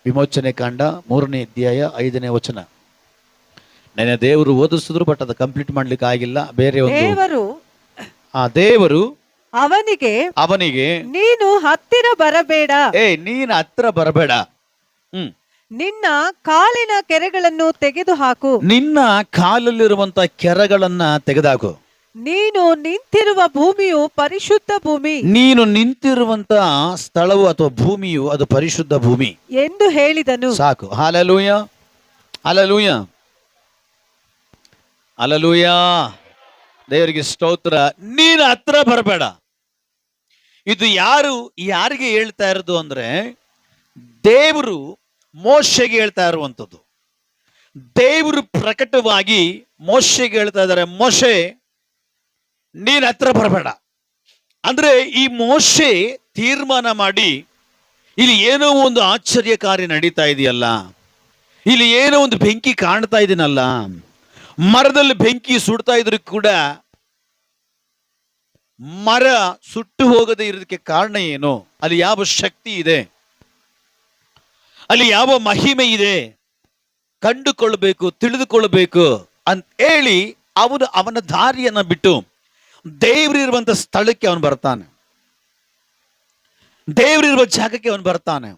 ವಿಮೋಚನೆ ಕಾಂಡ 3ನೇ ಅಧ್ಯಾಯ 5ನೇ ವಚನ. ನೆನೆ ದೇವರು ಓದಿಸಿದ್ರು, ಬಟ್ ಅದು ಕಂಪ್ಲೀಟ್ ಮಾಡ್ಲಿಕ್ಕೆ ಆಗಿಲ್ಲ. ಬೇರೆ ಒಂದು ದೇವರು ಅವನಿಗೆ ನೀನು ಹತ್ತಿರ ಬರಬೇಡ, ನೀನು ಹತ್ತಿರ ಬರಬೇಡ, ನಿನ್ನ ಕಾಲಿನ ಕೆರೆಗಳನ್ನು ತೆಗೆದುಹಾಕು, ನಿನ್ನ ಕಾಲಲ್ಲಿರುವಂತ ಕೆರೆಗಳನ್ನ ತೆಗೆದುಹಾಕು, ನೀನು ನಿಂತಿರುವ ಭೂಮಿಯು ಪರಿಶುದ್ಧ ಭೂಮಿ, ನೀನು ನಿಂತಿರುವಂತ ಸ್ಥಳವು ಅಥವಾ ಭೂಮಿಯು ಅದು ಪರಿಶುದ್ಧ ಭೂಮಿ ಎಂದು ಹೇಳಿದನು. ಸಾಕು. Hallelujah, hallelujah, hallelujah. ದೇವರಿಗೆ ಸ್ತೋತ್ರ. ನೀನು ಹತ್ರ ಬರಬೇಡ. ಇದು ಯಾರಿಗೆ ಹೇಳ್ತಾ ಇರೋದು ಅಂದ್ರೆ, ದೇವರು ಮೋಶೆಗೆ ಹೇಳ್ತಾ ಇರುವಂಥದ್ದು. ದೇವರು ಪ್ರಕಟವಾಗಿ ಮೋಶೆಗೆ ಹೇಳ್ತಾ ಇದ್ದಾರೆ, ಮೋಶೆ ನೀನ್ ಹತ್ರ ಬರಬೇಡ. ಅಂದ್ರೆ ಈ ಮೋಶೆ ತೀರ್ಮಾನ ಮಾಡಿ, ಇಲ್ಲಿ ಏನೋ ಒಂದು ಆಶ್ಚರ್ಯಕಾರಿ ನಡೀತಾ ಇದೆಯಲ್ಲ, ಇಲ್ಲಿ ಏನೋ ಒಂದು ಬೆಂಕಿ ಕಾಣ್ತಾ ಇದೀನಲ್ಲ, ಮರದಲ್ಲಿ ಬೆಂಕಿ ಸುಡ್ತಾ ಇದ್ರು ಕೂಡ ಮರ ಸುಟ್ಟು ಹೋಗದೆ ಇರೋದಕ್ಕೆ ಕಾರಣ ಏನು? ಅಲ್ಲಿ ಯಾವ ಶಕ್ತಿ ಇದೆ, ಅಲ್ಲಿ ಯಾವ ಮಹಿಮೆ ಇದೆ, ಕಂಡುಕೊಳ್ಬೇಕು, ತಿಳಿದುಕೊಳ್ಬೇಕು ಅಂತ ಹೇಳಿ ಅವನ ದಾರಿಯನ್ನ ಬಿಟ್ಟು ದೇವರಿರುವಂತ ಸ್ಥಳಕ್ಕೆ ಅವನು ಬರ್ತಾನೆ, ದೇವರಿರುವ ಜಾಗಕ್ಕೆ ಅವನು ಬರ್ತಾನೆ.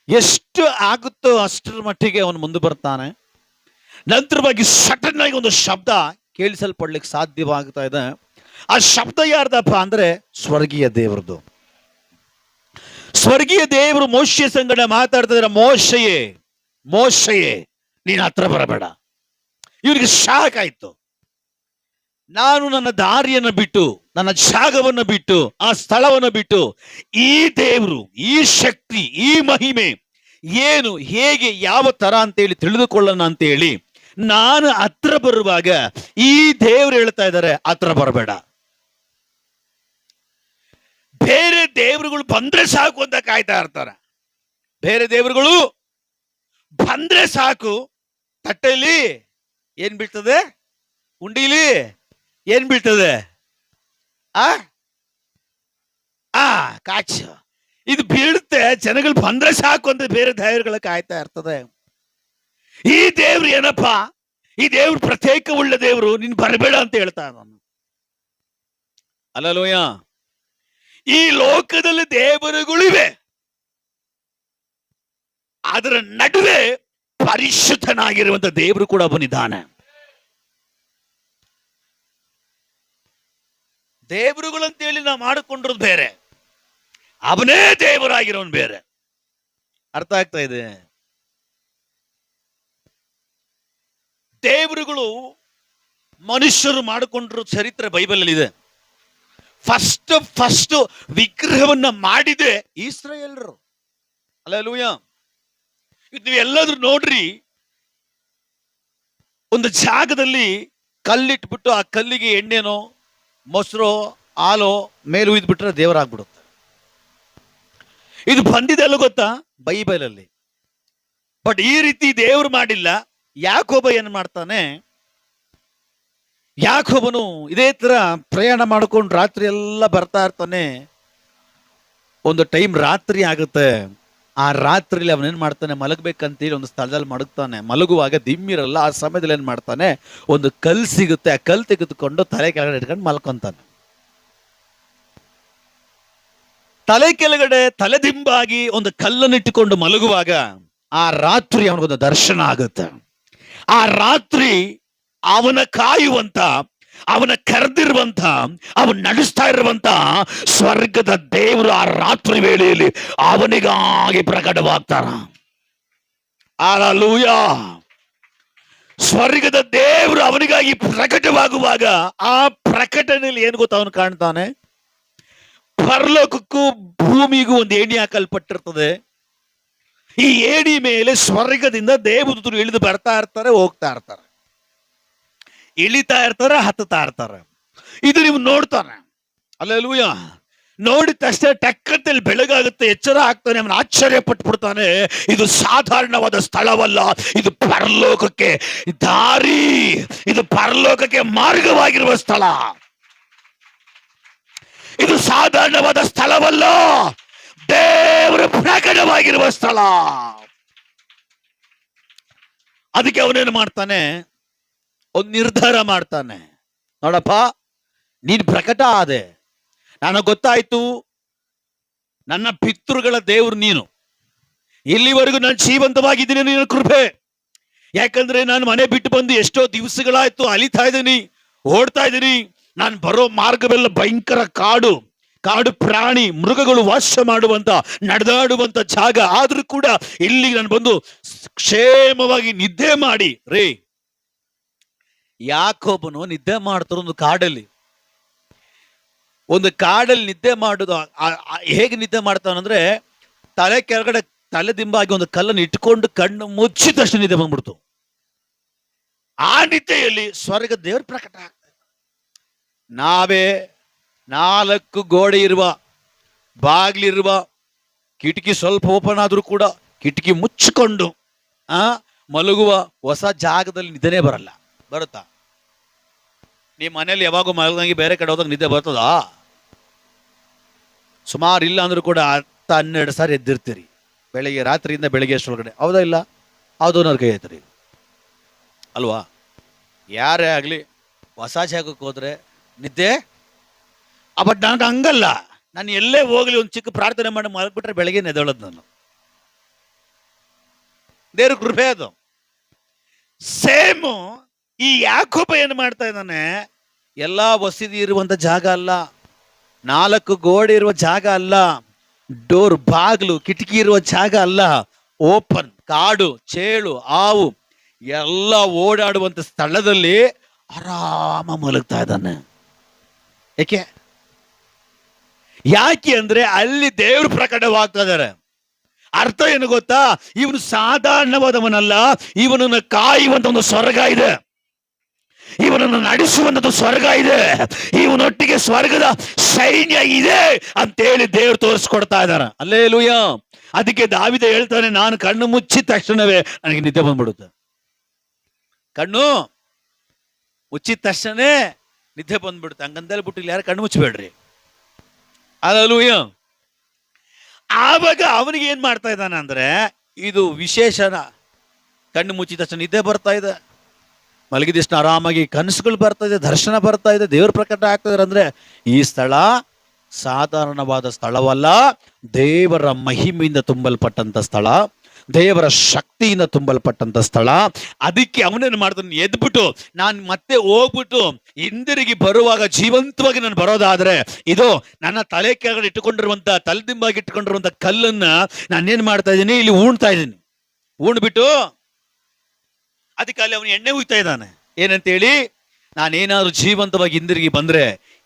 ಎಷ್ಟು ಆಗುತ್ತೋ ಅಷ್ಟರ ಮಟ್ಟಿಗೆ ಅವನು ಮುಂದೆ ಬರ್ತಾನೆ. ನಂತರವಾಗಿ ಸಡನ್ ಆಗಿ ಒಂದು ಶಬ್ದ ಕೇಳಿಸಲ್ಪಡ್ಲಿಕ್ಕೆ ಸಾಧ್ಯವಾಗ್ತಾ ಇದೆ. ಆ ಶಬ್ದ ಯಾರ್ದಪ್ಪ ಅಂದ್ರೆ ಸ್ವರ್ಗೀಯ ದೇವರದು. ಸ್ವರ್ಗೀಯ ದೇವರು ಮೋಶೆ ಸಂಗಡ ಮಾತಾಡ್ತಾ ಇದ್ದಾರೆ, ಮೋಶೆಯೇ ಮೋಶೆಯೇ ನೀನು ಹತ್ರ ಬರಬೇಡ. ಇವರಿಗೆ ಶಾಕ್ ಆಯ್ತು. ನಾನು ನನ್ನ ದಾರಿಯನ್ನು ಬಿಟ್ಟು, ನನ್ನ ಜಾಗವನ್ನು ಬಿಟ್ಟು, ಆ ಸ್ಥಳವನ್ನು ಬಿಟ್ಟು, ಈ ದೇವರು, ಈ ಶಕ್ತಿ, ಈ ಮಹಿಮೆ ಏನು, ಹೇಗೆ, ಯಾವ ತರ ಅಂತೇಳಿ ತಿಳಿದುಕೊಳ್ಳೋಣ ಅಂತೇಳಿ ನಾನು ಹತ್ರ ಬರುವಾಗ ಈ ದೇವರು ಹೇಳ್ತಾ ಇದ್ದಾರೆ, ಹತ್ರ ಬರಬೇಡ. ಬೇರೆ ದೇವರುಗಳು ಬಂದ್ರೆ ಸಾಕು ಅಂತ ಕಾಯ್ತಾ ಇರ್ತಾರೆ. ಬೇರೆ ದೇವರುಗಳು ಬಂದ್ರೆ ಸಾಕು, ತಟ್ಟೆಯಲ್ಲಿ ಏನ್ ಬೀಳ್ತದೆ, ಉಂಡಿಲಿ ಏನ್ ಬೀಳ್ತದೆ, ಕಾಚು ಇದು ಬೀಳುತ್ತೆ, ಜನಗಳು ಬಂದ್ರೆ ಸಾಕು ಅಂತ ಬೇರೆ ದೇವರುಗಳ ಕಾಯ್ತಾ ಇರ್ತದೆ. ಈ ದೇವ್ರು ಏನಪ್ಪಾ, ಈ ದೇವ್ರು ಪ್ರತ್ಯೇಕವುಳ್ಳ ದೇವರು, ನೀನ್ ಬರಬೇಡ ಅಂತ ಹೇಳ್ತಾ ನಾನು. ಅಲ್ಲಲೋಯ, ಈ ಲೋಕದಲ್ಲಿ ದೇವರುಗಳಿವೆ, ಅದರ ನಡುವೆ ಪರಿಶುದ್ಧನಾಗಿರುವಂತ ದೇವರು ಕೂಡ ಅವನಿದ್ದಾನೆ. ದೇವರುಗಳಂತೇಳಿ ನಾವು ಮಾಡಿಕೊಂಡಿರೋದು ಬೇರೆ, ಅವನೇ ದೇವರಾಗಿರೋನು ಬೇರೆ. ಅರ್ಥ ಆಗ್ತಾ ಇದೆ? ದೇವರುಗಳು ಮನುಷ್ಯರು ಮಾಡಿಕೊಂಡಿರೋ ಚರಿತ್ರೆ ಬೈಬಲಲ್ಲಿ ಇದೆ. ಫಸ್ಟ್ ವಿಗ್ರಹವನ್ನ ಮಾಡಿದೆ ಇಸ್ರಾಯೇಲರು. ಹಲ್ಲೆಲೂಯ. ಇದು ಎಲ್ಲಾದ್ರೂ ನೋಡ್ರಿ, ಒಂದು ಜಾಗದಲ್ಲಿ ಕಲ್ಲಿಟ್ಬಿಟ್ಟು ಆ ಕಲ್ಲಿಗೆ ಎಣ್ಣೆನೋ ಮೊಸರು ಹಾಲೋ ಮೇಲೂ ಇದ್ಬಿಟ್ರೆ ದೇವರಾಗ್ಬಿಡುತ್ತೆ. ಇದು ಬಂದಿದೆಲ್ಲ ಗೊತ್ತಾ ಬೈಬಲಲ್ಲಿ. ಬಟ್ ಈ ರೀತಿ ದೇವರು ಮಾಡಿಲ್ಲ. ಯಾಕೋಬ ಏನ್ ಮಾಡ್ತಾನೆ, ಯಾಕೋಬನು ಇದೇ ತರ ಪ್ರಯಾಣ ಮಾಡ್ಕೊಂಡು ರಾತ್ರಿ ಎಲ್ಲ ಬರ್ತಾ ಇರ್ತಾನೆ. ಒಂದು ಟೈಮ್ ರಾತ್ರಿ ಆಗುತ್ತೆ. ಆ ರಾತ್ರಿಲಿ ಅವನೇನ್ ಮಾಡ್ತಾನೆ, ಮಲಗಬೇಕಂತೇಳಿ ಒಂದು ಸ್ಥಳದಲ್ಲಿ ಮಲಗ್ತಾನೆ. ಮಲಗುವಾಗ ದಿಮ್ಮಿರಲ್ಲ. ಆ ಸಮಯದಲ್ಲಿ ಏನ್ ಮಾಡ್ತಾನೆ, ಒಂದು ಕಲ್ ಸಿಗುತ್ತೆ, ಆ ಕಲ್ ತೆಗೆದುಕೊಂಡು ತಲೆ ಕೆಳಗಡೆ ಇಟ್ಕೊಂಡು ಮಲ್ಕೊಂತಾನೆ. ತಲೆ ಕೆಳಗಡೆ ತಲೆದಿಂಬಾಗಿ ಒಂದು ಕಲ್ಲನ್ನು ಇಟ್ಟುಕೊಂಡು ಮಲಗುವಾಗ ಆ ರಾತ್ರಿ ಅವನಿಗೊಂದು ದರ್ಶನ ಆಗುತ್ತೆ. ಆ ರಾತ್ರಿ ಅವನ ಕಾಯುವಂತ, ಅವನ ಕರೆದಿರುವಂತ, ಅವನು ನಡೆಸ್ತಾ ಇರುವಂತ ಸ್ವರ್ಗದ ದೇವರು ಆ ರಾತ್ರಿ ವೇಳೆಯಲ್ಲಿ ಅವನಿಗಾಗಿ ಪ್ರಕಟವಾಗ್ತಾರ. ಹಲ್ಲೆಲೂಯಾ. ಸ್ವರ್ಗದ ದೇವರು ಅವನಿಗಾಗಿ ಪ್ರಕಟವಾಗುವಾಗ ಆ ಪ್ರಕಟಣೆಯಲ್ಲಿ ಏನು ಗೊತ್ತಾ, ಅವನು ಕಾಣ್ತಾನೆ, ಪರಲೋಕಕ್ಕೂ ಭೂಮಿಗೂ ಒಂದು ಏಣಿ ಹಾಕಲ್ಪಟ್ಟಿರ್ತದೆ. ಈ ಏಣಿ ಮೇಲೆ ಸ್ವರ್ಗದಿಂದ ದೇವದೂತರು ಇಳಿದು ಬರ್ತಾ ಇರ್ತಾರೆ, ಹೋಗ್ತಾ ಇರ್ತಾರೆ, ಇಳಿತಾ ಇರ್ತಾರೆ, ಹತ್ತುತ್ತಾ ಇರ್ತಾರೆ. ಇದು ನೀವು ನೋಡ್ತಾನೆ. ಹಲ್ಲೆಲೂಯಾ. ನೋಡಿದ ತಕ್ಷಣ ಟಕ್ಕಂತಲ್ಲಿ ಬೆಳಗಾಗುತ್ತೆ, ಎಚ್ಚರ ಆಗ್ತಾನೆ, ಅವನು ಆಶ್ಚರ್ಯ ಪಟ್ಬಿಡ್ತಾನೆ. ಇದು ಸಾಧಾರಣವಾದ ಸ್ಥಳವಲ್ಲ, ಇದು ಪರಲೋಕಕ್ಕೆ ದಾರಿ, ಇದು ಪರಲೋಕಕ್ಕೆ ಮಾರ್ಗವಾಗಿರುವ ಸ್ಥಳ. ಇದು ಸಾಧಾರಣವಾದ ಸ್ಥಳವಲ್ಲ, ದೇವರ ಪ್ರಕಟವಾಗಿರುವ ಸ್ಥಳ. ಅದಕ್ಕೆ ಅವನೇನು ಮಾಡ್ತಾನೆ, ಒಂದು ನಿರ್ಧಾರ ಮಾಡ್ತಾನೆ. ನೋಡಪ್ಪ, ನೀನ್ ಪ್ರಕಟ ಆದೆ, ನನಗೆ ಗೊತ್ತಾಯ್ತು ನನ್ನ ಪಿತೃಗಳ ದೇವ್ರು ನೀನು. ಇಲ್ಲಿವರೆಗೂ ನಾನು ಜೀವಂತವಾಗಿದ್ದೀನಿ ನಿನ್ನ ಕೃಪೆ. ಯಾಕಂದ್ರೆ ನಾನು ಮನೆ ಬಿಟ್ಟು ಬಂದು ಎಷ್ಟೋ ದಿವಸಗಳಾಯ್ತು, ಅಲಿತಾ ಇದ್ದೀನಿ, ಓಡ್ತಾ ಇದ್ದೀನಿ. ನಾನು ಬರೋ ಮಾರ್ಗವೆಲ್ಲ ಭಯಂಕರ ಕಾಡು, ಕಾಡು ಪ್ರಾಣಿ ಮೃಗಗಳು ವಾಸ ಮಾಡುವಂತ, ನಡೆದಾಡುವಂತ ಜಾಗ. ಆದ್ರೂ ಕೂಡ ಇಲ್ಲಿ ನಾನು ಬಂದು ಕ್ಷೇಮವಾಗಿ ನಿದ್ದೆ ಮಾಡಿ ರೇ. ಯಾಕೊಬ್ಬನು ನಿದ್ದೆ ಮಾಡ್ತಾರೋ ಒಂದು ಕಾಡಲ್ಲಿ ನಿದ್ದೆ ಮಾಡುದು. ಹೇಗೆ ನಿದ್ದೆ ಮಾಡ್ತಾನಂದ್ರೆ, ತಲೆ ಕೆಳಗಡೆ ತಲೆ ದಿಂಬಾಗಿ ಒಂದು ಕಲ್ಲನ್ನು ಇಟ್ಕೊಂಡು ಕಣ್ಣು ಮುಚ್ಚಿದ ತಕ್ಷಣ ನಿದ್ದೆ ಬಂದ್ಬಿಡ್ತು. ಆ ನಿದ್ದೆಯಲ್ಲಿ ಸ್ವರ್ಗ ದೇವರು ಪ್ರಕಟ ಆಗ್ತದೆ. ನಾವೇ 4 ಗೋಡೆ ಇರುವ, ಬಾಗಿಲಿರುವ, ಕಿಟಕಿ ಸ್ವಲ್ಪ ಓಪನ್ ಆದ್ರೂ ಕೂಡ ಕಿಟಕಿ ಮುಚ್ಚಿಕೊಂಡು ಮಲಗುವ ಹೊಸ ಜಾಗದಲ್ಲಿ ನಿದ್ದೆನೇ ಬರಲ್ಲ. ಬರುತ್ತಾ? ನಿಮ್ಮ ಮನೇಲಿ ಯಾವಾಗೂ ಮಲಗಂಗೆ ಬೇರೆ ಕಡೆ ಹೋದಾಗ ನಿದ್ದೆ ಬರ್ತದಾ? ಸುಮಾರು ಇಲ್ಲ ಅಂದ್ರೂ ಕೂಡ 10-12 ಸಾರಿ ಎದ್ದಿರ್ತೀರಿ ಬೆಳಿಗ್ಗೆ, ರಾತ್ರಿಯಿಂದ ಬೆಳಿಗ್ಗೆ ಅಷ್ಟೊಳಗಡೆ. ಹೌದಾ? ಇಲ್ಲ ಹೌದು ಕೈ ಐತ್ರಿ ಅಲ್ವಾ? ಯಾರೇ ಆಗಲಿ ಹೊಸ ಜಾಗಕ್ಕೆ ಹೋದ್ರೆ ನಿದ್ದೆ. ಬಟ್ ನನಗೆ ಹಂಗಲ್ಲ, ನಾನು ಎಲ್ಲೇ ಹೋಗ್ಲಿ ಒಂದು ಚಿಕ್ಕ ಪ್ರಾರ್ಥನೆ ಮಾಡಿ ಮಲಗ್ಬಿಟ್ರೆ ಬೆಳಗ್ಗೆ ಎದ್ದೇಳೋದು ನಾನು. ದೇವ್ರ ಕೃಪೆ ಅದು. ಸೇಮು ಈ ಯಾಕೋಬ ಏನು ಮಾಡ್ತಾ ಇದ್ದಾನೆ, ಎಲ್ಲಾ ವಸತಿ ಇರುವಂತ ಜಾಗ ಅಲ್ಲ, 4 ಗೋಡೆ ಇರುವ ಜಾಗ ಅಲ್ಲ, ಡೋರ್ ಬಾಗಿಲು ಕಿಟಕಿ ಇರುವ ಜಾಗ ಅಲ್ಲ, ಓಪನ್ ಕಾಡು, ಚೇಳು, ಹಾವು ಎಲ್ಲ ಓಡಾಡುವಂತ ಸ್ಥಳದಲ್ಲಿ ಆರಾಮ ಮಲಗ್ತಾ ಇದ್ದಾನೆ. ಯಾಕೆ ಅಂದ್ರೆ ಅಲ್ಲಿ ದೇವರು ಪ್ರಕಟವಾಗ್ತಾ ಇದ್ದಾರೆ. ಅರ್ಥ ಏನು ಗೊತ್ತಾ? ಇವನು ಸಾಧಾರಣವಾದವನಲ್ಲ, ಇವನನ್ನು ಕಾಯುವಂತ ಒಂದು ಸ್ವರ್ಗ ಇದೆ, ಇವನನ್ನು ನಡೆಸುವಂತದ್ದು ಸ್ವರ್ಗ ಇದೆ, ಇವನೊಟ್ಟಿಗೆ ಸ್ವರ್ಗದ ಸೈನ್ಯ ಇದೆ ಅಂತೇಳಿ ದೇವರು ತೋರಿಸ್ಕೊಡ್ತಾ ಇದ್ದಾರೆ. ಹಲ್ಲೆಲೂಯಾ. ಅದಕ್ಕೆ ದಾವಿದ ಹೇಳ್ತಾನೆ, ನಾನು ಕಣ್ಣು ಮುಚ್ಚಿದ ತಕ್ಷಣವೇ ನನಗೆ ನಿದ್ದೆ ಬಂದ್ಬಿಡುತ್ತೆ. ಕಣ್ಣು ಮುಚ್ಚಿದ ತಕ್ಷಣನೇ ನಿದ್ದೆ ಬಂದ್ಬಿಡುತ್ತೆ. ಹಂಗಂದಲ್ಲಿ ಬಿಟ್ಟು ಇಲ್ಲಿ ಯಾರು ಕಣ್ಣು ಮುಚ್ಚಬೇಡ್ರಿ. ಹಲ್ಲೆಲೂಯಾ. ಆವಾಗ ಅವನಿಗೆ ಏನ್ ಮಾಡ್ತಾ ಇದ್ದಾನೆ ಅಂದ್ರೆ, ಇದು ವಿಶೇಷನ. ಕಣ್ಣು ಮುಚ್ಚಿದ ತಕ್ಷಣ ನಿದ್ದೆ ಬರ್ತಾ ಇದೆ, ಮಲಗಿದಷ್ಟು ಆರಾಮಾಗಿ ಕನಸುಗಳು ಬರ್ತಾ ಇದೆ, ದರ್ಶನ ಬರ್ತಾ ಇದೆ, ದೇವ್ರ ಪ್ರಕಟ ಆಗ್ತದೆ. ಅಂದ್ರೆ ಈ ಸ್ಥಳ ಸಾಧಾರಣವಾದ ಸ್ಥಳವಲ್ಲ, ದೇವರ ಮಹಿಮೆಯಿಂದ ತುಂಬಲ್ಪಟ್ಟಂತ ಸ್ಥಳ, ದೇವರ ಶಕ್ತಿಯಿಂದ ತುಂಬಲ್ಪಟ್ಟಂತ ಸ್ಥಳ. ಅದಕ್ಕೆ ಅವನೇನು ಮಾಡ್ತಾನೆ, ಎದ್ಬಿಟ್ಟು ನಾನು ಮತ್ತೆ ಹೋಗ್ಬಿಟ್ಟು ಹಿಂದಿರುಗಿ ಬರುವಾಗ ಜೀವಂತವಾಗಿ ನಾನು ಬರೋದಾದ್ರೆ, ಇದು ನನ್ನ ತಲೆ ಕೆಳಗಡೆ ಇಟ್ಟುಕೊಂಡಿರುವಂತ, ತಲೆದಿಂಬಾಗಿ ಇಟ್ಟುಕೊಂಡಿರುವಂತ ಕಲ್ಲನ್ನ ನಾನೇನ್ ಮಾಡ್ತಾ ಇದ್ದೀನಿ, ಇಲ್ಲಿ ಉಣ್ತಾ ಇದ್ದೀನಿ. ಉಣ್ಬಿಟ್ಟು ಅದಕ್ಕೆ ಅಲ್ಲಿ ಅವನು ಎಣ್ಣೆ ಹುಯ್ತಾ ಇದ್ದಾನೆ. ಏನಂತೇಳಿ, ನಾನೇನಾದ್ರೂ ಜೀವಂತವಾಗಿ ಹಿಂದಿರುಗಿ ಬಂದ್ರೆ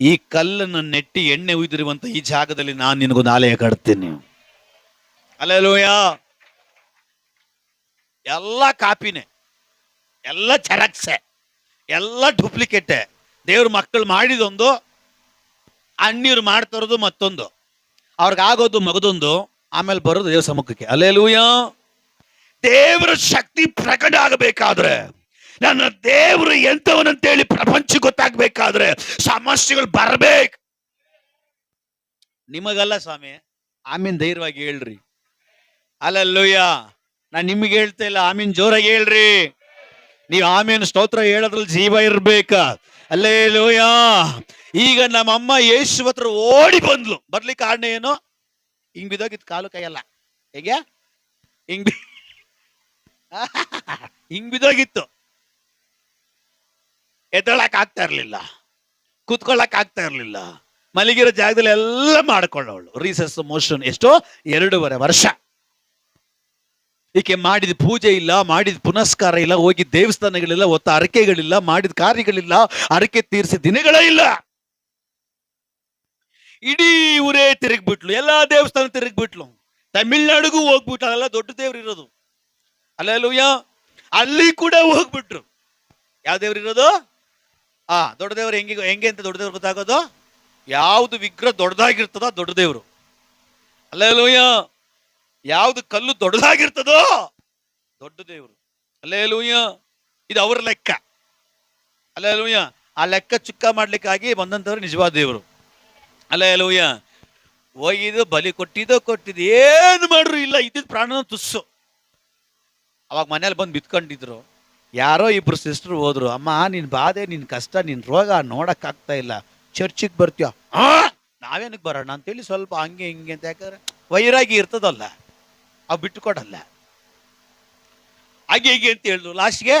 ಈ ಕಲ್ಲನ್ನು ನೆಟ್ಟಿ ಎಣ್ಣೆ ಹುಯ್ದಿರುವಂತ ಈ ಜಾಗದಲ್ಲಿ ನಾನು ನಿನಗೊಂದು ಆಲಯ ಕಟ್ತೀನಿ. ಹಲ್ಲೆಲೂಯಾ. ಎಲ್ಲ ಕಾಪಿನೇ, ಎಲ್ಲ ಚರಕ್ಸೆ, ಎಲ್ಲ ಡೂಪ್ಲಿಕೇಟೆ. ದೇವ್ರ ಮಕ್ಕಳು ಮಾಡಿದೊಂದು, ಅಣ್ಣೀರು ಮಾಡ್ತಾರದು ಮತ್ತೊಂದು, ಅವ್ರಿಗಾಗೋದು ಮಗದೊಂದು, ಆಮೇಲೆ ಬರೋದು ದೇವ್ರ ಸಮ್ಮುಖಕ್ಕೆ. ಹಲ್ಲೆಲೂಯಾ. ದೇವರ ಶಕ್ತಿ ಪ್ರಕಟ ಆಗಬೇಕಾದ್ರೆ, ನನ್ನ ದೇವರು ಎಂತವನಂತೇಳಿ ಪ್ರಪಂಚ ಗೊತ್ತಾಗ್ಬೇಕಾದ್ರೆ ಸಮಸ್ಯೆಗಳು ಬರ್ಬೇಕು. ನಿಮಗಲ್ಲ ಸ್ವಾಮಿ, ಆಮೀನ್ ಧೈರ್ಯವಾಗಿ ಹೇಳ್ರಿ. ಹಲ್ಲೆಲೂಯಾ. ನಾನು ನಿಮಗೆ ಹೇಳ್ತಾ ಇಲ್ಲ, ಆಮೀನ್ ಜೋರಾಗಿ ಹೇಳ್ರಿ. ನೀವು ಆಮೀನ್ ಸ್ತೋತ್ರ ಹೇಳೋದ್ರಲ್ಲಿ ಜೀವ ಇರ್ಬೇಕ. ಹಲ್ಲೆಲೂಯಾ. ಈಗ ನಮ್ಮಮ್ಮ ಯೇಸು ಹತ್ರ ಓಡಿ ಬಂದ್ಲು. ಬರ್ಲಿಕ್ಕೆ ಕಾರಣ ಏನು? ಹಿಂಗ್ ಬಿದ್ದೋಗಿತ್ತು, ಕಾಲು ಕೈಯಲ್ಲ ಹೇಗೆ ಹಿಂಗ್ ಬಿದ್ದೋಗಿತ್ತು, ಎದ್ದಳಕ್ ಆಗ್ತಾ ಇರ್ಲಿಲ್ಲ, ಕೂತ್ಕೊಳ್ಳಕ್ ಆಗ್ತಾ ಇರ್ಲಿಲ್ಲ, ಮಲಗಿರೋ ಜಾಗದಲ್ಲಿ ಎಲ್ಲ ಮಾಡ್ಕೊಳ್ಳೋಳು. Recess motion. ಎಷ್ಟೋ 2.5 ವರ್ಷ. ಈಕೆ ಮಾಡಿದ ಪೂಜೆ ಇಲ್ಲ, ಮಾಡಿದ ಪುನಸ್ಕಾರ ಇಲ್ಲ, ಹೋಗಿದ್ದ ದೇವಸ್ಥಾನಗಳಿಲ್ಲ, ಹೊತ್ತ ಅರಕೆಗಳಿಲ್ಲ, ಮಾಡಿದ ಕಾರ್ಯಗಳಿಲ್ಲ, ಅರಕೆ ತೀರಿಸಿದ ದಿನಗಳೇ ಇಲ್ಲ. ಇಡೀ ಊರೇ ತಿರುಗ್ಬಿಟ್ಲು, ಎಲ್ಲಾ ದೇವಸ್ಥಾನ ತಿರುಗ್ಬಿಟ್ಲು, ತಮಿಳ್ನಾಡಿಗೂ ಹೋಗ್ಬಿಟ್ಲು. ಅಲ್ಲ ದೊಡ್ಡ ದೇವ್ರು ಇರೋದು. ಹಲ್ಲೆಲೂಯಾ. ಅಲ್ಲಿ ಕೂಡ ಹೋಗ್ಬಿಟ್ರು. ಯಾವ ದೇವ್ರು ಇರೋದು? ದೊಡ್ಡ ದೇವ್ರು. ಹೆಂಗೆ ಅಂತ ದೊಡ್ಡ ದೇವ್ರು ಗೊತ್ತಾಗೋದು? ಯಾವ್ದು ವಿಗ್ರಹ ದೊಡ್ಡದಾಗಿರ್ತದೋ ದೊಡ್ಡ ದೇವ್ರು. ಹಲ್ಲೆಲೂಯಾ. ಯಾವ್ದು ಕಲ್ಲು ದೊಡ್ಡದಾಗಿರ್ತದೋ ದೊಡ್ಡ ದೇವ್ರು. ಹಲ್ಲೆಲೂಯಾ. ಇದು ಅವ್ರ ಲೆಕ್ಕ. ಹಲ್ಲೆಲೂಯಾ. ಆ ಲೆಕ್ಕ ಚುಕ್ಕ ಮಾಡ್ಲಿಕ್ಕಾಗಿ ಬಂದಂತವ್ರು ನಿಜವಾದ ದೇವರು. ಹಲ್ಲೆಲೂಯಾ. ಹೋಗಿದ್ದು ಬಲಿ ಕೊಟ್ಟಿದ್ದು ಏನು ಮಾಡ್ರು ಇಲ್ಲ, ಇದ್ದಿದ್ ಪ್ರಾಣನ ತುಸ್ಸು. ಅವಾಗ ಮನೇಲಿ ಬಂದು ಬಿತ್ಕೊಂಡಿದ್ರು. ಯಾರೋ ಇಬ್ರು ಸಿಸ್ಟರ್ ಹೋದ್ರು, ಅಮ್ಮ ನಿನ್ ಬಾಧೆ, ನಿನ್ ಕಷ್ಟ, ನಿನ್ ರೋಗ ನೋಡಕ್ ಆಗ್ತಾ ಇಲ್ಲ, ಚರ್ಚಿಗೆ ಬರ್ತೀಯ? ನಾವೇನಕ್ಕೆ ಬರೋಣ ಅಂತೇಳಿ ಸ್ವಲ್ಪ ಹಂಗೆ ಹಿಂಗೆ ಅಂತ, ಯಾಕಂದ್ರೆ ವೈರಾಗಿ ಇರ್ತದಲ್ಲ, ಅವು ಬಿಟ್ಟುಕೊಡಲ್ಲ. ಹಾಗೆ ಹೀಗೆ ಅಂತ ಹೇಳಿದ್ರು. ಲಾಸ್ಟ್ಗೆ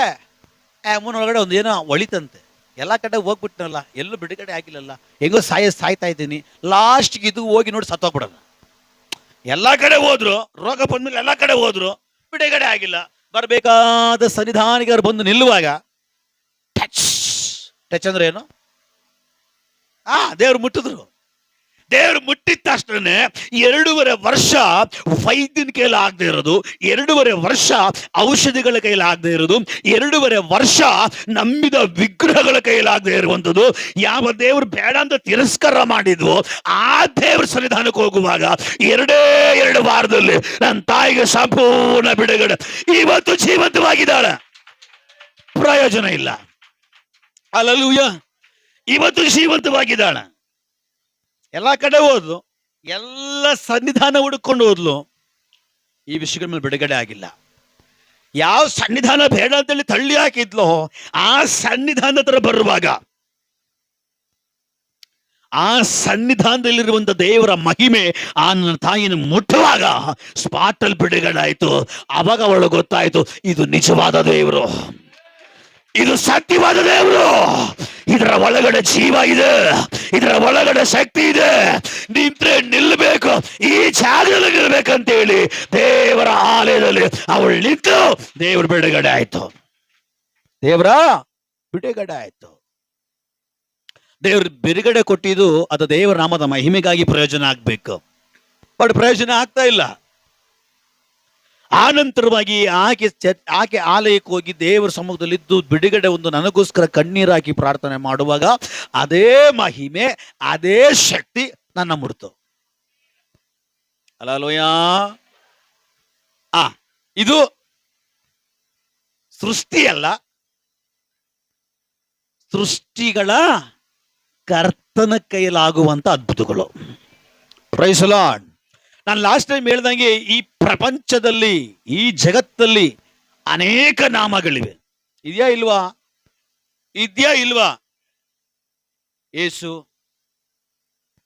ಮುನ್ನೊಳಗಡೆ ಒಂದು ಏನೋ ಒಳಿತಂತೆ, ಎಲ್ಲ ಕಡೆ ಹೋಗ್ಬಿಟ್ನಲ್ಲ, ಎಲ್ಲೂ ಬಿಡುಗಡೆ ಆಗಿಲ್ಲಲ್ಲ, ಹೆಂಗೋ ಸಾಯ್ತಾ ಇದ್ದೀನಿ, ಲಾಸ್ಟ್ಗೆ ಇದು ಹೋಗಿ ನೋಡಿ ಸತ್ತೋಗ್ಬಿಡೋಣ. ಎಲ್ಲ ಕಡೆ ಹೋದ್ರು, ರೋಗ ಬಂದ್ಮೇಲೆ ಎಲ್ಲ ಕಡೆ ಹೋದ್ರು, ಬಿಡುಗಡೆ ಆಗಿಲ್ಲ. ಬರಬೇಕಾದ ಸನ್ನಿಧಾನಿಗರು ಬಂದು ನಿಲ್ಲುವಾಗ ಟಚ್ ಅಂದ್ರೆ ಏನು? ದೇವ್ರು ಮುಟ್ಟಿದ್ರು. ದೇವರು ಮುಟ್ಟಿದ ತಕ್ಷಣ 2.5 ವರ್ಷ ವೈದ್ಯನ ಕೈಲಿ ಆಗದೆ ಇರೋದು, 2.5 ವರ್ಷ ಔಷಧಿಗಳ ಕೈಲಿ ಆಗದೆ ಇರೋದು, 2.5 ವರ್ಷ ನಂಬಿದ ವಿಗ್ರಹಗಳ ಕೈಲಾಗದೆ ಇರುವಂಥದ್ದು, ಯಾವ ದೇವರು ಬೇಡ ಅಂತ ತಿರಸ್ಕಾರ ಮಾಡಿದ್ವು ಆ ದೇವ್ರ ಸನ್ನಿಧಾನಕ್ಕೆ ಹೋಗುವಾಗ 2 ವಾರದಲ್ಲಿ ನನ್ನ ತಾಯಿಗೆ ಸಂಪೂರ್ಣ ಬಿಡುಗಡೆ. ಇವತ್ತು ಜೀವಂತವಾಗಿದ್ದಾಳೆ, ಪ್ರಯೋಜನ ಇಲ್ಲ. ಹಲ್ಲೆಲೂಯ. ಇವತ್ತು ಜೀವಂತವಾಗಿದ್ದಾಳೆ. ಎಲ್ಲ ಕಡೆ ಹೋದ್ಲು, ಎಲ್ಲ ಸನ್ನಿಧಾನ ಹುಡುಕೊಂಡು ಹೋದ್ಲು, ಈ ವಿಷಯಗಳ ಮೇಲೆ ಬಿಡುಗಡೆ ಆಗಿಲ್ಲ. ಯಾವ ಸನ್ನಿಧಾನ ಬೇಡ ಅಂತೇಳಿ ತಳ್ಳಿ ಹಾಕಿದ್ಲೋ ಆ ಸನ್ನಿಧಾನ ಹತ್ರ ಬರುವಾಗ, ಆ ಸನ್ನಿಧಾನದಲ್ಲಿರುವಂತ ದೇವರ ಮಹಿಮೆ ಆ ನನ್ನ ತಾಯಿನ ಮುಟ್ಟುವಾಗ ಸ್ಪಾಟಲ್ಲಿ ಬಿಡುಗಡೆ ಆಯ್ತು. ಅವಾಗ ಅವಳು ಗೊತ್ತಾಯ್ತು, ಇದು ನಿಜವಾದ ದೇವರು, ಇದು ಸತ್ಯವಾದ ದೇವರು, ಇದರ ಒಳಗಡೆ ಜೀವ ಇದೆ, ಇದರ ಒಳಗಡೆ ಶಕ್ತಿ ಇದೆ, ನಿಂತ್ರೆ ನಿಲ್ಲಬೇಕು, ಈ ಜಾಗದಲ್ಲಿ ನಿಲ್ಬೇಕಂತೇಳಿ ದೇವರ ಆಲಯದಲ್ಲಿ ಅವಳು ನಿಂತು ದೇವರ ಬಿಡುಗಡೆ ಆಯ್ತು. ದೇವರ ಬಿಡುಗಡೆ ಆಯ್ತು. ದೇವ್ರ ಬಿಡುಗಡೆ ಕೊಟ್ಟಿದ್ದು ಅದು ದೇವರ ನಾಮದ ಮಹಿಮೆಗಾಗಿ ಪ್ರಯೋಜನ ಆಗ್ಬೇಕು. ಬಟ್ ಪ್ರಯೋಜನ ಆಗ್ತಾ ಇಲ್ಲ. ಆನಂತರವಾಗಿ ಆಕೆ ಆಲಯಕ್ಕೆ ಹೋಗಿ ದೇವರ ಸಮ್ಮುಖದಲ್ಲಿದ್ದು ಬಿಡುಗಡೆ ಒಂದು ನನಗೋಸ್ಕರ ಕಣ್ಣೀರಾಕಿ ಪ್ರಾರ್ಥನೆ ಮಾಡುವಾಗ ಅದೇ ಮಹಿಮೆ, ಅದೇ ಶಕ್ತಿ ನನ್ನ ಮುಡ್ತು. ಹಲ್ಲೆಲೂಯ. ಇದು ಸೃಷ್ಟಿಯಲ್ಲ, ಸೃಷ್ಟಿಗಳ ಕರ್ತನ ಕೈಲಾಗುವಂತ ಅದ್ಭುತಗಳು. Praise the lord. ನಾನು ಲಾಸ್ಟ್ ಟೈಮ್ ಹೇಳ್ದಂಗೆ ಈ ಪ್ರಪಂಚದಲ್ಲಿ, ಈ ಜಗತ್ತಲ್ಲಿ ಅನೇಕ ನಾಮಗಳಿವೆ. ಇದೆಯಾ ಇಲ್ವಾ? ಇದೆಯಾ ಇಲ್ವಾ? ಯೇಸು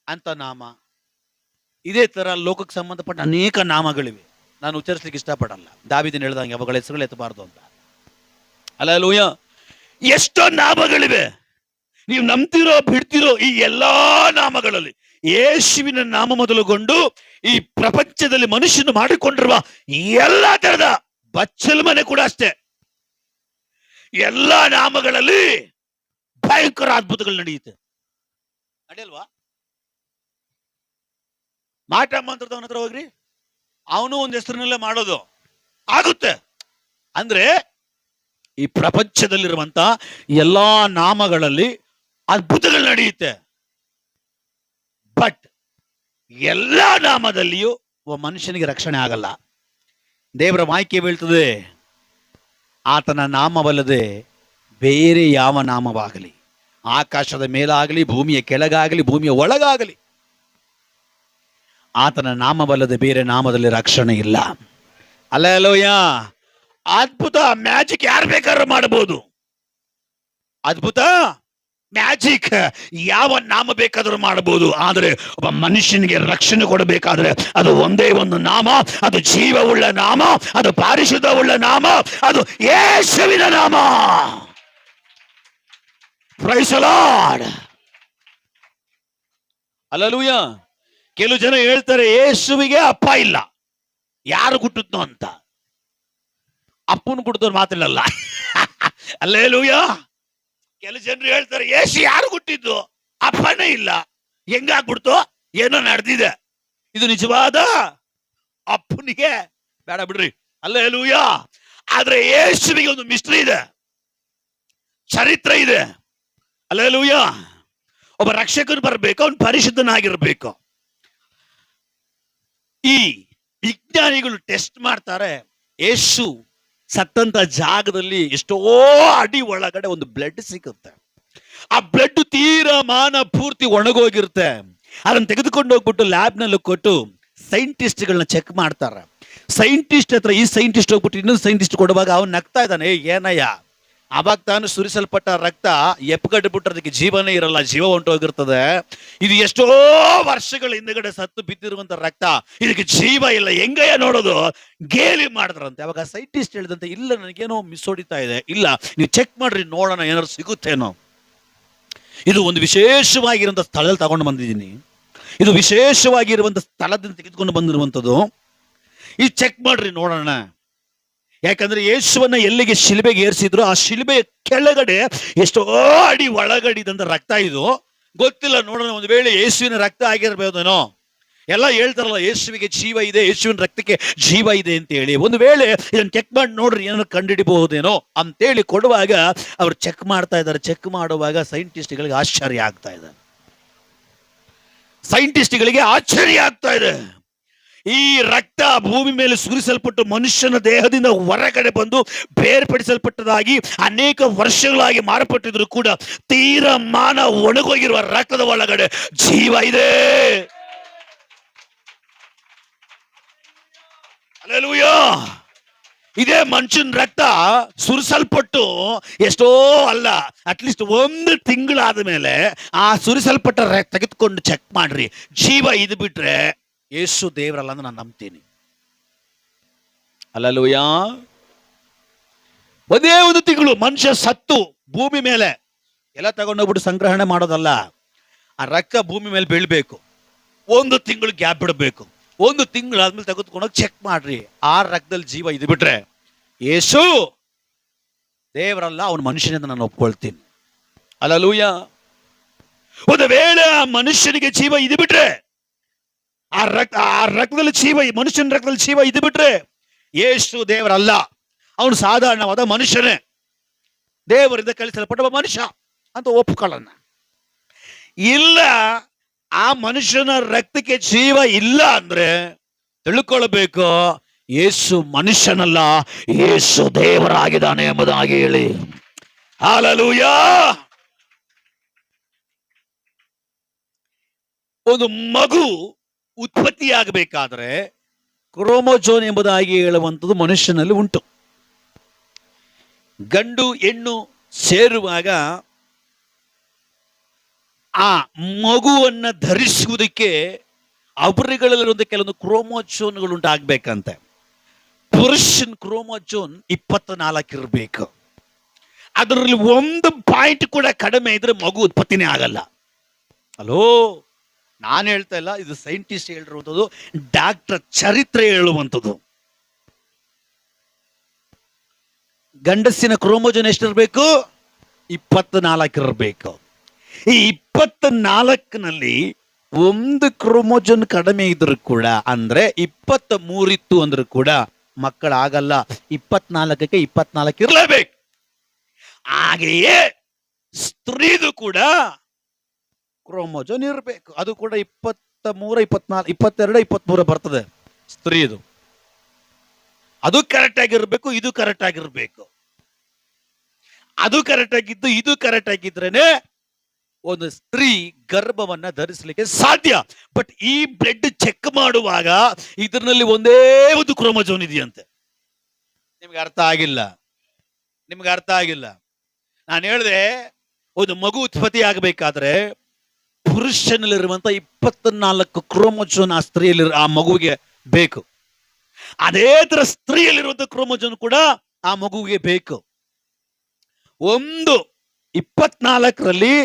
ಅಂತ ನಾಮ, ಇದೇ ತರ ಲೋಕಕ್ಕೆ ಸಂಬಂಧಪಟ್ಟ ಅನೇಕ ನಾಮಗಳಿವೆ. ನಾನು ಉಚ್ಚರಿಸಲಿಕ್ಕೆ ಇಷ್ಟಪಡಲ್ಲ. ದಾವೀದನು ಹೇಳ್ದಂಗೆ ಅವುಗಳ ಹೆಸರುಗಳು ಎತ್ತಬಾರ್ದು ಅಂತ. ಹಲ್ಲೆಲೂಯ. ಎಷ್ಟೋ ನಾಮಗಳಿವೆ. ನೀವು ನಂಬ್ತಿರೋ ಬಿಡ್ತಿರೋ ಈ ಎಲ್ಲಾ ನಾಮಗಳಲ್ಲಿ ಯೇಸುವಿನ ನಾಮ ಮೊದಲುಗೊಂಡು ಈ ಪ್ರಪಂಚದಲ್ಲಿ ಮನುಷ್ಯನು ಮಾಡಿಕೊಂಡಿರುವ ಎಲ್ಲಾ ತರದ ಬಚ್ಚಲ ಮನೆ ಕೂಡ ಅಷ್ಟೇ, ಎಲ್ಲಾ ನಾಮಗಳಲ್ಲಿ ಭಯಂಕರ ಅದ್ಭುತಗಳು ನಡೆಯುತ್ತೆ. ನಡೆಯಲ್ವಾ? ಮಾಟ ಮಂತ್ರದವನ ಹತ್ರ ಹೋಗ್ರಿ, ಅವನು ಒಂದು ಹೆಸರಿನಲ್ಲೇ ಮಾಡೋದು ಆಗುತ್ತೆ. ಅಂದ್ರೆ ಈ ಪ್ರಪಂಚದಲ್ಲಿರುವಂತ ಎಲ್ಲಾ ನಾಮಗಳಲ್ಲಿ ಅದ್ಭುತಗಳು ನಡೆಯುತ್ತೆ. ಬಟ್ ಎಲ್ಲ ನಾಮದಲ್ಲಿಯೂ ಮನುಷ್ಯನಿಗೆ ರಕ್ಷಣೆ ಆಗಲ್ಲ. ದೇವರ ವಾಕ್ಯ ಹೇಳ್ತದೆ, ಆತನ ನಾಮವಲ್ಲದೆ ಬೇರೆ ಯಾವ ನಾಮವಾಗಲಿ, ಆಕಾಶದ ಮೇಲಾಗಲಿ, ಭೂಮಿಯ ಕೆಳಗಾಗಲಿ, ಭೂಮಿಯ ಒಳಗಾಗಲಿ, ಆತನ ನಾಮವಲ್ಲದೆ ಬೇರೆ ನಾಮದಲ್ಲಿ ರಕ್ಷಣೆ ಇಲ್ಲ. ಹಲ್ಲೆಲೂಯ. ಅದ್ಭುತ, ಮ್ಯಾಜಿಕ್ ಯಾರು ಬೇಕಾದ್ರೂ ಮಾಡಬಹುದು. ಅದ್ಭುತ, ಮ್ಯಾಜಿಕ್ ಯಾವ ನಾಮ ಬೇಕಾದರೂ ಮಾಡಬಹುದು. ಆದರೆ ಒಬ್ಬ ಮನುಷ್ಯನಿಗೆ ರಕ್ಷಣೆ ಕೊಡಬೇಕಾದ್ರೆ ಅದು ಒಂದೇ ಒಂದು ನಾಮ, ಅದು ಜೀವವುಳ್ಳ ನಾಮ, ಅದು ಪರಿಶುದ್ಧವುಳ್ಳ ನಾಮ, ಅದು ಯೇಸುವಿನ ನಾಮ. Praise the Lord. ಹಲ್ಲೆಲೂಯ. ಕೆಲವು ಜನ ಹೇಳ್ತಾರೆ ಯೇಸುವಿಗೆ ಅಪ್ಪ ಇಲ್ಲ, ಯಾರು ಹುಟ್ಟುತ್ತೋ ಅಂತ. ಅಪ್ಪನ ಹುಟ್ಟಿದವ್ರು ಮಾತಿಲ್ಲಲ್ಲ. ಹಲ್ಲೆಲೂಯ. ಕೆಲವು ಜನರು ಹೇಳ್ತಾರೆ ಯೇಸು ಯಾರು ಹುಟ್ಟಿದ್ದು, ಅಪ್ಪನೇ ಇಲ್ಲ, ಹೆಂಗಾಗ್ಬಿಡ್ತು, ಏನೋ ನಡೆದಿದೆ. ಇದು ನಿಜವಾದ ಅಪ್ಪನಿಗೆ ಬೇಡ ಬಿಡ್ರಿ. ಹಲ್ಲೆಲೂಯ. ಆದ್ರೆ ಯೇಸುವಿಗೆ ಒಂದು ಮಿಸ್ಟ್ರಿ ಇದೆ, ಚರಿತ್ರೆ ಇದೆ. ಹಲ್ಲೆಲೂಯ. ಒಬ್ಬ ರಕ್ಷಕನು ಬರಬೇಕು, ಅವನು ಪರಿಶುದ್ಧನಾಗಿರ್ಬೇಕು. ಈ ವಿಜ್ಞಾನಿಗಳು ಟೆಸ್ಟ್ ಮಾಡ್ತಾರೆ, ಯೇಸು ಸತ್ತಂತ ಜಾಗದಲ್ಲಿ ಎಷ್ಟೋ ಅಡಿ ಒಳಗಡೆ ಒಂದು ಬ್ಲಡ್ ಸಿಗುತ್ತೆ. ಆ ಬ್ಲಡ್ ತೀರಮಾನ ಪೂರ್ತಿ ಒಣಗೋಗಿರುತ್ತೆ. ಅದನ್ನ ತೆಗೆದುಕೊಂಡು ಹೋಗ್ಬಿಟ್ಟು ಲ್ಯಾಬ್ನಲ್ಲಿ ಕೊಟ್ಟು ಸೈಂಟಿಸ್ಟ್ಗಳನ್ನ ಚೆಕ್ ಮಾಡ್ತಾರೆ. ಸೈಂಟಿಸ್ಟ್ ಹತ್ರ ಈ ಸೈಂಟಿಸ್ಟ್ ಹೋಗ್ಬಿಟ್ಟು ಇನ್ನೊಂದು ಸೈಂಟಿಸ್ಟ್ ಕೊಡುವಾಗ ಅವನು ನಗ್ತಾ ಇದ್ದಾನೆ, ಏನಯ್ಯ ಅವಾಗ ತಾನು ಸುರಿಸಲ್ಪಟ್ಟ ರಕ್ತ ಎಪ್ಪಗಟ್ಟು ಬಿಟ್ರೆ ಅದಕ್ಕೆ ಜೀವನೇ ಇರಲ್ಲ, ಜೀವ ಹೊಂಟೋಗಿರ್ತದೆ. ಇದು ಎಷ್ಟೋ ವರ್ಷಗಳ ಹಿಂದಗಡೆ ಸತ್ತು ಬಿದ್ದಿರುವಂತ ರಕ್ತ, ಇದಕ್ಕೆ ಜೀವ ಇಲ್ಲ, ಹೆಂಗಯ್ಯ ನೋಡೋದು, ಗೇಲಿ ಮಾಡಿದ್ರಂತೆ. ಅವಾಗ ಸೈಂಟಿಸ್ಟ್ ಹೇಳಿದಂತೆ, ಇಲ್ಲ ನನಗೇನೋ ಮಿಸ್ ಹೊಡಿತಾ ಇದೆ, ಇಲ್ಲ ನೀವು ಚೆಕ್ ಮಾಡ್ರಿ ನೋಡೋಣ ಏನಾದ್ರು ಸಿಗುತ್ತೇನೋ. ಇದು ಒಂದು ವಿಶೇಷವಾಗಿರುವಂಥ ಸ್ಥಳದಲ್ಲಿ ತಗೊಂಡು ಬಂದಿದ್ದೀನಿ, ಇದು ವಿಶೇಷವಾಗಿರುವಂಥ ಸ್ಥಳದಿಂದ ತೆಗೆದುಕೊಂಡು ಬಂದಿರುವಂಥದ್ದು. ಇದು ಚೆಕ್ ಮಾಡ್ರಿ ನೋಡೋಣ. ಯಾಕಂದ್ರೆ ಯೇಸುವನ್ನ ಎಲ್ಲಿಗೆ ಶಿಲುಬೆಗೆ ಏರಿಸಿದ್ರು ಆ ಶಿಲುಬೆ ಕೆಳಗಡೆ ಎಷ್ಟೋ ಅಡಿ ಒಳಗಡಿದಂತ ರಕ್ತ ಇದು, ಗೊತ್ತಿಲ್ಲ, ನೋಡೋಣ ಒಂದು ವೇಳೆ ಯೇಸುವಿನ ರಕ್ತ ಆಗಿರ್ಬೋದೇನೋ. ಎಲ್ಲ ಹೇಳ್ತಾರಲ್ಲ ಯೇಸುವಿಗೆ ಜೀವ ಇದೆ, ಯೇಸುವಿನ ರಕ್ತಕ್ಕೆ ಜೀವ ಇದೆ ಅಂತ ಹೇಳಿ. ಒಂದು ವೇಳೆ ಇದನ್ನು ಚೆಕ್ ಮಾಡಿ ನೋಡ್ರಿ ಏನೋ ಕಂಡುಹಿಡಿಬಹುದೇನೋ ಅಂತೇಳಿ ಕೊಡುವಾಗ ಅವ್ರು ಚೆಕ್ ಮಾಡ್ತಾ ಇದ್ದಾರೆ. ಚೆಕ್ ಮಾಡುವಾಗ ಸೈಂಟಿಸ್ಟ್ಗಳಿಗೆ ಆಶ್ಚರ್ಯ ಆಗ್ತಾ ಇದೆ, ಸೈಂಟಿಸ್ಟ್ಗಳಿಗೆ ಆಶ್ಚರ್ಯ ಆಗ್ತಾ ಇದೆ. ಈ ರಕ್ತ ಭೂಮಿ ಮೇಲೆ ಸುರಿಸಲ್ಪಟ್ಟು ಮನುಷ್ಯನ ದೇಹದಿಂದ ಹೊರಗಡೆ ಬಂದು ಬೇರ್ಪಡಿಸಲ್ಪಟ್ಟದಾಗಿ ಅನೇಕ ವರ್ಷಗಳಾಗಿ ಮಾರ್ಪಟ್ಟಿದ್ರು ಕೂಡ ತೀರಮಾನ ಒಣಗೋಗಿರುವ ರಕ್ತದ ಒಳಗಡೆ ಜೀವ ಇದೆ. ಹಲ್ಲೆಲೂಯಾ. ಇದೇ ಮನುಷ್ಯನ ರಕ್ತ ಸುರಿಸಲ್ಪಟ್ಟು ಎಷ್ಟೋ ಅಲ್ಲ, ಅಟ್ಲೀಸ್ಟ್ 1 ತಿಂಗಳಾದ ಮೇಲೆ ಆ ಸುರಿಸಲ್ಪಟ್ಟ ರಕ್ತ ತೆಗೆದುಕೊಂಡು ಚೆಕ್ ಮಾಡ್ರಿ, ಜೀವ ಇದು ಬಿಟ್ರೆ ಯೇಸು ದೇವರಲ್ಲ ಅಂತ ನಾನು ನಂಬ್ತೀನಿ. ಹಲ್ಲೆಲೂಯಾ. ಒಂದೇ 1 ತಿಂಗಳು ಮನುಷ್ಯ ಸತ್ತು ಭೂಮಿ ಮೇಲೆ ಎಲ್ಲ ತಗೊಂಡೋಗ್ಬಿಟ್ಟು ಸಂಗ್ರಹಣೆ ಮಾಡೋದಲ್ಲ, ಆ ರಕ್ತ ಭೂಮಿ ಮೇಲೆ ಬೀಳ್ಬೇಕು, 1 ತಿಂಗಳು ಗ್ಯಾಪ್ ಬಿಡಬೇಕು. 1 ತಿಂಗಳಾದ್ಮೇಲೆ ತೆಗೆದುಕೊಂಡೋಗಿ ಚೆಕ್ ಮಾಡ್ರಿ, ಆ ರಕ್ತದಲ್ಲಿ ಜೀವ ಇದು ಬಿಟ್ರೆ ಯೇಸು ದೇವರಲ್ಲ, ಅವನ ಮನುಷ್ಯನಿಂದ ನಾನು ಒಪ್ಕೊಳ್ತೀನಿ. ಹಲ್ಲೆಲೂಯಾ. ಒಂದು ವೇಳೆ ಆ ಮನುಷ್ಯನಿಗೆ ಜೀವ ಇದು ಬಿಟ್ರೆ, ಆ ರಕ್ತದಲ್ಲಿ ಜೀವ, ಮನುಷ್ಯನ ರಕ್ತದಲ್ಲಿ ಜೀವ ಇದು ಬಿಟ್ರೆ ಯೇಸು ದೇವರಲ್ಲ, ಅವನು ಸಾಧಾರಣವಾದ ಮನುಷ್ಯನೇ, ದೇವರಿಂದ ಕಳಿಸಲ್ಪಟ್ಟ ಮನುಷ್ಯ ಅಂತ ಒಪ್ಕೊಳ್ಳೋಣ. ಇಲ್ಲ, ಆ ಮನುಷ್ಯನ ರಕ್ತಕ್ಕೆ ಜೀವ ಇಲ್ಲ ಅಂದ್ರೆ ತಿಳ್ಕೊಳ್ಬೇಕು, ಯೇಸು ಮನುಷ್ಯನಲ್ಲ, ಯೇಸು ದೇವರಾಗಿದ್ದಾನೆ ಎಂಬುದಾಗಿ ಹೇಳಿ. ಹಲ್ಲೆಲೂಯಾ. ಒಂದು ಮಗು ಉತ್ಪತ್ತಿಯಾಗಬೇಕಾದ್ರೆ ಕ್ರೋಮೋಜೋನ್ ಎಂಬುದಾಗಿ ಹೇಳುವಂಥದ್ದು ಮನುಷ್ಯನಲ್ಲಿ ಉಂಟು. ಗಂಡು ಹೆಣ್ಣು ಸೇರುವಾಗ ಆ ಮಗುವನ್ನ ಧರಿಸುವುದಕ್ಕೆ ಅವರುಗಳಲ್ಲಿರುವಂಥ ಕೆಲವೊಂದು ಕ್ರೋಮೋಜೋನ್ಗಳು ಉಂಟಾಗಬೇಕಂತೆ. ಪುರುಷನ್ ಕ್ರೋಮೋಜೋನ್ 24 ಇರಬೇಕು. ಅದರಲ್ಲಿ 1 ಪಾಯಿಂಟ್ ಕೂಡ ಕಡಿಮೆ ಇದ್ರೆ ಮಗು ಉತ್ಪತ್ತಿನೇ ಆಗಲ್ಲ. ಹಲೋ, ನಾನು ಹೇಳ್ತಾ ಇಲ್ಲ, ಇದು ಸೈಂಟಿಸ್ಟ್ ಹೇಳಿರುವಂಥದ್ದು, ಡಾಕ್ಟರ್ ಚರಿತ್ರೆ ಹೇಳುವಂಥದ್ದು. ಗಂಡಸಿನ ಕ್ರೋಮೋಜೋನ್ ಎಷ್ಟಿರಬೇಕು? 24 ಇರಬೇಕು. ಈ 24ನಲ್ಲಿ 1 ಕ್ರೋಮೋಜೋನ್ ಕಡಿಮೆ ಇದ್ರೂ ಕೂಡ, ಅಂದ್ರೆ 23 ಇತ್ತು ಅಂದ್ರೂ ಕೂಡ ಮಕ್ಕಳಾಗಲ್ಲ. 24ಕ್ಕೆ 24 ಇರಲೇಬೇಕು. ಹಾಗೆಯೇ ಸ್ತ್ರೀದು ಕೂಡ ಕ್ರೋಮೋಜೋನ್ ಇರಬೇಕು. ಅದು ಕೂಡ 23, 24, 22, 23 ಬರ್ತದೆ ಸ್ತ್ರೀದು. ಅದು ಕರೆಕ್ಟ್ ಆಗಿರ್ಬೇಕು, ಇದು ಕರೆಕ್ಟ್ ಆಗಿರ್ಬೇಕು. ಅದು ಕರೆಕ್ಟ್ ಆಗಿದ್ದು ಇದು ಕರೆಕ್ಟ್ ಆಗಿದ್ರೇನೆ ಒಂದು ಸ್ತ್ರೀ ಗರ್ಭವನ್ನ ಧರಿಸಲಿಕ್ಕೆ ಸಾಧ್ಯ. ಬಟ್ ಈ ಬ್ಲಡ್ ಚೆಕ್ ಮಾಡುವಾಗ ಇದರಲ್ಲಿ ಒಂದೇ ಒಂದು ಕ್ರೋಮೋಜೋನ್ ಇದೆಯಂತೆ. ನಿಮ್ಗೆ ಅರ್ಥ ಆಗಿಲ್ಲ, ನಿಮ್ಗೆ ಅರ್ಥ ಆಗಿಲ್ಲ. ನಾನು ಹೇಳಿದೆ, ಒಂದು ಮಗು ಉತ್ಪತ್ತಿ ಆಗಬೇಕಾದ್ರೆ ಪುರುಷನಲ್ಲಿರುವಂತ 24 ಕ್ರೋಮೋಜೋನ್ ಆ ಸ್ತ್ರೀಯಲ್ಲಿ ಆ ಮಗುವಿಗೆ ಬೇಕು. ಅದೇ ತರ ಸ್ತ್ರೀಯಲ್ಲಿರುವಂತ ಕ್ರೋಮೋಜೋನ್ ಕೂಡ ಆ ಮಗುವಿಗೆ ಬೇಕು. 24ರಲ್ಲಿ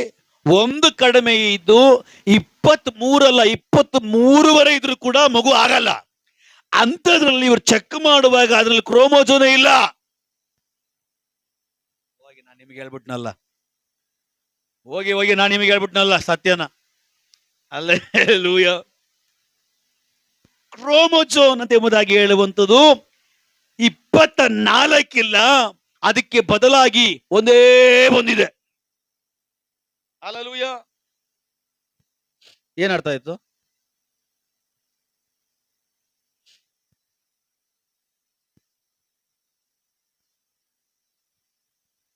1 ಕಡಿಮೆ ಇದ್ದು 23 ಅಲ್ಲ 23ವರೆ ಇದ್ರೂ ಕೂಡ ಮಗು ಆಗಲ್ಲ. ಅಂಥದ್ರಲ್ಲಿ ಇವರು ಚೆಕ್ ಮಾಡುವಾಗ ಅದ್ರಲ್ಲಿ ಕ್ರೋಮೋಜೋನೇ ಇಲ್ಲ. ಹೋಗಿ ನಾನು ನಿಮಗೆ ಹೇಳ್ಬಿಟ್ನಲ್ಲ, ಹೋಗಿ ನಾನು ನಿಮಗೆ ಹೇಳ್ಬಿಟ್ನಲ್ಲ ಸತ್ಯನ. ಹಲ್ಲೆಲೂಯಾ. ಕ್ರೋಮೋಜೋನ್ ಅಂತ ಎಂಬುದಾಗಿ ಹೇಳುವಂಥದ್ದು 24 ಇಲ್ಲ, ಅದಕ್ಕೆ ಬದಲಾಗಿ ಒಂದೇ ಒಂದಿದೆ. ಹಲ್ಲೆಲೂಯಾ. ಏನ್ ಅರ್ಥ ಆಯ್ತು?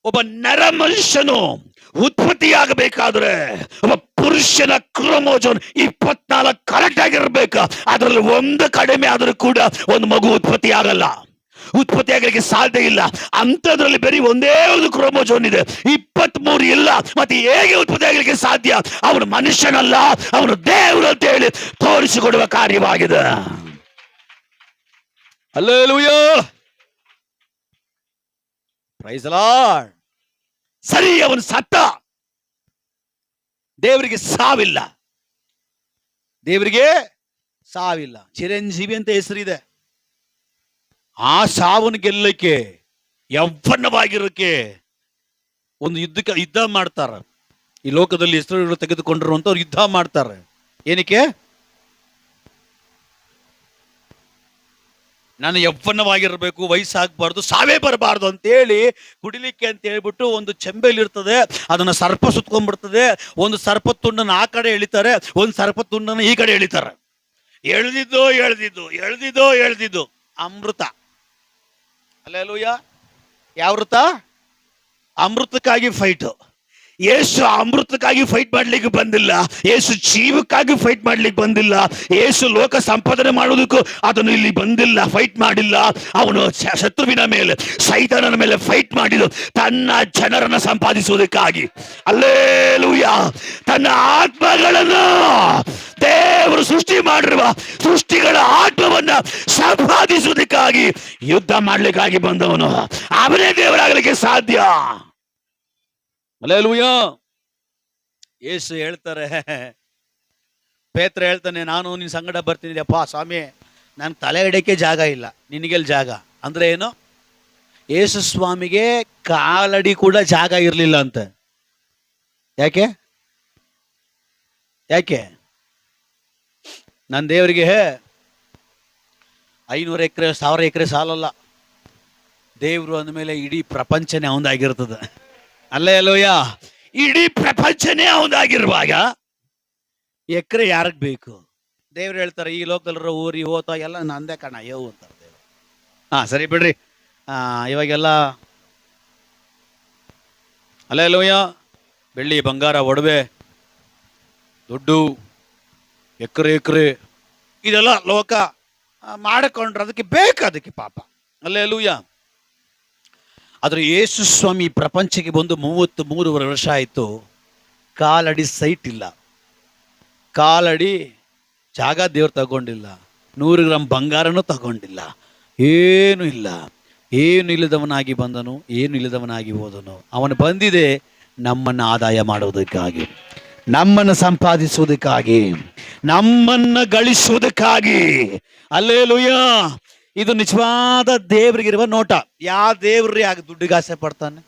ಒಬ್ಬ ನರ ಮನುಷ್ಯನು ಉತ್ಪತ್ತಿಯಾಗಬೇಕಾದ್ರೆ ಒಬ್ಬ ಪುರುಷನ ಕ್ರೋಮೋಜೋನ್ 24 ಕರೆಕ್ಟ್ ಆಗಿರ್ಬೇಕು. ಅದರಲ್ಲಿ 1 ಕಡಿಮೆ ಆದ್ರೂ ಕೂಡ ಒಂದು ಮಗು ಉತ್ಪತ್ತಿ ಆಗಲ್ಲ. ಉತ್ಪತ್ತಿ ಆಗಲಿಕ್ಕೆ ಸಾಧ್ಯ ಇಲ್ಲ. ಅಂಥದ್ರಲ್ಲಿ ಬರೀ ಒಂದೇ ಒಂದು ಕ್ರೋಮೋಜೋನ್ ಇದೆ, 23 ಇಲ್ಲ. ಮತ್ತೆ ಹೇಗೆ ಉತ್ಪತ್ತಿ ಆಗಲಿಕ್ಕೆ ಸಾಧ್ಯ? ಅವನು ಮನುಷ್ಯನಲ್ಲ, ಅವನು ದೇವರು ಅಂತ ಹೇಳಿ ತೋರಿಸಿಕೊಡುವ ಕಾರ್ಯವಾಗಿದೆ. Hallelujah, praise the Lord. ಸರಿ, ಅವನು ಸತ್ತ. ದೇವರಿಗೆ ಸಾವಿಲ್ಲ, ದೇವರಿಗೆ ಸಾವಿಲ್ಲ. ಚಿರಂಜೀವಿ ಅಂತ ಹೆಸರಿದೆ. ಆ ಸಾವನ್ನು ಗೆಲ್ಲಕ್ಕೆ, ಯೌವನವಾಗಿರೋಕೆ ಒಂದು ಯುದ್ಧ ಮಾಡ್ತಾರೆ. ಈ ಲೋಕದಲ್ಲಿ ಹೆಸರು ತೆಗೆದುಕೊಂಡಿರುವಂತವ್ರು ಯುದ್ಧ ಮಾಡ್ತಾರೆ. ಏನಕ್ಕೆ? ನಾನು ಯೌವನವಾಗಿರ್ಬೇಕು, ವಯಸ್ಸಾಗಬಾರ್ದು, ಸಾವೇ ಬರಬಾರ್ದು ಅಂತೇಳಿ ಕುಡಿಲಿಕ್ಕೆ ಅಂತ ಹೇಳ್ಬಿಟ್ಟು ಒಂದು ಚೆಂಬೆಲಿ ಇರ್ತದೆ, ಅದನ್ನ ಸರ್ಪ ಸುತ್ಕೊಂಡ್ಬಿಡ್ತದೆ. ಒಂದು ಸರ್ಪ ತುಂಡನ್ನು ಆ ಕಡೆ ಎಳಿತಾರೆ, ಒಂದು ಸರ್ಪ ತುಂಡನ್ನು ಈ ಕಡೆ ಎಳಿತಾರೆ. ಎಳ್ದಿದ್ದು ಅಮೃತ. ಹಲ್ಲೆಲೂಯಾ. ಯಾವ ವೃತ? ಅಮೃತಕ್ಕಾಗಿ ಫೈಟ್. ಯೇಸು ಅಮೃತಕ್ಕಾಗಿ ಫೈಟ್ ಮಾಡ್ಲಿಕ್ಕೆ ಬಂದಿಲ್ಲ, ಯೇಸು ಜೀವಕ್ಕಾಗಿ ಫೈಟ್ ಮಾಡ್ಲಿಕ್ಕೆ ಬಂದಿಲ್ಲ, ಯೇಸು ಲೋಕ ಸಂಪಾದನೆ ಮಾಡೋದಕ್ಕೂ ಅದನ್ನು ಇಲ್ಲಿ ಬಂದಿಲ್ಲ, ಫೈಟ್ ಮಾಡಿಲ್ಲ. ಅವನು ಶತ್ರುವಿನ ಮೇಲೆ, ಸೈತಾನನ ಮೇಲೆ ಫೈಟ್ ಮಾಡಿದ್ದು ತನ್ನ ಜನರನ್ನ ಸಂಪಾದಿಸುವುದಕ್ಕಾಗಿ. ಹಲ್ಲೆಲೂಯಾ. ತನ್ನ ಆತ್ಮಗಳನ್ನು, ದೇವರು ಸೃಷ್ಟಿ ಮಾಡಿರುವ ಸೃಷ್ಟಿಗಳ ಆತ್ಮವನ್ನ ಸಂಪಾದಿಸುವುದಕ್ಕಾಗಿ ಯುದ್ಧ ಮಾಡ್ಲಿಕ್ಕಾಗಿ ಬಂದವನು. ಅವನೇ ದೇವರಾಗಲಿಕ್ಕೆ ಸಾಧ್ಯ. ಹಲ್ಲೆಲೂಯಾ. ಯೇಸು ಹೇಳ್ತಾರೆ, ಪೇತ್ರ ಹೇಳ್ತಾನೆ, ನಾನು ನಿನ್ನ ಸಂಗಡ ಬರ್ತೀನಿ. ಅಪ್ಪ ಸ್ವಾಮಿ, ನಾನು ತಲೆ ಇಡಕ್ಕೆ ಜಾಗ ಇಲ್ಲ, ನಿನಗೆಲ್ಲಿ ಜಾಗ? ಅಂದ್ರೆ ಏನು? ಯೇಸು ಸ್ವಾಮಿಗೆ ಕಾಲಡಿ ಕೂಡ ಜಾಗ ಇರಲಿಲ್ಲ ಅಂತ. ಯಾಕೆ? ನನ್ನ ದೇವರಿಗೆ 500 ಎಕರೆ 1000 ಎಕರೆ ಸಾಲಲ್ಲ. ದೇವರು ಅಂದಮೇಲೆ ಇಡೀ ಪ್ರಪಂಚನೇ ಅವಂದಾಗಿರ್ತದೆ. ಹಲ್ಲೆಲೂಯಾ. ಇಡೀ ಪ್ರಪಂಚನೇ ಅವಂದಾಗಿರುವಾಗ ಎಕರೆ ಯಾರಿಗೆ ಬೇಕು? ದೇವ್ರು ಹೇಳ್ತಾರೆ, ಈ ಲೋಕದಲ್ಲಿರೋ ಊರಿ ಹೋತ ಎಲ್ಲ ನಂದೇ ಕಣ ಯೋ ಅಂತಾರೆ ದೇವ್ರು. ಸರಿ ಬಿಡ್ರಿ. ಇವಾಗೆಲ್ಲ ಹಲ್ಲೆಲೂಯಾ, ಬೆಳ್ಳಿ ಬಂಗಾರ ಒಡವೆ ದುಡ್ಡು ಎಕರೆ ಇದೆಲ್ಲ ಲೋಕ ಮಾಡಿಕೊಂಡ್ರೆ ಅದಕ್ಕೆ ಬೇಕು, ಅದಕ್ಕೆ ಪಾಪ. ಹಲ್ಲೆಲೂಯಾ. ಆದ್ರೆ ಯೇಸು ಸ್ವಾಮಿ ಪ್ರಪಂಚಕ್ಕೆ ಬಂದು 33 ವರ್ಷ ಆಯಿತು. ಕಾಲಡಿ ಸೈಟ್ ಇಲ್ಲ, ಕಾಲಡಿ ಜಾಗ ದೇವ್ರು ತಗೊಂಡಿಲ್ಲ, 100 ಗ್ರಾಮ್ ಬಂಗಾರನೂ ತಗೊಂಡಿಲ್ಲ, ಏನು ಇಲ್ಲ. ಏನು ಇಲ್ಲದವನಾಗಿ ಬಂದನು, ಏನು ಇಲ್ಲದವನಾಗಿ ಹೋದನು. ಅವನು ಬಂದಿದೆ ನಮ್ಮನ್ನು ಆದಾಯ ಮಾಡುವುದಕ್ಕಾಗಿ, ನಮ್ಮನ್ನು ಸಂಪಾದಿಸುವುದಕ್ಕಾಗಿ, ನಮ್ಮನ್ನು ಗಳಿಸುವುದಕ್ಕಾಗಿ. ಹಲ್ಲೆಲೂಯಾ. ಇದು ನಿಜವಾದ ದೇವರಿಗಿರುವ ನೋಟ. ಯಾವ ದೇವ್ರಿ ಆಗ ದುಡ್ಡಿಗೆ ಆಸೆ ಪಡ್ತಾನೆ?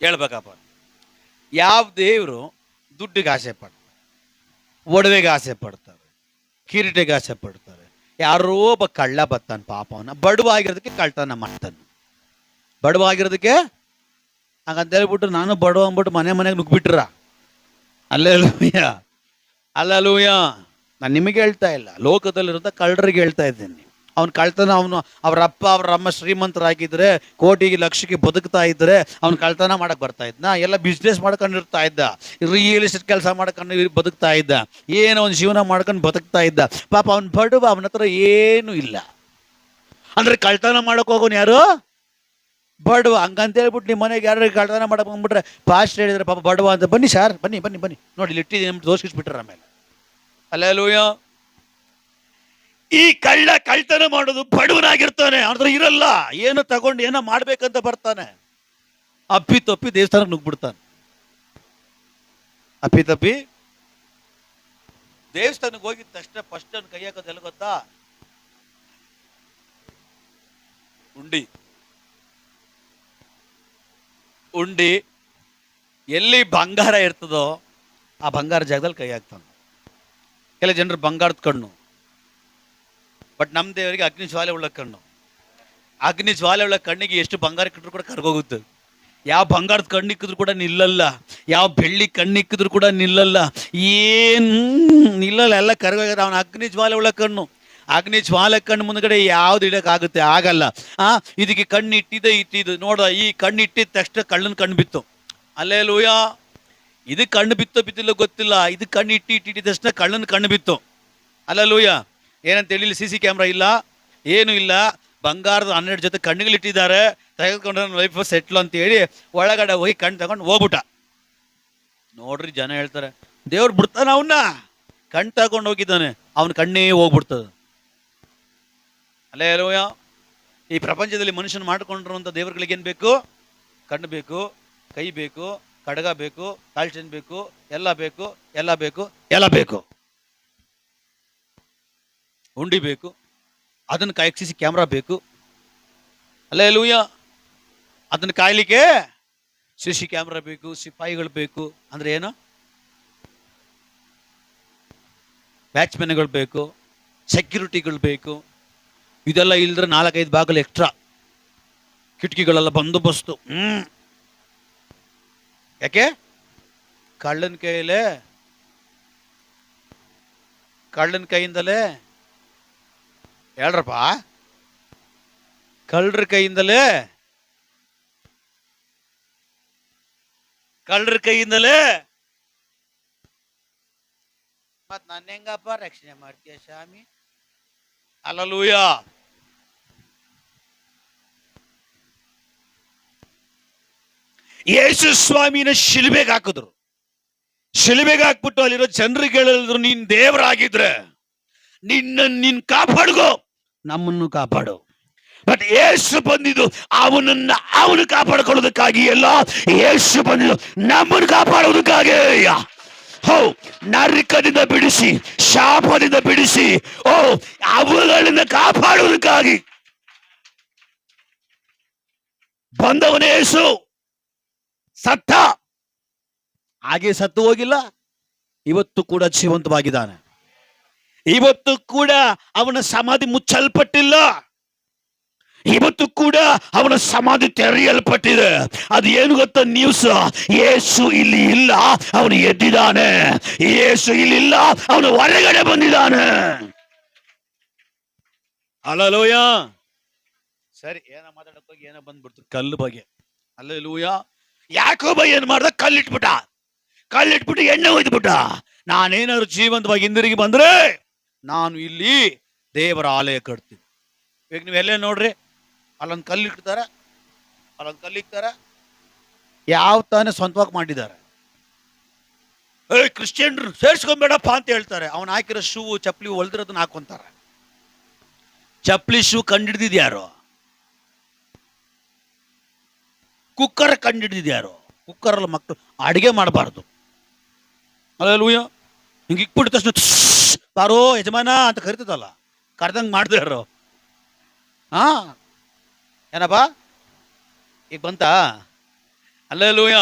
ಹೇಳ್ಬೇಕಪ್ಪ. ಯಾವ ದೇವರು ದುಡ್ಡಿಗೆ ಆಸೆ ಪಡ್ತಾರೆ? ಒಡವೆಗೆ ಆಸೆ ಪಡ್ತಾರೆ, ಕಿರೀಟಿಗೆ ಆಸೆ ಪಡ್ತಾರೆ. ಯಾರೋ ಒಬ್ಬ ಕಳ್ಳ ಬರ್ತಾನೆ, ಪಾಪ ಅವನ ಬಡವಾಗಿರೋದಕ್ಕೆ ಕಳ್ತನ ಮಾಡ್ತಾನೆ. ಬಡವಾಗಿರೋದಕ್ಕೆ ಹಾಗಂತ ಹೇಳ್ಬಿಟ್ಟು ನಾನು ಬಡವ ಅಂದ್ಬಿಟ್ಟು ಮನೆಗೆ ನುಗ್ಬಿಟ್ರ. ಹಲ್ಲೆಲೂಯಾ. ನಾನು ನಿಮಗೆ ಹೇಳ್ತಾ ಇಲ್ಲ, ಲೋಕದಲ್ಲಿರೋ ಕಳ್ಳರಿಗೆ ಹೇಳ್ತಾ ಇದ್ದೇನೆ. ಅವ್ನು ಕಳ್ತನ, ಅವ್ರ ಅಪ್ಪ ಅವ್ರ ಅಮ್ಮ ಶ್ರೀಮಂತರಾಗಿದ್ರೆ, ಕೋಟಿಗೆ ಲಕ್ಷಕ್ಕೆ ಬದುಕ್ತಾ ಇದ್ರೆ ಅವ್ನು ಕಳ್ತನ ಮಾಡಕ್ ಬರ್ತಾ ಇದ್ನ? ಎಲ್ಲ ಬಿಸ್ನೆಸ್ ಮಾಡ್ಕೊಂಡಿರ್ತಾ ಇದ್ದ, ರಿಯಲ್ ಎಸ್ಟೇಟ್ ಕೆಲಸ ಮಾಡ್ಕೊಂಡು ಬದುಕ್ತಾ ಇದ್ದ, ಏನೋ ಒಂದು ಜೀವನ ಮಾಡ್ಕೊಂಡು ಬದುಕ್ತಾ ಇದ್ದ. ಪಾಪ ಅವ್ನು ಬಡವ, ಅವನ ಹತ್ರ ಏನು ಇಲ್ಲ. ಅಂದ್ರೆ ಕಳ್ತನ ಮಾಡಕ್ ಹೋಗೋನು ಯಾರು? ಬಡವ. ಹಂಗಂತ ಹೇಳ್ಬಿಟ್ಟು ನಿಮ್ಮ ಮನೆಗೆ ಯಾರು ಕಳ್ತನ ಮಾಡಕ್ ಬಂದ್ಬಿಟ್ರೆ ಪಾಸ್ಟ್ ಹೇಳಿದ್ರೆ ಪಾಪ ಬಡವ ಅಂತ, ಬನ್ನಿ ಸರ್ ಬನ್ನಿ ನೋಡಿ ಇಲ್ಲಿ ಇಟ್ಟಿದ್ದೀನಿ ದೋಷಿಸ್ಬಿಟ್ರ ಆಮೇಲೆ. ಹಲ್ಲೆಲೂಯಾ. ಈ ಕಳ್ತನ ಮಾಡೋದು ಬಡವನಾಗಿರ್ತಾನೆ, ಅವ್ರ ಇರಲ್ಲ, ಏನೋ ತಗೊಂಡು ಏನೋ ಮಾಡ್ಬೇಕಂತ ಬರ್ತಾನೆ, ಅಪ್ಪಿ ದೇವಸ್ಥಾನಕ್ಕೆ ನುಗ್ಬಿಡ್ತಾನೆ. ಅಪ್ಪಿ ದೇವಸ್ಥಾನಕ್ಕೆ ಹೋಗಿದ ತಕ್ಷಣ ಫಸ್ಟ್ ಅವ್ನು ಕೈ ಹಾಕೋದು ಎಲ್ಲ ಗೊತ್ತಾ? ಉಂಡಿ ಎಲ್ಲಿ ಬಂಗಾರ ಇರ್ತದೋ ಆ ಬಂಗಾರ ಜಾಗದಲ್ಲಿ ಕೈ ಹಾಕ್ತಾನೆ. ಕೆಲ ಜನರು ಬಂಗಾರದ ಕಣ್ಣು, ಬಟ್ ನಮ್ಮ ದೇವರಿಗೆ ಅಗ್ನಿ ಜ್ವಾಲೆ ಉಳ್ಳ ಕಣ್ಣು. ಅಗ್ನಿ ಜ್ವಾಲೆ ಉಳ್ಳ ಕಣ್ಣಿಗೆ ಎಷ್ಟು ಬಂಗಾರ ಇಕ್ಕಿದ್ರು ಕೂಡ ಕರ್ಗೋಗುತ್ತೆ. ಯಾವ ಬಂಗಾರದ ಕಣ್ಣಿಕ್ಕಿದ್ರು ಕೂಡ ನಿಲ್ಲಲ್ಲ, ಯಾವ ಬೆಳ್ಳಿ ಕಣ್ಣಿಕ್ಕಿದ್ರು ಕೂಡ ನಿಲ್ಲಲ್ಲ, ಏನು ನಿಲ್ಲಲ್ಲ, ಎಲ್ಲ ಕರ್ಗೋಗ್ಯದ. ಅವನ ಅಗ್ನಿ ಜ್ವಾಲೆ ಉಳ್ಳ ಕಣ್ಣು. ಅಗ್ನಿ ಜ್ವಾಲೆ ಕಣ್ಣು ಮುಂದ್ಗಡೆ ಯಾವ್ದು ಇಡಕ್ಕಾಗುತ್ತೆ? ಆಗಲ್ಲ. ಇದಕ್ಕೆ ಕಣ್ಣು ಇಟ್ಟಿದ್ದು ನೋಡ, ಈ ಕಣ್ಣು ಇಟ್ಟಿದ ತಕ್ಷಣ ಕಳ್ಳನ ಕಣ್ಣು ಬಿತ್ತು. ಹಲ್ಲೆಲೂಯಾ. ಇದು ಕಣ್ಣು ಬಿದ್ದಿಲ್ಲ ಗೊತ್ತಿಲ್ಲ, ಇದು ಕಣ್ಣು ಇಟ್ಟಿದ ತಕ್ಷಣ ಕಳ್ಳನ ಕಣ್ಣು ಬಿತ್ತು. ಹಲ್ಲೆಲೂಯಾ. ಏನಂತ ಹೇಳಿ, CC ಕ್ಯಾಮ್ರಾ ಇಲ್ಲ, ಏನು ಇಲ್ಲ, ಬಂಗಾರದ 12 ಜೊತೆ ಕಣ್ಣುಗಳಿಟ್ಟಿದ್ದಾರೆ, ತೆಗೆದುಕೊಂಡ್ರೆ ನನ್ನ ಲೈಫ್ ಸೆಟ್ಲು ಅಂತ ಹೇಳಿ ಒಳಗಡೆ ಹೋಗಿ ಕಣ್ಣು ತಗೊಂಡು ಹೋಗ್ಬಿಟ್ಟ. ನೋಡ್ರಿ, ಜನ ಹೇಳ್ತಾರೆ ದೇವ್ರು ಬಿಡ್ತಾನ ಅವನ್ನ, ಕಣ್ಣು ತಗೊಂಡು ಹೋಗಿದ್ದಾನೆ, ಅವನ ಕಣ್ಣೇ ಹೋಗ್ಬಿಡ್ತದೆ. ಅಲ್ಲೇಲೂಯ. ಈ ಪ್ರಪಂಚದಲ್ಲಿ ಮನುಷ್ಯನ ಮಾಡಿಕೊಂಡಿರುವಂಥ ದೇವರುಗಳಿಗೇನು ಬೇಕು? ಕಣ್ಣು ಬೇಕು, ಕೈ ಬೇಕು, ಕಡಗ ಬೇಕು, ಕಾಲ್ಚೆನ್ ಬೇಕು, ಎಲ್ಲ ಬೇಕು, ಎಲ್ಲ ಬೇಕು, ಎಲ್ಲ ಬೇಕು. ಉಂಡಿ ಬೇಕು, ಅದನ್ನು ಕಾಯಕ್ಕೆ CC ಕ್ಯಾಮ್ರಾ ಬೇಕು. ಅಲ್ಲೇಲೂಯ. ಅದನ್ನು ಕಾಯ್ಲಿಕ್ಕೆ CC ಕ್ಯಾಮ್ರಾ ಬೇಕು, ಸಿಪಾಯಿಗಳು ಬೇಕು. ಅಂದ್ರೆ ಏನು? ಬ್ಯಾಚ್ಮೆನ್ಗಳು ಬೇಕು, ಸೆಕ್ಯೂರಿಟಿಗಳು ಬೇಕು. ಇದೆಲ್ಲ ಇಲ್ದ್ರೆ 4-5 ಬಾಗಿಲು ಎಕ್ಸ್ಟ್ರಾ, ಕಿಟಕಿಗಳೆಲ್ಲ ಬಂದೋಬಸ್ತು. ಯಾಕೆ? ಕಳ್ಳನ ಕೈಯಿಂದಲೇ ಹೇಳ್ರಪ್ಪ, ಕಳ್ಳರ ಕೈಯಿಂದಲೇ ಮತ್ ನನ್ನ ಹೆಂಗಪ್ಪ ರಕ್ಷಣೆ ಮಾಡ್ತೀಯ ಸ್ವಾಮಿ? ಹಲ್ಲೆಲೂಯ. ಯೇಸು ಸ್ವಾಮಿನ ಶಿಲುಬೆಗೆ ಹಾಕಿದ್ರು. ಶಿಲುಬೆಗೆ ಹಾಕ್ಬಿಟ್ಟು ಅಲ್ಲಿರೋ ಜನರಿಗೆ ಹೇಳಿದ್ರು, ನೀನ್ ದೇವರಾಗಿದ್ರೆ ನೀನ್ ಕಾಪಾಡ್ಕೋ, ನಮ್ಮನ್ನು ಕಾಪಾಡು. ಬಟ್ ಯೇಸು ಬಂದಿದ್ದು ಅವನು ಕಾಪಾಡ್ಕೊಳ್ಳೋದಕ್ಕಾಗಿ ಎಲ್ಲ, ಯೇಸು ಬಂದಿದ್ದು ನಮ್ಮನ್ನು ಕಾಪಾಡೋದಕ್ಕಾಗಿ. ನರಕದಿಂದ ಬಿಡಿಸಿ, ಶಾಪದಿಂದ ಬಿಡಿಸಿ, ಅವುಗಳಿಂದ ಕಾಪಾಡುವುದಕ್ಕಾಗಿ ಬಂದವನೇ ಯೇಸು. ಸತ್ತ, ಹಾಗೆ ಸತ್ತು ಹೋಗಿಲ್ಲ, ಇವತ್ತು ಕೂಡ ಜೀವಂತವಾಗಿದ್ದಾನೆ. ಇವತ್ತು ಕೂಡ ಅವನ ಸಮಾಧಿ ಮುಚ್ಚಲ್ಪಟ್ಟಿಲ್ಲ, ಇವತ್ತು ಕೂಡ ಅವನ ಸಮಾಧಿ ತೆರೆಯಲ್ಪಟ್ಟಿದೆ. ಅದು ಏನು ಗೊತ್ತಾ ನ್ಯೂಸ್? ಯೇಸು ಇಲ್ಲಿ ಇಲ್ಲ, ಅವನು ಎದ್ದಿದ್ದಾನೆ. ಯೇಸು ಇಲ್ಲಿಲ್ಲ, ಅವನು ಹೊರಗಡೆ ಬಂದಿದ್ದಾನೆ. ಹಲ್ಲೆಲೂಯ. ಸರಿ, ಏನೋ ಮಾತಾಡಕ್ ಹೋಗಿ ಏನೋ ಬಂದ್ಬಿಡ್ತು ಕಲ್ಲು ಬಗ್ಗೆ. ಹಲ್ಲೆಲೂಯ. ಯಾಕೋಬ ಏನ್ ಮಾಡ್ದ? ಕಲ್ಲಿಟ್ಬಿಟ್ಟು ಎಣ್ಣೆ ಒಯ್ದ್ಬಿಟ್ಟ. ನಾನೇನಾದ್ರು ಜೀವಂತವಾಗಿ ಹಿಂದಿರುಗಿ ಬಂದ್ರೆ ನಾನು ಇಲ್ಲಿ ದೇವರ ಆಲಯ ಕಟ್ತೀನಿ. ಈಗ ನೀವು ಎಲ್ಲೇ ನೋಡ್ರಿ, ಅಲ್ಲೊಂದು ಕಲ್ಲಿಡ್ತಾರೆ, ಯಾವ ತಾನೇ ಸ್ವಂತವಾಗಿ ಮಾಡಿದ್ದಾರೆ. ಕ್ರಿಶ್ಚಿಯನ್ರು ಸೇರ್ಸ್ಕೊಂಬೇಡಪ್ಪ ಅಂತ ಹೇಳ್ತಾರೆ. ಅವನು ಹಾಕಿರೋ ಶೂ ಚಪ್ಪಲಿ ಹೊಲ್ದಿರೋದನ್ನ ಹಾಕೊಂತಾರೆ. ಚಪ್ಪಲಿ ಶೂ ಕಂಡಿಡ್ದಿದ್ಯಾರು? ಕುಕ್ಕರ್ ಕಂಡಿಡ್ದಿದ್ಯಾರು? ಕುಕ್ಕರಲ್ಲಿ ಮಕ್ಕಳು ಅಡಿಗೆ ಮಾಡಬಾರ್ದು. ಹಲ್ಲೆಲೂಯ. ಹಿಂಗೆ ಇಕ್ಬಿಟ್ಟ ತಕ್ಷಣ ಬಾರೋ ಯಜಮಾನ ಅಂತ ಕರಿತದಲ್ಲ, ಕರೆದಂಗೆ ಮಾಡಿದ್ರು. ಏನಪ್ಪ ಈಗ ಬಂತ? ಹಲ್ಲೆಲೂಯ.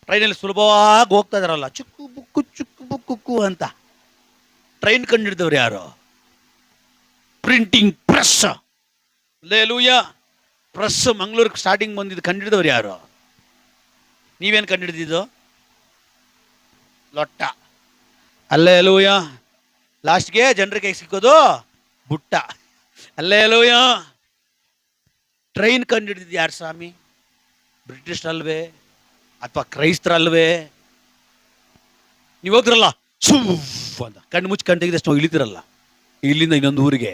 ಟ್ರೈನಲ್ಲಿ ಸುಲಭವಾಗಿ ಹೋಗ್ತಾ ಇದಾರಲ್ಲ, ಚುಕ್ಕು ಬುಕ್ಕು ಅಂತ. ಟ್ರೈನ್ ಕಂಡಿಡ್ದವ್ರು ಯಾರು? Printing press. ಹಲ್ಲೆಲೂಯ. ಪ್ರೆಸ್ ಮಂಗಳೂರಿಗೆ ಸ್ಟಾರ್ಟಿಂಗ್ ಬಂದಿದ್ದು ಕಂಡಿಡ್ದವ್ರು ಯಾರು? ನೀವೇನು ಕಂಡಿಡ್ದಿದ್ದು? ಲೊಟ್ಟ. ಹಲ್ಲೆಲೂಯ. ಲಾಸ್ಟ್ಗೆ ಜನರಿಗೆ ಸಿಕ್ಕೋದು ಬುಟ್ಟ. ಹಲ್ಲೆಲೂಯ. ಟ್ರೈನ್ ಕಂಡಿಡ್ದಿದ್ದು ಯಾರು ಸ್ವಾಮಿ? ಬ್ರಿಟಿಷರಲ್ವೇ ಅಥವಾ ಕ್ರೈಸ್ತರಲ್ವೇ? ನೀವು ಹೋಗ್ತಿರಲ್ಲ ಸುಫ್ ಅಂತ ಕಣ್ಣು ಮುಚ್ಚಿ ಕಣ್ಣು ತೆಗೆದಷ್ಟು ಇಳಿತಿರಲ್ಲ, ಇಲ್ಲಿಂದ ಇನ್ನೊಂದು ಊರಿಗೆ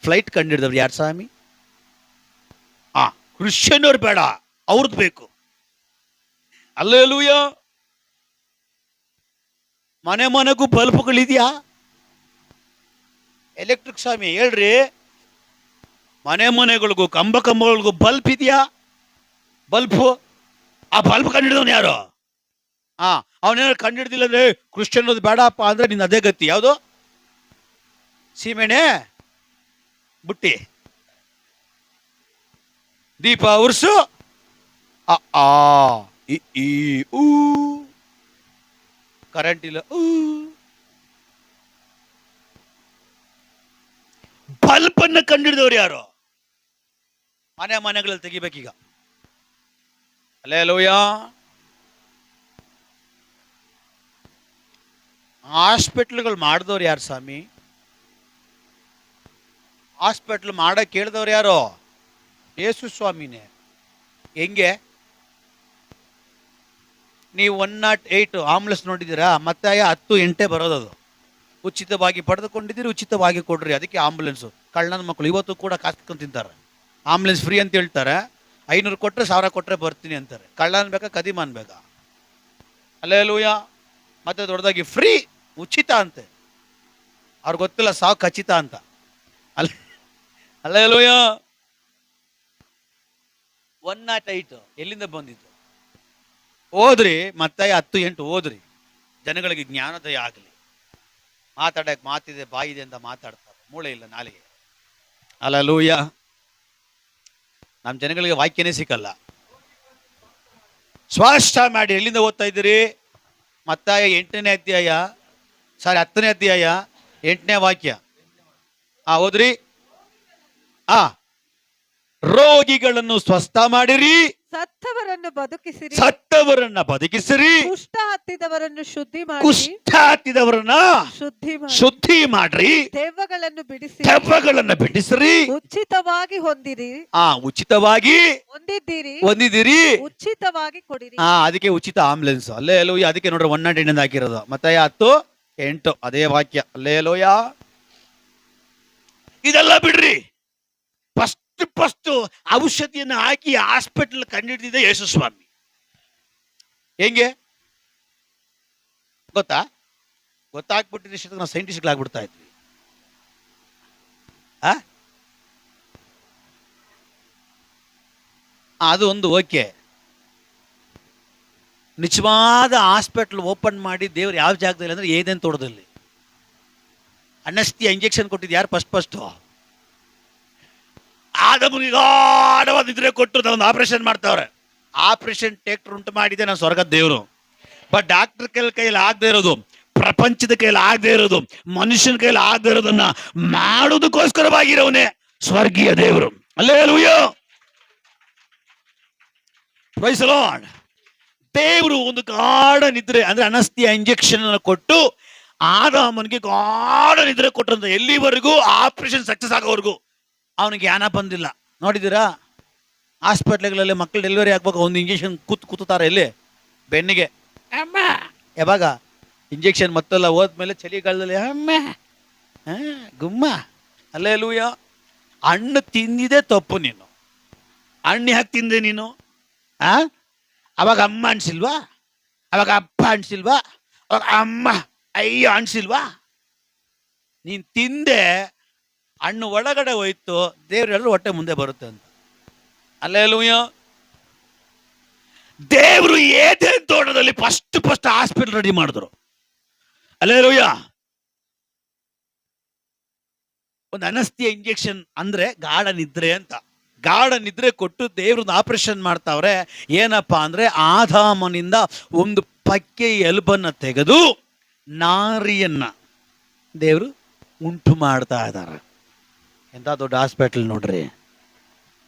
ಫ್ಲೈಟ್ ಕಂಡಿಡ್ದವ್ರು ಯಾರು ಸ್ವಾಮಿ? ಕ್ರಿಶ್ಚಿಯನ್ ಅವ್ರು ಬೇಡ, ಅವ್ರದ್ದು ಬೇಕು. ಹಲ್ಲೆಲೂಯ. ಮನೆಗೂ ಬಲ್ಬ್ಗಳಿದೆಯಾ? ಎಲೆಕ್ಟ್ರಿಕ್ ಸ್ವಾಮಿ ಹೇಳ್ರಿ. ಮನೆಗಳಿಗೂ ಕಂಬಗಳಿಗೂ ಬಲ್ಬ್ ಇದೆಯಾ? ಬಲ್ಬು. ಆ ಬಲ್ಬ್ ಕಂಡಿಡ್ದವನು ಯಾರು? ಅವನೇನಾದ್ರು ಕಂಡಿಡ್ದಿಲ್ಲ ಅಂದ್ರೆ ಕ್ರಿಶ್ಚಿಯನ್ ಅದು ಬೇಡಪ್ಪ ಅಂದ್ರೆ ನಿನ್ನ ಅದೇ ಗತಿ. ಯಾವುದು? ಸೀಮೆಣೆ ಬುಟ್ಟಿ, ದೀಪ ಉರ್ಸು, ಕರೆಂಟ್ ಇಲ್ಲ, ಬಲ್ಬ್ ಅನ್ನ ಕಂಡಿಡಿದವ್ರು ಯಾರು? ಮನೆಗಳಲ್ಲಿ ತೆಗಿಬೇಕೀಗ. ಹಲ್ಲೆಲೂಯ. ಹಾಸ್ಪಿಟ್ಲ್ಗಳು ಮಾಡಿದವ್ರು ಯಾರು ಸ್ವಾಮಿ? ಹಾಸ್ಪಿಟ್ಲ್ ಮಾಡಕ್ಕೆ ಕೇಳಿದವ್ರು ಯಾರು? ಯೇಸು ಸ್ವಾಮಿನೇ. ಹೆಂಗೆ? ನೀವು 108 ಆಂಬುಲೆನ್ಸ್ ನೋಡಿದ್ದೀರಾ? ಮತ್ತೆ 10-8 ಬರೋದದು. ಉಚಿತವಾಗಿ ಪಡೆದುಕೊಂಡಿದ್ದೀರಿ, ಉಚಿತವಾಗಿ ಕೊಡ್ರಿ. ಅದಕ್ಕೆ ಆಂಬುಲೆನ್ಸು. ಕಳ್ಳನ ಮಕ್ಕಳು ಇವತ್ತು ಕೂಡ ಕಾಸ್ಕೊಂಡು ತಿಂತಾರೆ. ಆಂಬುಲೆನ್ಸ್ ಫ್ರೀ ಅಂತ ಹೇಳ್ತಾರೆ, 500 ಕೊಟ್ಟರೆ 1000 ಕೊಟ್ಟರೆ ಬರ್ತೀನಿ ಅಂತಾರೆ. ಕಳ್ಳ ಅನ್ಬೇಕಾ ಕದಿಮ ಅನ್ಬೇಕಾ? ಅಲ್ಲೇಲೂಯ. ಮತ್ತೆ ದೊಡ್ಡದಾಗಿ ಫ್ರೀ, ಉಚಿತ ಅಂತೆ. ಅವ್ರಿಗೆ ಗೊತ್ತಿಲ್ಲ ಸಾವು ಖಚಿತ ಅಂತ. ಅಲ್ಲೇಲೂಯ. 108 ಎಲ್ಲಿಂದ ಬಂದಿತ್ತು? ಓದ್ರಿ, ಮತ್ತೆ 10:8 ಓದ್ರಿ. ಜನಗಳಿಗೆ ಜ್ಞಾನೋದಯ ಆಗಲಿ. ಮಾತಾಡಕ್ಕೆ ಮಾತಿದೆ, ಬಾಯಿದೆ ಅಂತ ಮಾತಾಡ್ತಾರೆ, ಮೂಳೆ ಇಲ್ಲ ನಾಲಿಗೆ. ಅಲ್ಲೇಲೂಯ. ನಮ್ಮ ಜನಗಳಿಗೆ ವಾಕ್ಯನೇ ಸಿಕ್ಕಲ್ಲ. ಸ್ಪಷ್ಟ ಮಾಡಿ. ಎಲ್ಲಿಂದ ಓದ್ತಾ ಇದ್ದೀರಿ? ಮತ್ತಾಯ 8ನೇ ಅಧ್ಯಾಯ, 10ನೇ ಅಧ್ಯಾಯ 8ನೇ ವಾಕ್ಯ. ಓದ್ರಿ. ರೋಗಿಗಳನ್ನು ಸ್ವಸ್ಥ ಮಾಡಿರಿ, ಸತ್ತವರನ್ನು ಬದುಕಿಸಿರಿ, ಸತ್ತವರನ್ನ ಬದುಕಿಸಿರಿ, ಕುಷ್ಠ ಹತ್ತಿದವರನ್ನು ಶುದ್ಧಿ ಮಾಡಿ, ಕುಷ್ಠ ಹತ್ತಿದವರನ್ನ ಶುದ್ಧಿ ಮಾಡ್ರಿ, ದೆವ್ವಗಳನ್ನು ಬಿಡಿಸಿ, ದೆವ್ವಗಳನ್ನ ಬಿಡಿಸಿರಿ, ಉಚಿತವಾಗಿ ಹೊಂದಿರಿ, ಉಚಿತವಾಗಿ ಹೊಂದಿದ್ದೀರಿ, ಉಚಿತವಾಗಿ ಕೊಡಿರಿ. ಅದಕ್ಕೆ ಉಚಿತ ಆಂಬುಲೆನ್ಸ್. ಅಲ್ಲೇಲೂಯ. ಅದಕ್ಕೆ ನೋಡ್ರಿ 108 ಹಾಕಿರೋದು. ಮತ್ತೆ 10:8 ಅದೇ ವಾಕ್ಯ. ಅಲ್ಲೇಲೂಯ. ಇದೆಲ್ಲ ಬಿಡ್ರಿ. ಫಸ್ಟ್ ಔಷಧಿಯನ್ನು ಹಾಕಿ ಹಾಸ್ಪಿಟಲ್ ಕಂಡಿಡಿದಿದೆ ಯೇಸು ಸ್ವಾಮಿ. ಹೆಂಗೆ ಗೊತ್ತಾಗ್ಬಿಟ್ಟಿದ್ರೆ ನಾವು ಸೈಂಟಿಸ್ಟ್ಗಳಾಗ್ಬಿಡ್ತಾ ಇದ್ವಿ. ಅದು ಒಂದು ಓಕೆ. ನಿಜವಾದ ಹಾಸ್ಪಿಟಲ್ ಓಪನ್ ಮಾಡಿ ದೇವ್ರು ಯಾವ ಜಾಗದಲ್ಲಿ ಅಂದ್ರೆ ಏದೇನು ತೋಟದಲ್ಲಿ ಅನಸ್ತಿಯ ಇಂಜೆಕ್ಷನ್ ಕೊಟ್ಟಿದ್ದು ಯಾರು? ಫಸ್ಟ್ ಆದಮನಿಗೆ ಗಾಢವಾದ ನಿದ್ರೆ ಕೊಟ್ಟು ನಾವೊಂದು ಆಪರೇಷನ್ ಮಾಡ್ತಾವ್ರೆ. ಆಪರೇಷನ್ ಟೇಕ್ಟರ್ ಉಂಟು ಮಾಡಿದೆ ನಾವು ಸ್ವರ್ಗದ ದೇವರು. ಬಟ್ ಡಾಕ್ಟರ್ ಕೈಯಲ್ಲಿ ಆಗದೆ ಇರೋದು, ಪ್ರಪಂಚದ ಕೈಯಲ್ಲಿ ಆಗದೆ ಇರೋದು, ಮನುಷ್ಯನ ಕೈಯಲ್ಲಿ ಆಗದೆ ಇರೋದನ್ನ ಮಾಡೋದಕ್ಕೋಸ್ಕರವಾಗಿರೋವನೇ ಸ್ವರ್ಗೀಯ ದೇವರು. ಹಲ್ಲೆಲೂಯ. Praise the Lord. ದೇವರು ಒಂದು ಗಾಢ ನಿದ್ರೆ ಅಂದ್ರೆ ಅನಸ್ತಿಯ ಇಂಜೆಕ್ಷನ್ ಕೊಟ್ಟು ಆದಾಮನಿಗೆ ಗಾಢ ನಿದ್ರೆ ಕೊಟ್ಟಂತ ಎಲ್ಲಿವರೆಗೂ ಆಪರೇಷನ್ ಸಕ್ಸಸ್ ಆಗೋವರೆಗೂ ಅವನಿಗೆ ಜ್ಞಾನ ಬಂದಿಲ್ಲ. ನೋಡಿದ್ದೀರಾ ಹಾಸ್ಪಿಟ್ಲ್ಗಳಲ್ಲಿ ಮಕ್ಕಳು ಡೆಲಿವರಿ ಆಗ್ಬೇಕು, ಒಂದು ಇಂಜೆಕ್ಷನ್ ಕೂತಾರೆ ಎಲ್ಲಿ? ಬೆನ್ನಿಗೆ. ಅಮ್ಮ ಯಾವಾಗ ಇಂಜೆಕ್ಷನ್ ಮತ್ತೆಲ್ಲ ಹೋದ್ಮೇಲೆ ಚಳಿಗಾಲದಲ್ಲಿ ಅಮ್ಮ ಗುಮ್ಮ. ಹಲ್ಲೆಲೂಯ. ಹಣ್ಣು ತಿಂದಿದೆ ತಪ್ಪು. ನೀನು ಹಣ್ಣು ಯಾಕೆ ತಿಂದೆ ನೀನು? ಅವಾಗ ಅಮ್ಮ ಅನ್ಸಿಲ್ವಾ? ಅವಾಗ ಅಪ್ಪ ಅನ್ಸಿಲ್ವಾ? ಅವಾಗ ಅಮ್ಮ ಅಯ್ಯೋ ಅನ್ಸಿಲ್ವಾ? ನೀನು ತಿಂದೆ, ಹಣ್ಣು ಒಳಗಡೆ ಹೋಯ್ತು, ದೇವ್ರು ಹೇಳಿದ್ರು ಹೊಟ್ಟೆ ಮುಂದೆ ಬರುತ್ತೆ ಅಂತ. ಹಲ್ಲೆಲೂಯ. ದೇವರು ಏದೇನ್ ತೋಟದಲ್ಲಿ ಫಸ್ಟ್ ಹಾಸ್ಪಿಟಲ್ ರೆಡಿ ಮಾಡಿದ್ರು. ಹಲ್ಲೆಲೂಯ. ಒಂದು ಅನಸ್ತಿಯ ಇಂಜೆಕ್ಷನ್ ಅಂದ್ರೆ ಗಾಢ ನಿದ್ರೆ ಅಂತ. ಗಾಢ ನಿದ್ರೆ ಕೊಟ್ಟು ದೇವ್ರನ್ನ ಆಪರೇಷನ್ ಮಾಡ್ತಾವ್ರೆ. ಏನಪ್ಪಾ ಅಂದ್ರೆ ಆದಾಮನಿಂದ ಒಂದು ಪಕ್ಕೆ ಎಲುಬನ್ನ ತೆಗೆದು ನಾರಿಯನ್ನ ದೇವರು ಉಂಟು ಮಾಡ್ತಾ ಇದ್ದಾರೆ. ಎಂತ ದೊಡ್ಡ ಹಾಸ್ಪಿಟಲ್ ನೋಡ್ರಿ.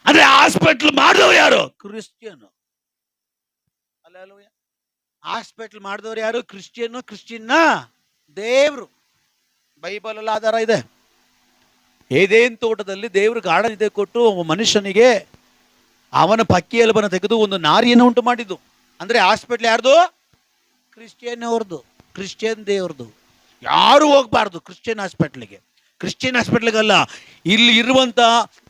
ಅಂದ್ರೆ ಹಾಸ್ಪಿಟಲ್ ಮಾಡಿದವ್ರು ಯಾರು? ಕ್ರಿಶ್ಚಿಯನ್. ಅಲ್ಲೆಲೂಯ. ಹಾಸ್ಪಿಟಲ್ ಮಾಡಿದವ್ರು ಯಾರು? ಕ್ರಿಶ್ಚಿಯನ್ನ ದೇವ್ರು. ಬೈಬಲ್ ಅಲ್ಲಿ ಆಧಾರ ಇದೆ. ಏದೇನ್ ತೋಟದಲ್ಲಿ ದೇವರು ಗಾಢ ನಿದ್ರೆ ಕೊಟ್ಟು ಮನುಷ್ಯನಿಗೆ ಅವನ ಪಕ್ಕಿ ಎಲುಬನ್ನು ತೆಗೆದು ಒಂದು ನಾರಿಯನ್ನು ಉಂಟು ಮಾಡಿದ್ದು. ಅಂದ್ರೆ ಹಾಸ್ಪಿಟ್ಲ್ ಯಾರ್ದು? ಕ್ರಿಶ್ಚಿಯನ್ ಅವ್ರದ್ದು, ಕ್ರಿಶ್ಚಿಯನ್ ದೇವ್ರದ್ದು. ಯಾರು ಹೋಗ್ಬಾರ್ದು ಕ್ರಿಶ್ಚಿಯನ್ ಹಾಸ್ಪಿಟ್ಲಿಗೆ. ಕ್ರಿಶ್ಚಿಯನ್ ಹಾಸ್ಪಿಟ್ಲಿಗಲ್ಲ, ಇಲ್ಲಿ ಇರುವಂತ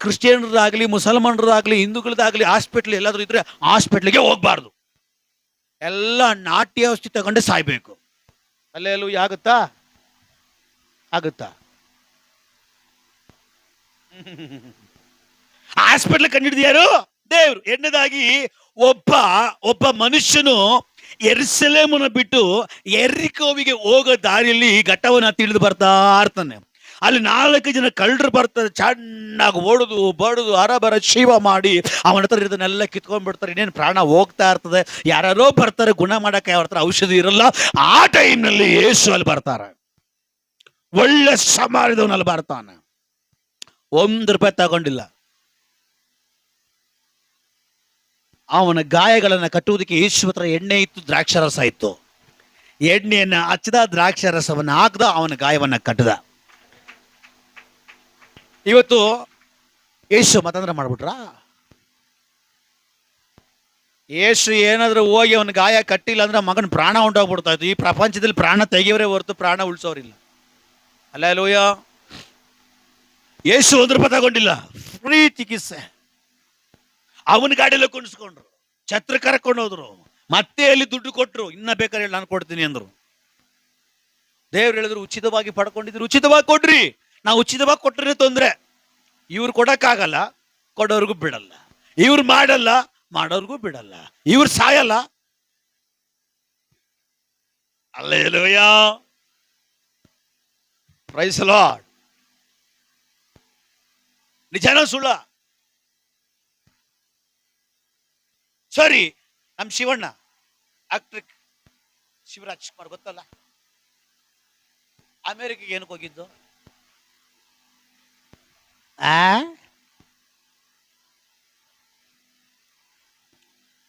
ಕ್ರಿಶ್ಚಿಯನ್ರಾಗ್ಲಿ, ಮುಸಲ್ಮಾನರಾಗ್ಲಿ, ಹಿಂದೂಗಳದಾಗ್ಲಿ ಹಾಸ್ಪಿಟ್ಲ್ ಎಲ್ಲಾದ್ರೂ ಇದ್ರೆ ಹಾಸ್ಪಿಟ್ಲಿಗೆ ಹೋಗ್ಬಾರ್ದು. ಎಲ್ಲ ನಾಟ್ಯ ಔಷಧಿ ತಗೊಂಡೆ ಸಾಯ್ಬೇಕು. ಅಲ್ಲೆಲ್ಲೂ ಆಗುತ್ತಾ? ಹಾಸ್ಪಿಟ್ಲ್ ಕಂಡಿಡಿದ್ಯಾರು? ದೇವ್ರು. ಎರಡನೇದಾಗಿ ಒಬ್ಬ ಮನುಷ್ಯನು ಯೆರೂಸಲೇಮನ್ನು ಬಿಟ್ಟು ಯೆರಿಕೋವಿಗೆ ಹೋಗೋ ದಾರಿಯಲ್ಲಿ ಘಟ್ಟವನ್ನ ತಿಳಿದು ಬರ್ತಾ ಇರ್ತಾನೆ. ಅಲ್ಲಿ 4 ಜನ ಕಳ್ಳರು ಬರ್ತಾರೆ. ಚೆನ್ನಾಗಿ ಓಡುದು ಬಡುದು ಹರಬರ ಶಿವ ಮಾಡಿ ಅವನ ಹತ್ರ ಇರೋದನ್ನೆಲ್ಲ ಕಿತ್ಕೊಂಡ್ಬಿಡ್ತಾರೆ. ಇನ್ನೇನು ಪ್ರಾಣ ಹೋಗ್ತಾ ಇರ್ತದೆ. ಯಾರೋ ಬರ್ತಾರೆ ಗುಣ ಮಾಡಕ್ಕೆ, ಅವ್ರ ಹತ್ರ ಔಷಧಿ ಇರಲ್ಲ. ಆ ಟೈಮ್ನಲ್ಲಿ ಯೇಸು ಅಲ್ಲಿ ಬರ್ತಾರೆ. ಒಳ್ಳೆ ಸಮಾರಿದವನಲ್ಲಿ ಬರ್ತಾನೆ. ₹1 ತಗೊಂಡಿಲ್ಲ. ಅವನ ಗಾಯಗಳನ್ನು ಕಟ್ಟುವುದಕ್ಕೆ ಯೇಸು ಹತ್ರ ಎಣ್ಣೆ ಇತ್ತು, ದ್ರಾಕ್ಷಾರಸ ಇತ್ತು. ಎಣ್ಣೆಯನ್ನ ಹಚ್ಚದ, ದ್ರಾಕ್ಷಾರಸವನ್ನು ಹಾಕ್ದ, ಅವನ ಗಾಯವನ್ನ ಕಟ್ಟದ. ಇವತ್ತು ಯೇಸು ಮತಂದ್ರ ಮಾಡ್ಬಿಟ್ರ? ಯೇಸು ಏನಾದ್ರೂ ಹೋಗಿ ಅವನ ಗಾಯ ಕಟ್ಟಿಲ್ಲ ಅಂದ್ರೆ ಮಗನ ಪ್ರಾಣ ಉಂಟಾಗ್ಬಿಡ್ತಾ ಇತ್ತು. ಈ ಪ್ರಪಂಚದಲ್ಲಿ ಪ್ರಾಣ ತೆಗಿಯವರೇ ಹೊರತು ಪ್ರಾಣ ಉಳಿಸೋರಿಲ್ಲ. ಹಲ್ಲೆಲೂಯ. ಯೇಸು 1 ರೂಪಾಯಿ ತಗೊಂಡಿಲ್ಲ, ಫ್ರೀ ಚಿಕಿತ್ಸೆ. ಅವನ ಗಾಡಿಯಲ್ಲೇ ಕುಣಿಸ್ಕೊಂಡ್ರು, ಛತ್ರ ಕರ್ಕೊಂಡು ಹೋದ್ರು, ಮತ್ತೆ ಅಲ್ಲಿ ದುಡ್ಡು ಕೊಟ್ಟರು, ಇನ್ನ ಬೇಕಾದ್ರೆ ನಾನು ಕೊಡ್ತೀನಿ ಅಂದ್ರು. ದೇವ್ರು ಹೇಳಿದ್ರು ಉಚಿತವಾಗಿ ಪಡ್ಕೊಂಡಿದ್ರು, ಉಚಿತವಾಗಿ ಕೊಡ್ರಿ. ನಾವು ಉಚಿತವಾಗಿ ಕೊಟ್ಟರೆ ತೊಂದ್ರೆ. ಇವ್ರು ಕೊಡಕ್ಕಾಗಲ್ಲ, ಕೊಡೋರ್ಗು ಬಿಡಲ್ಲ. ಇವ್ರು ಮಾಡಲ್ಲ, ಮಾಡೋರ್ಗು ಬಿಡಲ್ಲ. ಇವ್ರು ಸಾಯಲ್ಲ. Hallelujah, praise the lord. ನಿಜಾನ ಸುಳ್ಳ? ಸರಿ, ನಮ್ ಶಿವಣ್ಣ ಆಕ್ಟರ್ ಶಿವರಾಜ್ ಕುಮಾರ್ ಗೊತ್ತಲ್ಲ, ಅಮೆರಿಕೆಗೆ ಏನಕ್ಕೆ ಹೋಗಿದ್ದು?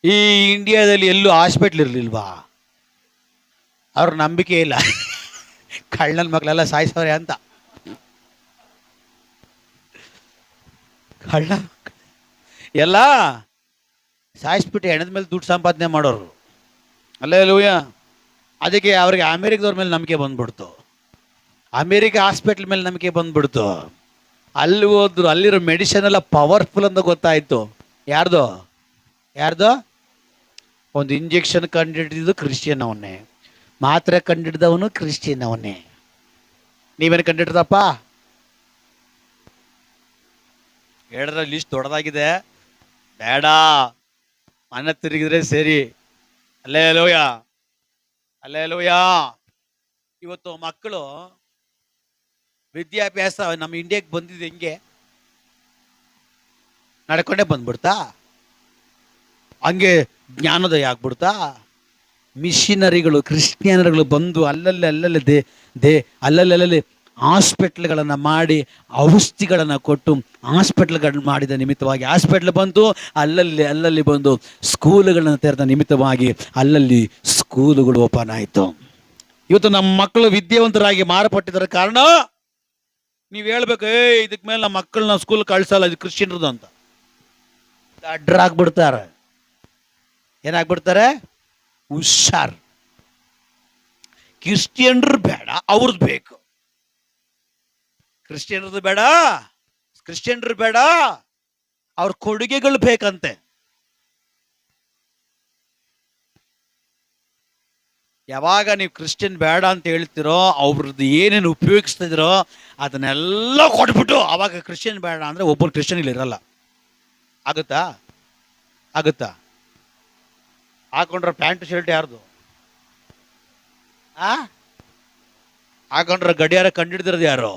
ಈ ಇಂಡಿಯಾದಲ್ಲಿ ಎಲ್ಲೂ ಹಾಸ್ಪಿಟ್ಲ್ ಇರ್ಲಿಲ್ವಾ? ಅವ್ರ ನಂಬಿಕೆ ಇಲ್ಲ, ಕಳ್ಳನ ಮಕ್ಕಳೆಲ್ಲ ಸಾಯಿಸೋರೆ ಅಂತ. ಕಳ್ಳ ಎಲ್ಲ ಸಾಯಿಸ್ಬಿಟ್ಟು ಹೆಣದ ಮೇಲೆ ದುಡ್ಡು ಸಂಪಾದನೆ ಮಾಡೋರು. ಹಲ್ಲೆಲೂಯ. ಅದಕ್ಕೆ ಅವ್ರಿಗೆ ಅಮೇರಿಕದವ್ರ ಮೇಲೆ ನಂಬಿಕೆ ಬಂದ್ಬಿಡ್ತು, ಅಮೇರಿಕ ಹಾಸ್ಪಿಟ್ಲ್ ಮೇಲೆ ನಂಬಿಕೆ ಬಂದ್ಬಿಡ್ತು. ಅಲ್ಲಿ ಹೋದ್ರು, ಅಲ್ಲಿರೋ ಮೆಡಿಸಿನ್ ಎಲ್ಲ ಪವರ್ಫುಲ್ ಅಂತ ಗೊತ್ತಾಯ್ತು. ಯಾರ್ದು ಯಾರ್ದು? ಒಂದು ಇಂಜೆಕ್ಷನ್ ಕಂಡಿಡಿದ್ದು ಕ್ರಿಶ್ಚಿಯನ್ ಅವನ್ನೇ, ಮಾತ್ರೆ ಕಂಡಿಡ್ದವನು ಕ್ರಿಶ್ಚಿಯನ್ ಅವನ್ನೇ. ನೀವೇನು ಕಂಡಿಡ್ದಪ್ಪ? ಹೇಳಿದ್ರೆ ಲಿಸ್ಟ್ ದೊಡ್ಡದಾಗಿದೆ, ಬೇಡ, ಮನೆ ತಿರುಗಿದ್ರೆ ಸರಿ. Hallelujah, hallelujah. ಇವತ್ತು ಮಕ್ಕಳು ವಿದ್ಯಾಭ್ಯಾಸ ನಮ್ಮ ಇಂಡಿಯಾಕ್ಕೆ ಬಂದಿದ್ದು ಹೆಂಗೆ? ನಡ್ಕೊಂಡೇ ಬಂದ್ಬಿಡ್ತಾ? ಹಂಗೆ ಜ್ಞಾನೋದಯ ಆಗ್ಬಿಡ್ತಾ? ಮಿಷನರಿಗಳು, ಕ್ರಿಶ್ಚಿಯನರುಗಳು ಬಂದು ಅಲ್ಲಲ್ಲಿ ಹಾಸ್ಪಿಟ್ಲ್ಗಳನ್ನು ಮಾಡಿ, ಔಷಧಿಗಳನ್ನು ಕೊಟ್ಟು, ಹಾಸ್ಪಿಟ್ಲ್ಗಳನ್ನ ಮಾಡಿದ ನಿಮಿತ್ತವಾಗಿ ಹಾಸ್ಪಿಟ್ಲ್ ಬಂತು. ಅಲ್ಲಲ್ಲಿ ಬಂದು ಸ್ಕೂಲುಗಳನ್ನು ತೆರೆದ ನಿಮಿತ್ತವಾಗಿ ಅಲ್ಲಲ್ಲಿ ಸ್ಕೂಲುಗಳು ಓಪನ್ ಆಯಿತು. ಇವತ್ತು ನಮ್ಮ ಮಕ್ಕಳು ವಿದ್ಯಾವಂತರಾಗಿ ಮಾರ್ಪಟ್ಟಿದ್ದರ ಕಾರಣ ನೀವು ಹೇಳ್ಬೇಕು, ಇದಕ್ಕೆ ಮೇಲೆ ನಮ್ಮ ಮಕ್ಕಳನ್ನ ಸ್ಕೂಲ್ ಕಳ್ಸಲ್ಲ, ಇದು ಕ್ರಿಶ್ಚಿಯನ್ರದ್ದು ಅಂತ. ಅಡ್ರಾಗ್ಬಿಡ್ತಾರೆ. ಏನಾಗ್ಬಿಡ್ತಾರೆ? ಹುಷಾರ್. ಕ್ರಿಶ್ಚಿಯನ್ರು ಬೇಡ, ಅವ್ರದ್ದು ಬೇಕು. ಕ್ರಿಶ್ಚಿಯನ್ರದ್ದು ಬೇಡ, ಕ್ರಿಶ್ಚಿಯನ್ರು ಬೇಡ, ಅವ್ರ ಕೊಡುಗೆಗಳು ಬೇಕಂತೆ. ಯಾವಾಗ ನೀವು ಕ್ರಿಶ್ಚಿಯನ್ ಬೇಡ ಅಂತ ಹೇಳ್ತಿರೋ, ಅವ್ರದ್ದು ಏನೇನು ಉಪಯೋಗಿಸ್ತಿದಿರೋ ಅದನ್ನೆಲ್ಲ ಕೊಟ್ಬಿಟ್ಟು ಅವಾಗ ಕ್ರಿಶ್ಚಿಯನ್ ಬೇಡ ಅಂದ್ರೆ ಒಬ್ಬರು ಕ್ರಿಶ್ಚಿಯನ್ ಇಲ್ಲಿ ಇರಲ್ಲ. ಆಗುತ್ತಾ? ಆಗುತ್ತಾ? ಹಾಕೊಂಡ್ರೆ ಪ್ಯಾಂಟ್ ಶರ್ಟ್ ಯಾರ್ದು? ಹಾಕೊಂಡ್ರೆ ಗಡಿಯಾರ ಕಂಡಿಡ್ದಿರೋದು ಯಾರು?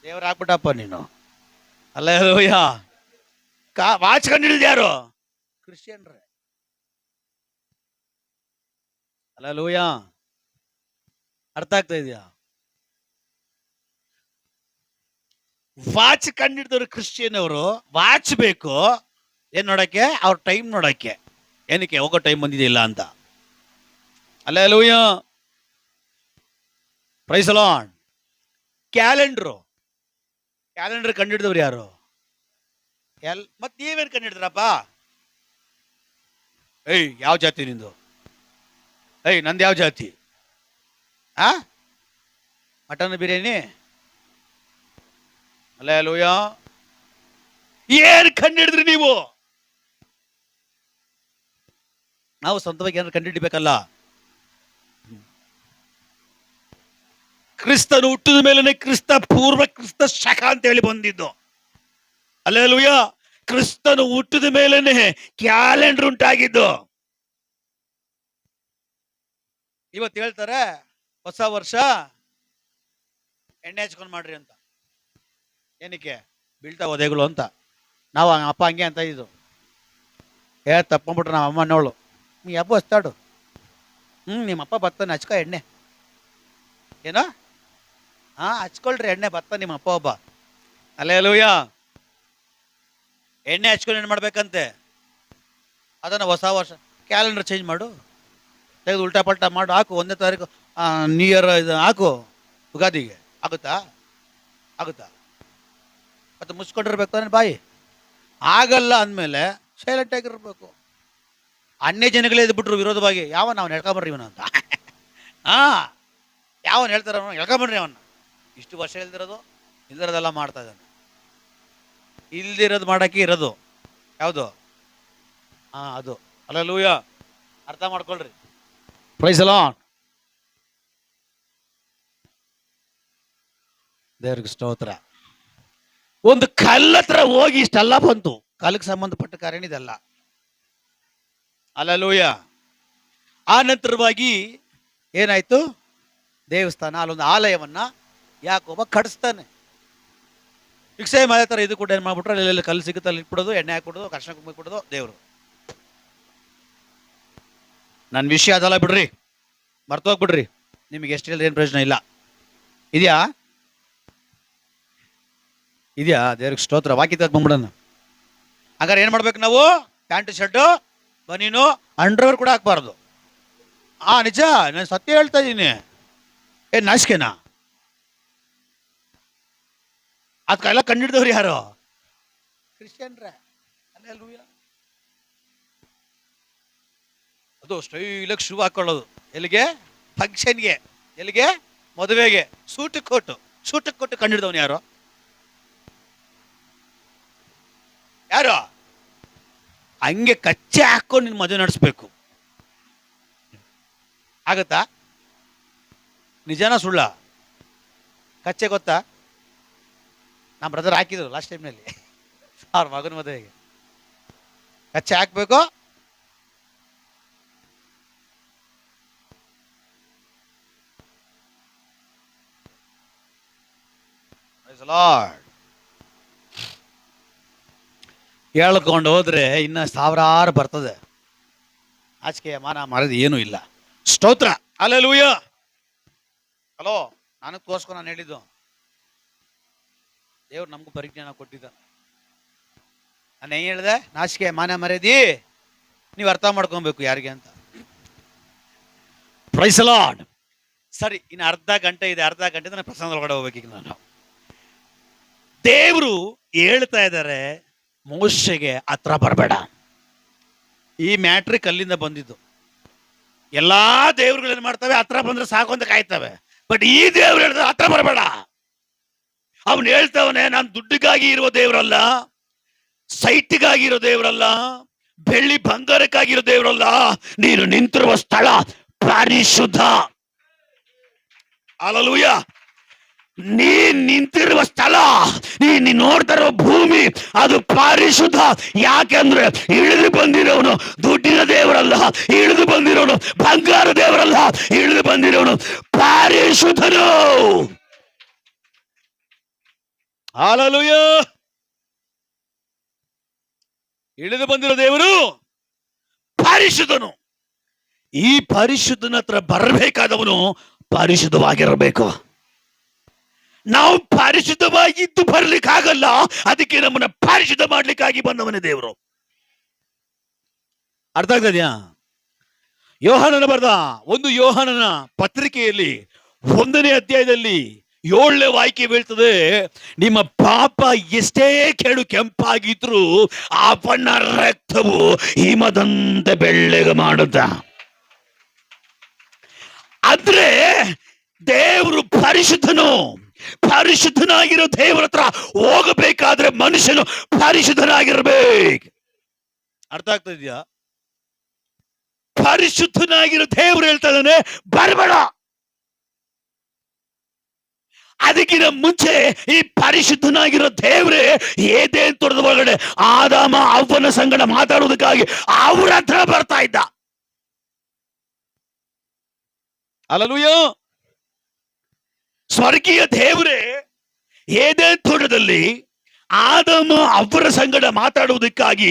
ದೇವ್ರ ಹಾಕ್ಬಿಟ್ಟಪ್ಪ ನೀನು. ಹಲ್ಲೆಲೂಯ. ವಾಚ್ ಕಂಡಿಡಿದ ಯಾರು? ಕ್ರಿಶ್ಚಿಯನ್ರೇ. ಹಲ್ಲೆಲೂಯ. ಅರ್ಥ ಆಗ್ತಾ ಇದೆಯಾ? ವಾಚ್ ಕಂಡಿಡಿದವರು ಕ್ರಿಶ್ಚಿಯನ್ ಅವರು. ವಾಚ್ ಬೇಕು ಏನ್ ನೋಡಕ್ಕೆ? ಅವ್ರ ಟೈಮ್ ನೋಡಕ್ಕೆ. ಏನಕ್ಕೆ? ಹೋಗೋ ಟೈಮ್ ಬಂದಿದೆಯಿಲ್ಲ ಅಂತ. Hallelujah, praise the lord. Calendar ಕಂಡಿಡಿದವ್ರು ಯಾರು? ಮತ್ತೆ ನೀವೇನು ಕಂಡಿಡಿದ್ರಪ್ಪ? ಏಯ್, ಯಾವ ಜಾತಿ ನಿಂದು? ಏಯ್, ನಂದು ಯಾವ ಜಾತಿ? ಮಟನ್ ಬಿರಿಯಾನಿ? ಹಲ್ಲೆಲೂಯ. ಏನ್ ಕಂಡಿಡಿದ್ರಿ ನೀವು? ನಾವು ಸ್ವಂತವಾಗಿ ಏನಾದ್ರು ಕಂಡಿಡಿಬೇಕಲ್ಲ. ಕ್ರಿಸ್ತನು ಹುಟ್ಟಿದ ಮೇಲೆನೆ ಕ್ರಿಸ್ತ ಪೂರ್ವ, ಕ್ರಿಸ್ತ ಶಕ ಅಂತ ಹೇಳಿ ಬಂದಿದ್ದು. ಹಲ್ಲೆಲೂಯ. ಕ್ರಿಸ್ತನು ಹುಟ್ಟಿದ ಮೇಲೆನೆ ಕ್ಯಾಲೆಂಡರ್ ಉಂಟಾಗಿದ್ದು. ಇವತ್ತು ಹೇಳ್ತಾರೆ ಹೊಸ ವರ್ಷ ಎಣ್ಣೆ ಹಚ್ಕೊಂಡು ಮಾಡ್ರಿ ಅಂತ. ಏನಕ್ಕೆ? ಬೀಳ್ತಾ ಒದೆಗಳು ಅಂತ. ನಾವು ಅಪ್ಪ ಹಂಗೆ ಅಂತ ಇದ್ದು. ತಪ್ಕೊಂಡ್ಬಿಟ್ರೆ ನಮ್ಮ ಅಮ್ಮನವಳು, ನೀ ಹಬ್ಬ ಹಚ್ತಾಡು, ನಿಮ್ಮಪ್ಪ ಬರ್ತಾನೆ, ಹಚ್ಕೊ ಎಣ್ಣೆ. ಏನೋ? ಹಚ್ಕೊಳ್ರಿ ಎಣ್ಣೆ, ಬರ್ತಾನೆ ನಿಮ್ಮ ಅಪ್ಪ ಒಬ್ಬ. ಹಲ್ಲೆಲೂಯ. ಎಣ್ಣೆ ಹಚ್ಕೊಂಡು ಏನು ಮಾಡ್ಬೇಕಂತೆ? ಅದನ್ನು ಹೊಸ ವರ್ಷ ಕ್ಯಾಲೆಂಡರ್ ಚೇಂಜ್ ಮಾಡು, ತೆಗೆದು ಉಲ್ಟಾ ಪಲ್ಟಾ ಮಾಡು, ಹಾಕು 1ನೇ ತಾರೀಕು ನ್ಯೂ ಇಯರ್ ಇದು ಹಾಕು, ಯುಗಾದಿಗೆ. ಆಗುತ್ತಾ? ಮತ್ತೆ ಮುಚ್ಕೊಂಡಿರ್ಬೇಕು ತಾನೆ ಬಾಯಿ. ಆಗಲ್ಲ ಅಂದಮೇಲೆ ಸೈಲೆಂಟ್ ಆಗಿರ್ಬೇಕು. ಅನ್ಯ ಜನಗಳೇ ಇದ್ಬಿಟ್ರು ವಿರೋಧವಾಗಿ, ಯಾವ ನಾವು ನೆಡ್ಕೊಂಬರ್ರಿ ಇವನು ಅಂತ. ಯಾವನ್ ಹೇಳ್ತಾರ ಎಳ್ಕೊಂಬನ್ರಿ ಅವನ್ನ. ಇಷ್ಟು ವರ್ಷ ಇಲ್ದಿರೋದು ಇಲ್ದಿರೋದೆಲ್ಲ ಮಾಡ್ತಾ ಇದ್ದಾನೆ. ಇಲ್ದಿರೋದು ಮಾಡಕ್ಕೆ ಇರೋದು ಯಾವುದು? ಅದು ಹಲ್ಲೆಲೂಯ. ಅರ್ಥ ಮಾಡ್ಕೊಳ್ರಿ. Praise the Lord. ದೇವ್ರಿಗೆ ಸ್ತೋತ್ರ. ಒಂದು ಕಲ್ಲತ್ರ ಹೋಗಿ ಇಷ್ಟೆಲ್ಲ ಬಂತು. ಕಲ್ಲಿಗೆ ಸಂಬಂಧಪಟ್ಟ ಕಾರ್ಯ ಇದೆಲ್ಲ. ಹಲ್ಲೆಲೂಯ. ಆ ನಂತರವಾಗಿ ಏನಾಯ್ತು? ದೇವಸ್ಥಾನ, ಅಲ್ಲೊಂದು ಆಲಯವನ್ನ ಯಾಕೋಬ ಕಟ್ಟಿಸ್ತಾನೆ. ಈಗ ಸೇಮ್ ಅದೇ ಥರ ಇದು ಕೂಡ ಏನು ಮಾಡ್ಬಿಟ್ರೆ ಅಲ್ಲೆಲ್ಲ ಕಲ್ಲು ಸಿಗುತ್ತೆ, ಅಲ್ಲಿ ಇಟ್ಬಿಡೋದು, ಎಣ್ಣೆ ಹಾಕ್ಬಿಡೋದು, ಕರ್ಶನ ಕುಂಕುಮ ಕೊಡೋದು ದೇವರು. ನನ್ನ ವಿಷಯ ಅದಲ್ಲ ಬಿಡ್ರಿ, ಮರ್ತೋಗ್ಬಿಡ್ರಿ. ನಿಮಗೆ ಎಷ್ಟು ಹೇಳಿದ್ರೆ ಏನು ಪ್ರಯೋಜನ ಇಲ್ಲ. ಇದೆಯಾ ದೇವ್ರಿಗೆ ಸ್ತೋತ್ರ. ವಾಕ್ಯ ಬಂದ್ಬಿಡೋಣ. ಹಾಗಾದ್ರೆ ಏನು ಮಾಡ್ಬೇಕು ನಾವು? ಪ್ಯಾಂಟ್ ಶರ್ಟು ಬನೀನು ಅಂಡರ್ವೇರ್ ಕೂಡ ಹಾಕ್ಬಾರ್ದು. ನಿಜ, ನಾನು ಸತ್ಯ ಹೇಳ್ತಾ ಇದ್ದೀನಿ. ನಾಚಿಕೆನಾ? ಅದಕ್ಕೆಲ್ಲ ಕಂಡಿಡ್ದವ್ರು ಯಾರು? ಕ್ರಿಶ್ಚಿಯನ್ರೇ. ಹಲ್ಲೆಲೂಯ. ಅದು ಸ್ಟೈಲಾಗಿ ಶೂ ಹಾಕೊಳ್ಳೋದು. ಎಲ್ಲಿಗೆ? ಫಂಕ್ಷನ್ಗೆ. ಎಲ್ಲಿಗೆ? ಮದುವೆಗೆ. ಸೂಟಕ್ಕೆ ಕೊಟ್ಟು ಕಂಡಿಡ್ದವನು ಯಾರು? ಹಂಗೆ ಕಚ್ಚೆ ಹಾಕೊಂಡು ನಿನ್ನ ಮದುವೆ ನಡೆಸ್ಬೇಕು. ಆಗತ್ತಾ? ನಿಜಾನ ಸುಳ್ಳ? ಕಚ್ಚೆ ಗೊತ್ತಾ? ನಮ್ಮ ಬ್ರದರ್ ಹಾಕಿದ್ರು ಲಾಸ್ಟ್ ಟೈಮ್ನಲ್ಲಿ ಅವ್ರ ಮಗನ ಮದುವೆಗೆ. ಕಚ್ಚೆ ಹಾಕ್ಬೇಕು. ಹೇಳ್ಕೊಂಡು ಹೋದ್ರೆ ಇನ್ನ ಸಾವಿರಾರು ಬರ್ತದೆ. ಆಚೆಗೆ ಮಾನ ಮರದು ಏನೂ ಇಲ್ಲ. ಸ್ತೋತ್ರ. ಹಲ್ಲೆಲೂಯ. ಹಲೋ, ನಾನು ತೋರ್ಸ್ಕೊ. ನಾನು ಹೇಳಿದ್ದು ದೇವ್ರು ನಮಗೂ ಪರಿಜ್ಞಾನ ಕೊಟ್ಟಿದ್ದ. ನಾನು ಏನು ಹೇಳಿದೆ? ನಾಚಿಕೆ ಮಾನ ಮರ್ಯಾದಿ ನೀವು ಅರ್ಥ ಮಾಡ್ಕೊಬೇಕು ಯಾರಿಗೆ ಅಂತ. Praise the Lord. ಸರಿ, ಇನ್ನು ಅರ್ಧ ಗಂಟೆ ಇದೆ. ಅರ್ಧ ಗಂಟೆ ನಾನು ಪ್ರಸಂಗ ಒಳಗಡೆ ಹೋಗ್ಬೇಕೀಗ. ನಾನು ದೇವರು ಹೇಳ್ತಾ ಇದ್ದಾರೆ, ಮೋಶೆಗೆ ಹತ್ರ ಬರಬೇಡ. ಈ ಮ್ಯಾಟ್ರಿಕ್ ಅಲ್ಲಿಂದ ಬಂದಿದ್ದು. ಎಲ್ಲಾ ದೇವ್ರುಗಳೇನು ಮಾಡ್ತವೆ? ಹತ್ರ ಬಂದ್ರೆ ಸಾಕು ಅಂತ ಕಾಯ್ತವೆ. ಬಟ್ ಈ ದೇವ್ರು ಹೇಳಿದ್ರೆ ಹತ್ರ ಬರಬೇಡ. ಅವನು ಹೇಳ್ತವನೆ, ನಾನು ದುಡ್ಡಿಗಾಗಿ ಇರುವ ದೇವರಲ್ಲ, ಸೈಟ್ಗಾಗಿ ಇರೋ ದೇವರಲ್ಲ, ಬೆಳ್ಳಿ ಬಂಗಾರಕ್ಕಾಗಿರೋ ದೇವರಲ್ಲ. ನೀನು ನಿಂತಿರುವ ಸ್ಥಳ ಪರಿಶುದ್ಧ. ಹಲ್ಲೆಲೂಯ. ನೀನ್ ನಿಂತಿರುವ ಸ್ಥಳ, ನೀನ್ ನೋಡ್ತಾ ಇರುವ ಭೂಮಿ, ಅದು ಪರಿಶುದ್ಧ. ಯಾಕೆಂದ್ರೆ ಇಳಿದು ಬಂದಿರೋನು ದುಡ್ಡಿನ ದೇವರಲ್ಲ, ಇಳಿದು ಬಂದಿರೋನು ಬಂಗಾರ ದೇವರಲ್ಲ, ಇಳಿದು ಬಂದಿರೋನು ಪರಿಶುದ್ಧನು. ಹಲ್ಲೆಲೂಯ. ಇಳಿದು ಬಂದಿರೋ ದೇವರು ಪರಿಶುದ್ಧನು. ಈ ಪರಿಶುದ್ಧನ ಹತ್ರ ಬರಬೇಕಾದವನು ಪರಿಶುದ್ಧವಾಗಿರಬೇಕು. ನಾವು ಪರಿಶುದ್ಧವಾಗಿದ್ದು ಬರ್ಲಿಕ್ಕಾಗಲ್ಲ. ಅದಕ್ಕೆ ನಮ್ಮನ್ನ ಪರಿಶುದ್ಧ ಮಾಡ್ಲಿಕ್ಕಾಗಿ ಬಂದವನೇ ದೇವರು. ಅರ್ಥ ಆಗ್ತದ್ಯಾ? ಯೋಹಾನನ ಬರೆದ ಒಂದು ಯೋಹಾನನ ಪತ್ರಿಕೆಯಲ್ಲಿ 1ನೇ ಅಧ್ಯಾಯದಲ್ಲಿ 7ನೇ ವಾಕ್ಯ ಬೀಳ್ತದೆ, ನಿಮ್ಮ ಪಾಪ ಎಷ್ಟೇ ಕೆಡು ಕೆಂಪಾಗಿದ್ರು ಅವನ ರಕ್ತವು ಹಿಮದಂತೆ ಬೆಳ್ಳಗೆ ಮಾಡುತ್ತ. ಆದ್ರೆ ದೇವರು ಪರಿಶುದ್ಧನು. ಪರಿಶುದ್ಧನಾಗಿರೋ ದೇವರ ಹತ್ರ ಹೋಗಬೇಕಾದ್ರೆ ಮನುಷ್ಯನು ಪರಿಶುದ್ಧನಾಗಿರ್ಬೇಕು. ಅರ್ಥ ಆಗ್ತಿದ್ಯಾ? ಪರಿಶುದ್ಧನಾಗಿರೋ ದೇವರು ಹೇಳ್ತಾ ಇದ್ದಾನೆ, ಬರಬೇಡ. ಅದಕ್ಕಿಂತ ಮುಂಚೆ ಈ ಪರಿಶುದ್ಧನಾಗಿರೋ ದೇವರೇ ಏದೇನ್ ತೋಟದ ಒಳಗಡೆ ಆದಾಮ ಅವ್ವನ ಸಂಗಡ ಮಾತಾಡುವುದಕ್ಕಾಗಿ ಅವ್ರ ಹತ್ರ ಬರ್ತಾ ಇದ್ದ. ಹಲ್ಲೆಲೂಯ. ಸ್ವರ್ಗೀಯ ದೇವರೇ ಏದೇನ್ ತೋಟದಲ್ಲಿ ಆದಾಮ ಅವರ ಸಂಗಡ ಮಾತಾಡುವುದಕ್ಕಾಗಿ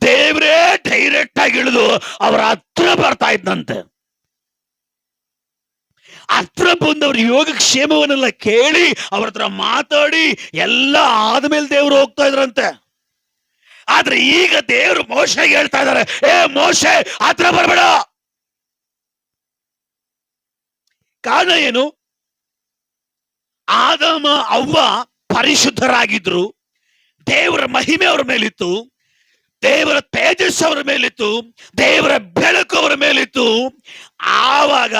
ದೇವರೇ ಡೈರೆಕ್ಟ್ ಆಗಿ ಇಳಿದು ಅವರ ಹತ್ರ ಬರ್ತಾ ಇದ್ದಂತೆ. ಹತ್ರ ಬಂದವ್ರ ಯೋಗಕ್ಷೇಮವನ್ನೆಲ್ಲ ಕೇಳಿ ಅವ್ರ ಹತ್ರ ಮಾತಾಡಿ ಎಲ್ಲ ಆದ್ಮೇಲೆ ದೇವರು ಹೋಗ್ತಾ ಇದ್ರಂತೆ. ಆದ್ರೆ ಈಗ ದೇವರು ಮೋಶೆಗೆ ಹೇಳ್ತಾ ಇದ್ದಾರೆ, ಮೋಶೆ ಹತ್ರ ಬರಬೇಡ. ಕಾರಣ ಏನು? ಆದಾಮ ಅವ್ವ ಪರಿಶುದ್ಧರಾಗಿದ್ರು, ದೇವರ ಮಹಿಮೆ ಅವ್ರ ಮೇಲಿತ್ತು. ದೇವರ ತೇಜಸ್ಸು ಅವರ ಮೇಲಿತ್ತು, ದೇವರ ಬೆಳಕು ಅವರ ಮೇಲಿತ್ತು. ಆವಾಗ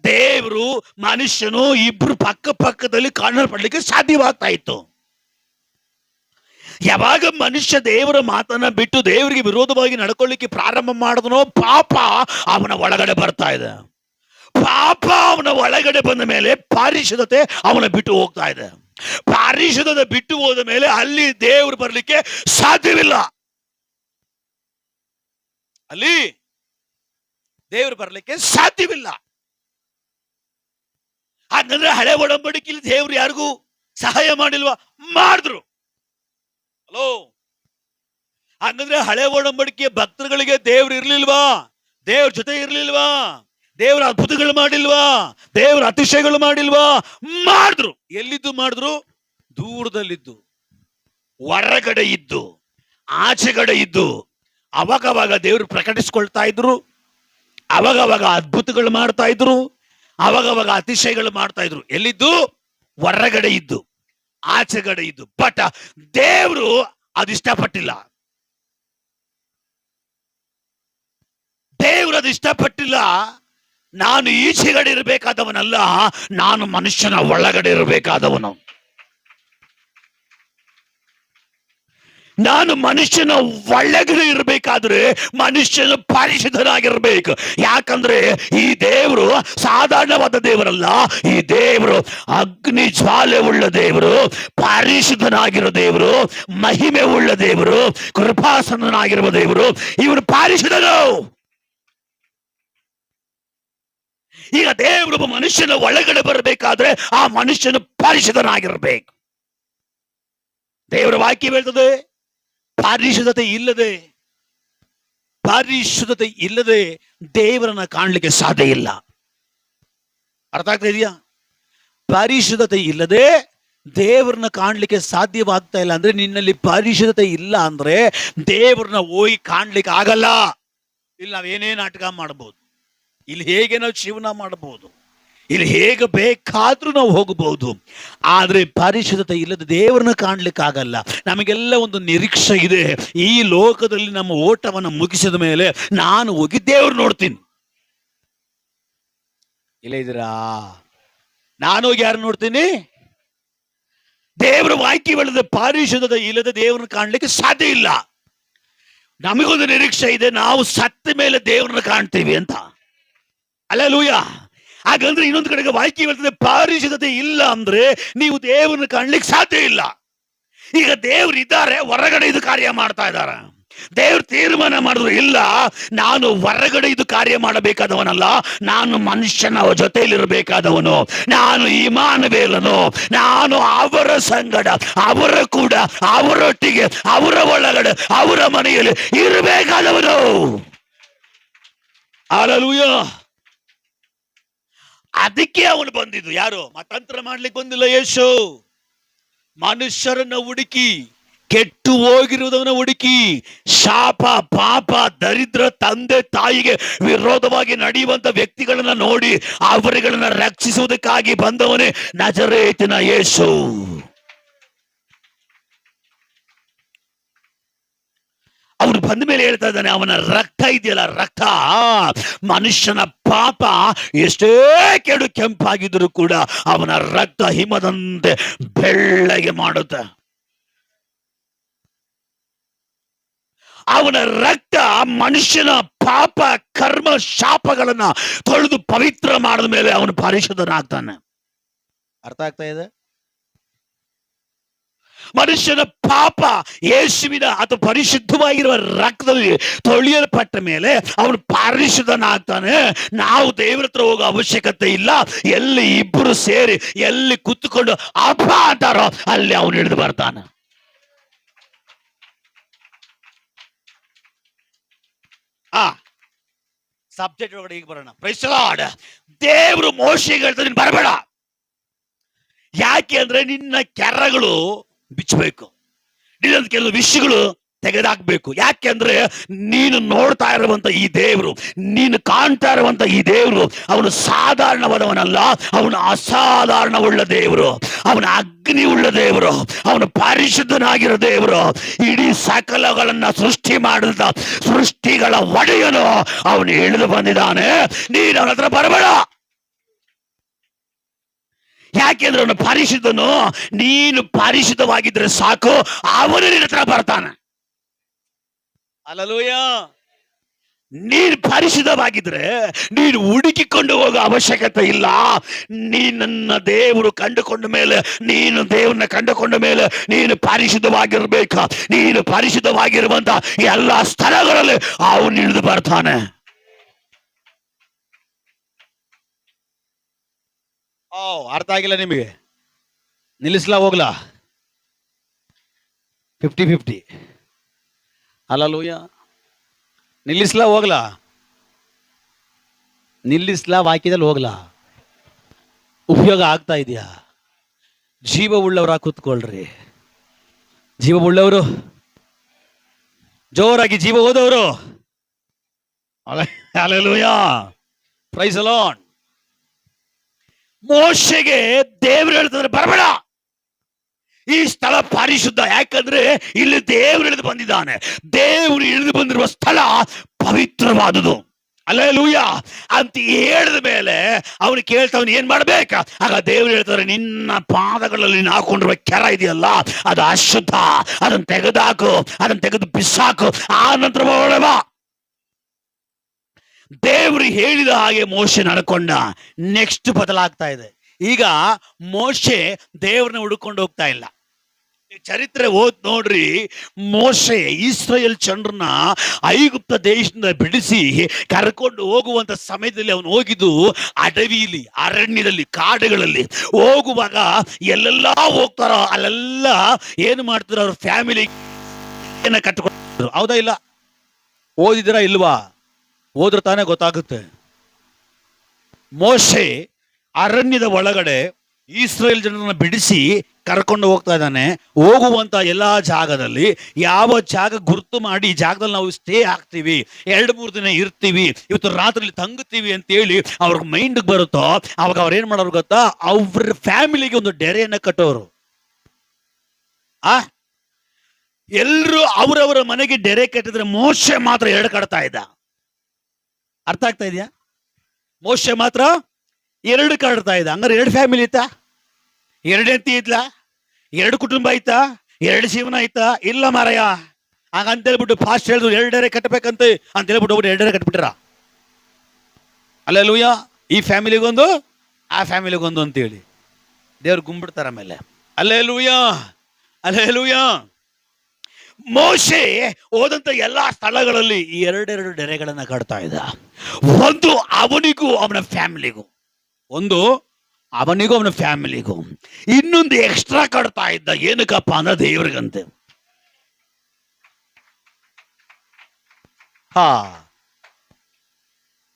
ದೇವರು ಮನುಷ್ಯನು ಇಬ್ರು ಪಕ್ಕ ಪಕ್ಕದಲ್ಲಿ ಕಾಣಲ್ಪಡ್ಲಿಕ್ಕೆ ಸಾಧ್ಯವಾಗ್ತಾ ಇತ್ತು. ಯಾವಾಗ ಮನುಷ್ಯ ದೇವರ ಮಾತನ್ನ ಬಿಟ್ಟು ದೇವರಿಗೆ ವಿರೋಧವಾಗಿ ನಡ್ಕೊಳ್ಳಿಕ್ಕೆ ಪ್ರಾರಂಭ ಮಾಡಿದನೋ, ಪಾಪ ಅವನ ಒಳಗಡೆ ಬರ್ತಾ ಇದೆ. ಪಾಪ ಅವನ ಒಳಗಡೆ ಬಂದ ಮೇಲೆ ಪಾರಿಶುದ್ಧತೆ ಅವನ ಬಿಟ್ಟು ಹೋಗ್ತಾ ಇದೆ. ಪಾರಿಶುದ್ಧತೆ ಬಿಟ್ಟು ಹೋದ ಮೇಲೆ ಅಲ್ಲಿ ದೇವರು ಬರಲಿಕ್ಕೆ ಸಾಧ್ಯವಿಲ್ಲ. ಅಲ್ಲಿ ದೇವರು ಬರಲಿಕ್ಕೆ ಸಾಧ್ಯವಿಲ್ಲ. ಹಾಗಂದ್ರೆ ಹಳೆ ಒಡಂಬಡಿಕೆಯಲ್ಲಿ ದೇವರು ಯಾರಿಗೂ ಸಹಾಯ ಮಾಡಿಲ್ವಾ? ಮಾಡಿದ್ರು. ಹಲೋ, ಹಾಗಂದ್ರೆ ಹಳೆ ಒಡಂಬಡಿಕೆಯ ಭಕ್ತರುಗಳಿಗೆ ದೇವ್ರು ಇರ್ಲಿಲ್ವಾ? ದೇವ್ರ ಜೊತೆ ಇರ್ಲಿಲ್ವಾ? ದೇವರ ಅದ್ಭುತಗಳು ಮಾಡಿಲ್ವಾ? ದೇವರ ಅತಿಶಯಗಳು ಮಾಡಿಲ್ವಾ? ಮಾಡಿದ್ರು. ಎಲ್ಲಿದ್ದು ಮಾಡಿದ್ರು? ದೂರದಲ್ಲಿದ್ದು, ಹೊರಗಡೆ ಇದ್ದು, ಆಚೆಗಡೆ ಇದ್ದು. ಅವಾಗವಾಗ ದೇವರು ಪ್ರಕಟಿಸ್ಕೊಳ್ತಾ ಇದ್ರು, ಅವಾಗವಾಗ ಅದ್ಭುತಗಳು ಮಾಡ್ತಾ ಇದ್ರು, ಅವಾಗವಾಗ ಅತಿಶಯಗಳು ಮಾಡ್ತಾ ಇದ್ರು. ಎಲ್ಲಿದ್ದು? ಹೊರಗಡೆ ಇದ್ದು, ಆಚೆಗಡೆ ಇದ್ದು. ಬಟ್ ದೇವರು ಅದಿಷ್ಟಪಟ್ಟಿಲ್ಲ. ದೇವರು ಅದು ಇಷ್ಟಪಟ್ಟಿಲ್ಲ. ನಾನು ಈಚೆಗಡೆ ಇರಬೇಕಾದವನಲ್ಲ, ನಾನು ಮನುಷ್ಯನ ಒಳಗಡೆ ಇರಬೇಕಾದವನು. ನಾನು ಮನುಷ್ಯನ ಒಳಗಡೆ ಇರಬೇಕಾದ್ರೆ ಮನುಷ್ಯನ ಪರಿಶುದ್ಧನಾಗಿರ್ಬೇಕು. ಯಾಕಂದ್ರೆ ಈ ದೇವರು ಸಾಧಾರಣವಾದ ದೇವರಲ್ಲ. ಈ ದೇವರು ಅಗ್ನಿ ಜ್ವಾಲೆ ಉಳ್ಳ ದೇವರು, ಪರಿಶುದ್ಧನಾಗಿರೋ ದೇವರು, ಮಹಿಮೆ ಉಳ್ಳ ದೇವರು, ಕೃಪಾಸನನಾಗಿರುವ ದೇವರು. ಇವನು ಪರಿಶುದ್ಧನು. ಈಗ ದೇವರು ಮನುಷ್ಯನ ಒಳಗಡೆ ಬರಬೇಕಾದ್ರೆ ಆ ಮನುಷ್ಯನ ಪರಿಶುದ್ಧನಾಗಿರ್ಬೇಕು. ದೇವರ ವಾಕ್ಯ ಹೇಳ್ತದೆ, ಪರಿಶುದ್ಧತೆ ಇಲ್ಲದೆ ದೇವರನ್ನ ಕಾಣಲಿಕ್ಕೆ ಸಾಧ್ಯ ಇಲ್ಲ. ಅರ್ಥ ಆಗ್ತಾ ಇದೆಯಾ? ಪರಿಶುದ್ಧತೆ ಇಲ್ಲದೆ ದೇವರನ್ನ ಕಾಣ್ಲಿಕ್ಕೆ ಸಾಧ್ಯವಾಗ್ತಾ ಇಲ್ಲ ಅಂದ್ರೆ, ನಿನ್ನಲ್ಲಿ ಪರಿಶುದ್ಧತೆ ಇಲ್ಲ ಅಂದ್ರೆ ದೇವರನ್ನ ಹೋಗಿ ಕಾಣ್ಲಿಕ್ಕೆ ಆಗಲ್ಲ. ಇಲ್ಲಿ ನಾವೇನೇ ನಾಟಕ ಮಾಡಬಹುದು, ಇಲ್ಲಿ ಹೇಗೆ ನಾವು ಜೀವನ ಮಾಡಬಹುದು, ಇಲ್ಲಿ ಹೇಗೆ ಬೇಕಾದ್ರೂ ನಾವು ಹೋಗಬಹುದು. ಆದ್ರೆ ಪರಿಶುದ್ಧತೆ ಇಲ್ಲದೆ ದೇವರನ್ನ ಕಾಣ್ಲಿಕ್ಕೆ ಆಗಲ್ಲ. ನಮಗೆಲ್ಲ ಒಂದು ನಿರೀಕ್ಷೆ ಇದೆ, ಈ ಲೋಕದಲ್ಲಿ ನಮ್ಮ ಓಟವನ್ನು ಮುಗಿಸಿದ ಮೇಲೆ ನಾನು ಹೋಗಿ ದೇವ್ರು ನೋಡ್ತೀನಿ. ಇಲ್ಲ ಇದ್ದೀರಾ? ನಾನು ಹೋಗಿ ಯಾರು ನೋಡ್ತೀನಿ? ದೇವರ ವಾಕ್ಯ ಹೇಳಿದ ಪರಿಶುದ್ಧತೆ ಇಲ್ಲದೆ ದೇವರನ್ನ ಕಾಣ್ಲಿಕ್ಕೆ ಸಾಧ್ಯ ಇಲ್ಲ. ನಮಗೊಂದು ನಿರೀಕ್ಷೆ ಇದೆ, ನಾವು ಸತ್ತ ಮೇಲೆ ದೇವರನ್ನ ಕಾಣ್ತೀವಿ ಅಂತ. ಹಲ್ಲೆಲೂಯಾ. ಹಾಗಂದ್ರೆ ಇನ್ನೊಂದು ಕಡೆಗೆ ವಾಕ್ಯ ಹೇಳ್ತದೆ, ಪರಿಶುದ್ಧತೆ ಇಲ್ಲ ಅಂದ್ರೆ ನೀವು ದೇವರನ್ನ ಕಾಣ್ಲಿಕ್ಕೆ ಸಾಧ್ಯ ಇಲ್ಲ. ಈಗ ದೇವ್ರು ಇದ್ದಾರೆ, ಹೊರಗಡೆ ಇದು ಕಾರ್ಯ ಮಾಡ್ತಾ ಇದ್ದಾರೆ. ದೇವ್ರು ತೀರ್ಮಾನ ಮಾಡಿದ್ರು, ಇಲ್ಲ ನಾನು ಹೊರಗಡೆ ಇದು ಕಾರ್ಯ ಮಾಡಬೇಕಾದವನಲ್ಲ, ನಾನು ಮನುಷ್ಯನ ಜೊತೆಯಲ್ಲಿರಬೇಕಾದವನು. ನಾನು ಇಮ್ಮಾನುವೇಲನು, ನಾನು ಅವರ ಸಂಗಡ, ಅವರ ಕೂಡ, ಅವರೊಟ್ಟಿಗೆ, ಅವರ ಒಳಗಡೆ, ಅವರ ಮನೆಯಲ್ಲಿ ಇರಬೇಕಾದವನು. ಹಲ್ಲೆಲೂಯಾ. ಅದಕ್ಕೆ ಅವನು ಬಂದಿದ್ದು. ಯಾರು? ಮತಾಂತರ ಮಾಡ್ಲಿಕ್ಕೆ ಬಂದಿಲ್ಲ ಯೇಸು. ಮನುಷ್ಯರನ್ನ ಹುಡುಕಿ, ಕೆಟ್ಟು ಹೋಗಿರುವುದವನ್ನ ಹುಡುಕಿ, ಶಾಪ, ಪಾಪ, ದರಿದ್ರ, ತಂದೆ ತಾಯಿಗೆ ವಿರೋಧವಾಗಿ ನಡೆಯುವಂತ ವ್ಯಕ್ತಿಗಳನ್ನ ನೋಡಿ ಅವರುಗಳನ್ನ ರಕ್ಷಿಸುವುದಕ್ಕಾಗಿ ಬಂದವನೇ ನಜರೇತಿನ ಯೇಸು. ಅವನು ಬಂದ ಮೇಲೆ ಹೇಳ್ತಾ ಇದ್ದಾನೆ, ಅವನ ರಕ್ತ ಇದೆಯಲ್ಲ, ರಕ್ತ ಮನುಷ್ಯನ ಪಾಪ ಎಷ್ಟೇ ಕೆಡು ಕೆಂಪಾಗಿದ್ರು ಕೂಡ ಅವನ ರಕ್ತ ಹಿಮದಂತೆ ಬೆಳ್ಳಗೆ ಮಾಡುತ್ತೆ. ಅವನ ರಕ್ತ ಮನುಷ್ಯನ ಪಾಪ, ಕರ್ಮ, ಶಾಪಗಳನ್ನ ತೊಳೆದು ಪವಿತ್ರ ಮಾಡಿದ ಮೇಲೆ ಅವನು ಪರಿಶುದ್ಧನಾಗ್ತಾನೆ. ಅರ್ಥ ಆಗ್ತಾ ಇದೆ? ಮನುಷ್ಯನ ಪಾಪ ಯೇಸುವಿನ ಅಥವಾ ಪರಿಶುದ್ಧವಾಗಿರುವ ರಕ್ತದಲ್ಲಿ ತೊಳೆಯಲ್ಪಟ್ಟ ಮೇಲೆ ಅವನು ಪರಿಶುದ್ಧನಾಗ್ತಾನೆ. ನಾವು ದೇವರ ಹತ್ರ ಹೋಗೋ ಅವಶ್ಯಕತೆ ಇಲ್ಲ. ಎಲ್ಲಿ ಇಬ್ಬರು ಸೇರಿ ಎಲ್ಲಿ ಕೂತ್ಕೊಂಡು ಅಪ್ಪ ಅಂತಾರೋ ಅಲ್ಲಿ ಅವನು ಹಿಡಿದು ಬರ್ತಾನೆ. ಸಬ್ಜೆಕ್ಟ್ ಒಳಗಡೆ ಈಗ ಬರೋಣ. Praise the Lord. ದೇವರು ಮೋಶೆಗೆ ಹೇಳ್ತಾರೆ, ನೀನು ಬರಬೇಡ. ಯಾಕೆ ಅಂದ್ರೆ ನಿನ್ನ ಕೆರಗಳು ಬಿಚ್ಚಬೇಕು, ನಿನ್ನ ಕೆಲವು ವಿಷಯಗಳು ತೆಗೆದಾಕ್ಬೇಕು. ಯಾಕೆಂದ್ರೆ ನೀನು ನೋಡ್ತಾ ಇರುವಂತ ಈ ದೇವರು, ನೀನು ಕಾಣ್ತಾ ಇರುವಂತ ಈ ದೇವರು, ಅವನು ಸಾಧಾರಣವಾದವನಲ್ಲ, ಅವನು ಅಸಾಧಾರಣವುಳ್ಳ ದೇವರು, ಅವನ ಅಗ್ನಿ ಉಳ್ಳ ದೇವರು, ಅವನು ಪರಿಶುದ್ಧನಾಗಿರೋ ದೇವರು. ಇಡೀ ಸಕಲಗಳನ್ನ ಸೃಷ್ಟಿ ಮಾಡಿದ ಸೃಷ್ಟಿಗಳ ಒಡೆಯನು ಅವನು ಇಳಿದು ಬಂದಿದ್ದಾನೆ. ನೀನು ಅವನ ಹತ್ರ ಬರಬೇಡ. ಯಾಕೆಂದ್ರೆ ಅವನು ಪರಿಶುದ್ಧನು. ನೀನು ಪರಿಶುದ್ಧವಾಗಿದ್ರೆ ಸಾಕು, ಅವನು ನಿನ್ನ ಹತ್ರ ಬರ್ತಾನೆ. ಹಲ್ಲೆಲೂಯಾ. ನೀನು ಪರಿಶುದ್ಧವಾಗಿದ್ರೆ ನೀನು ಹುಡುಕಿಕೊಂಡು ಹೋಗೋ ಅವಶ್ಯಕತೆ ಇಲ್ಲ. ನೀನನ್ನ ದೇವರು ಕಂಡುಕೊಂಡ ಮೇಲೆ, ನೀನು ದೇವರನ್ನ ಕಂಡುಕೊಂಡ ಮೇಲೆ ನೀನು ಪರಿಶುದ್ಧವಾಗಿರ್ಬೇಕ. ನೀನು ಪರಿಶುದ್ಧವಾಗಿರುವಂತ ಎಲ್ಲ ಸ್ಥಳಗಳಲ್ಲಿ ಅವನು ಇಳಿದು ಬರ್ತಾನೆ. ಅರ್ಥ ಆಗಿಲ್ಲ ನಿಮಗೆ? ನಿಲ್ಲಿಸ್ಲಾ ಹೋಗ್ಲಾ? 50-50. ಹಲ್ಲೆಲೂಯಾ. ನಿಲ್ಲಿಸ್ಲಾ ಹೋಗ್ಲಾ? ನಿಲ್ಲಿಸ್ಲಾ ವಾಕ್ಯದಲ್ಲಿ ಹೋಗ್ಲಾ? ಉಪಯೋಗ ಆಗ್ತಾ ಇದೆಯಾ? ಜೀವ ಉಳ್ಳವರ ಕೂತ್ಕೊಳ್ರಿ. ಜೀವ ಉಳ್ಳವರು, ಜೋರಾಗಿ ಜೀವ ಹೋದವರು. ಹಲ್ಲೆಲೂಯಾ. Praise the Lord. ಮೋಶೆಗೆ ದೇವರು ಹೇಳ್ತಾರೆ ಬರಬೇಡ, ಈ ಸ್ಥಳ ಪರಿಶುದ್ಧ. ಯಾಕಂದ್ರೆ ಇಲ್ಲಿ ದೇವರು ಇಳಿದು ಬಂದಿದ್ದಾನೆ. ದೇವರು ಇಳಿದು ಬಂದಿರುವ ಸ್ಥಳ ಪವಿತ್ರವಾದುದು. ಹಲ್ಲೆಲೂಯಾ ಅಂತ ಹೇಳಿದ ಮೇಲೆ ಅವನು ಕೇಳ್ತಾವನು ಏನ್ ಮಾಡ್ಬೇಕ? ಆಗ ದೇವರು ಹೇಳ್ತಾರೆ, ನಿನ್ನ ಪಾದಗಳಲ್ಲಿ ನೀನು ಹಾಕೊಂಡಿರುವ ಕೆರ ಇದೆಯಲ್ಲ, ಅದು ಅಶುದ್ಧ, ಅದನ್ನು ತೆಗೆದಾಕು, ಅದನ್ನು ತೆಗೆದು ಬಿಸಾಕು, ಆ ನಂತರ ಬಾ. ದೇವರು ಹೇಳಿದ ಹಾಗೆ ಮೋಶೆ ನಡ್ಕೊಂಡ. ನೆಕ್ಸ್ಟ್ ಬದಲಾಗ್ತಾ ಇದೆ. ಈಗ ಮೋಶೆ ದೇವ್ರನ್ನ ಹುಡುಕೊಂಡು ಹೋಗ್ತಾ ಇಲ್ಲ. ಚರಿತ್ರೆ ಓದ್ ನೋಡ್ರಿ. ಮೋಶೆ ಇಸ್ರಾಯೇಲ್ ಜನರನ್ನ ಐಗುಪ್ತ ದೇಶದಿಂದ ಬಿಡಿಸಿ ಕರ್ಕೊಂಡು ಹೋಗುವಂತ ಸಮಯದಲ್ಲಿ ಅವನು ಹೋಗಿದ್ದು ಅಡವಿಲಿ, ಅರಣ್ಯದಲ್ಲಿ, ಕಾಡುಗಳಲ್ಲಿ. ಹೋಗುವಾಗ ಎಲ್ಲೆಲ್ಲಾ ಹೋಗ್ತಾರೋ ಅಲ್ಲೆಲ್ಲ ಏನು ಮಾಡ್ತಾರೋ ಅವ್ರ ಫ್ಯಾಮಿಲಿ ಕಟ್ಕೊಂಡು. ಹೌದಾ ಇಲ್ಲ? ಓದಿದಿರಾ ಇಲ್ವಾ? ಹೋದ್ರೆ ತಾನೇ ಗೊತ್ತಾಗುತ್ತೆ. ಮೋಶೆ ಅರಣ್ಯದ ಒಳಗಡೆ ಇಸ್ರಾಯೇಲ್ ಜನರನ್ನ ಬಿಡಿಸಿ ಕರ್ಕೊಂಡು ಹೋಗ್ತಾ ಇದ್ದಾನೆ. ಹೋಗುವಂತ ಎಲ್ಲಾ ಜಾಗದಲ್ಲಿ ಯಾವ ಜಾಗ ಗುರುತು ಮಾಡಿ, ಈ ಜಾಗದಲ್ಲಿ ನಾವು ಸ್ಟೇ ಆಗ್ತೀವಿ, 2-3 ದಿನ ಇರ್ತೀವಿ, ಇವತ್ತು ರಾತ್ರಿ ತಂಗುತ್ತೀವಿ ಅಂತೇಳಿ ಅವ್ರಿಗೆ ಮೈಂಡ್ ಬರುತ್ತೋ ಅವಾಗ ಅವ್ರು ಏನ್ ಮಾಡೋರು ಗೊತ್ತಾ? ಅವ್ರ ಫ್ಯಾಮಿಲಿಗೆ ಒಂದು ಡೆರೆಯನ್ನ ಕಟ್ಟೋರು. ಎಲ್ರು ಅವರವರ ಮನೆಗೆ ಡೆರೆ ಕಟ್ಟಿದ್ರೆ ಮೋಶೆ ಮಾತ್ರ 2 ಕಟ್ತಾ ಇದ್ದ. ಅರ್ಥ ಆಗ್ತಾ ಇದೆಯಾ? ಮೋಶೆ ಮಾತ್ರ 2 ಕಟ್ತಾ ಇದ್ದ. ಹಂಗಾರೆ 2 ಫ್ಯಾಮಿಲಿ ಇತ್ತಾ? 2 ಹೆಂಡತಿ ಇದ್ಲ? 2 ಕುಟುಂಬ ಆಯ್ತಾ? 2 ಜೀವನ ಆಯ್ತಾ? ಇಲ್ಲ ಮಾರಾಯ. ಹಾಗಂತ ಹೇಳ್ಬಿಟ್ಟು ಫಾಸ್ಟ್ ಹೇಳಿದ್ರು 2 ಡೆರೆ ಕಟ್ಟಬೇಕಂತ ಅಂತ ಹೇಳ್ಬಿಟ್ಟು ಒಬ್ಬರು 2 ಡೆರೆ ಕಟ್ಬಿಟ್ರ. ಹಲ್ಲೆಲೂಯಾ. ಈ ಫ್ಯಾಮಿಲಿಗೊಂದು, ಆ ಫ್ಯಾಮಿಲಿಗೊಂದು ಅಂತೇಳಿ ದೇವ್ರು ಗುಂಬಿಡ್ತಾರ ಆಮೇಲೆ. Hallelujah, hallelujah. ಮೋಶೆ ಹೋದಂತ ಎಲ್ಲಾ ಸ್ಥಳಗಳಲ್ಲಿ 2 ಡೆರೆಗಳನ್ನ ಕಟ್ತಾ ಇದ್ದ. ಒಂದು ಅವನಿಗೂ ಅವನ ಫ್ಯಾಮಿಲಿಗೂ, ಒಂದು ಅವನಿಗೂ ಅವನ ಫ್ಯಾಮಿಲಿಗೂ, ಇನ್ನೊಂದು ಎಕ್ಸ್ಟ್ರಾ ಕಟ್ತಾ ಇದ್ದ. ಏನಕ್ಕಪ್ಪ ಅಂದ್ರೆ ದೇವ್ರಿಗಂತೆ.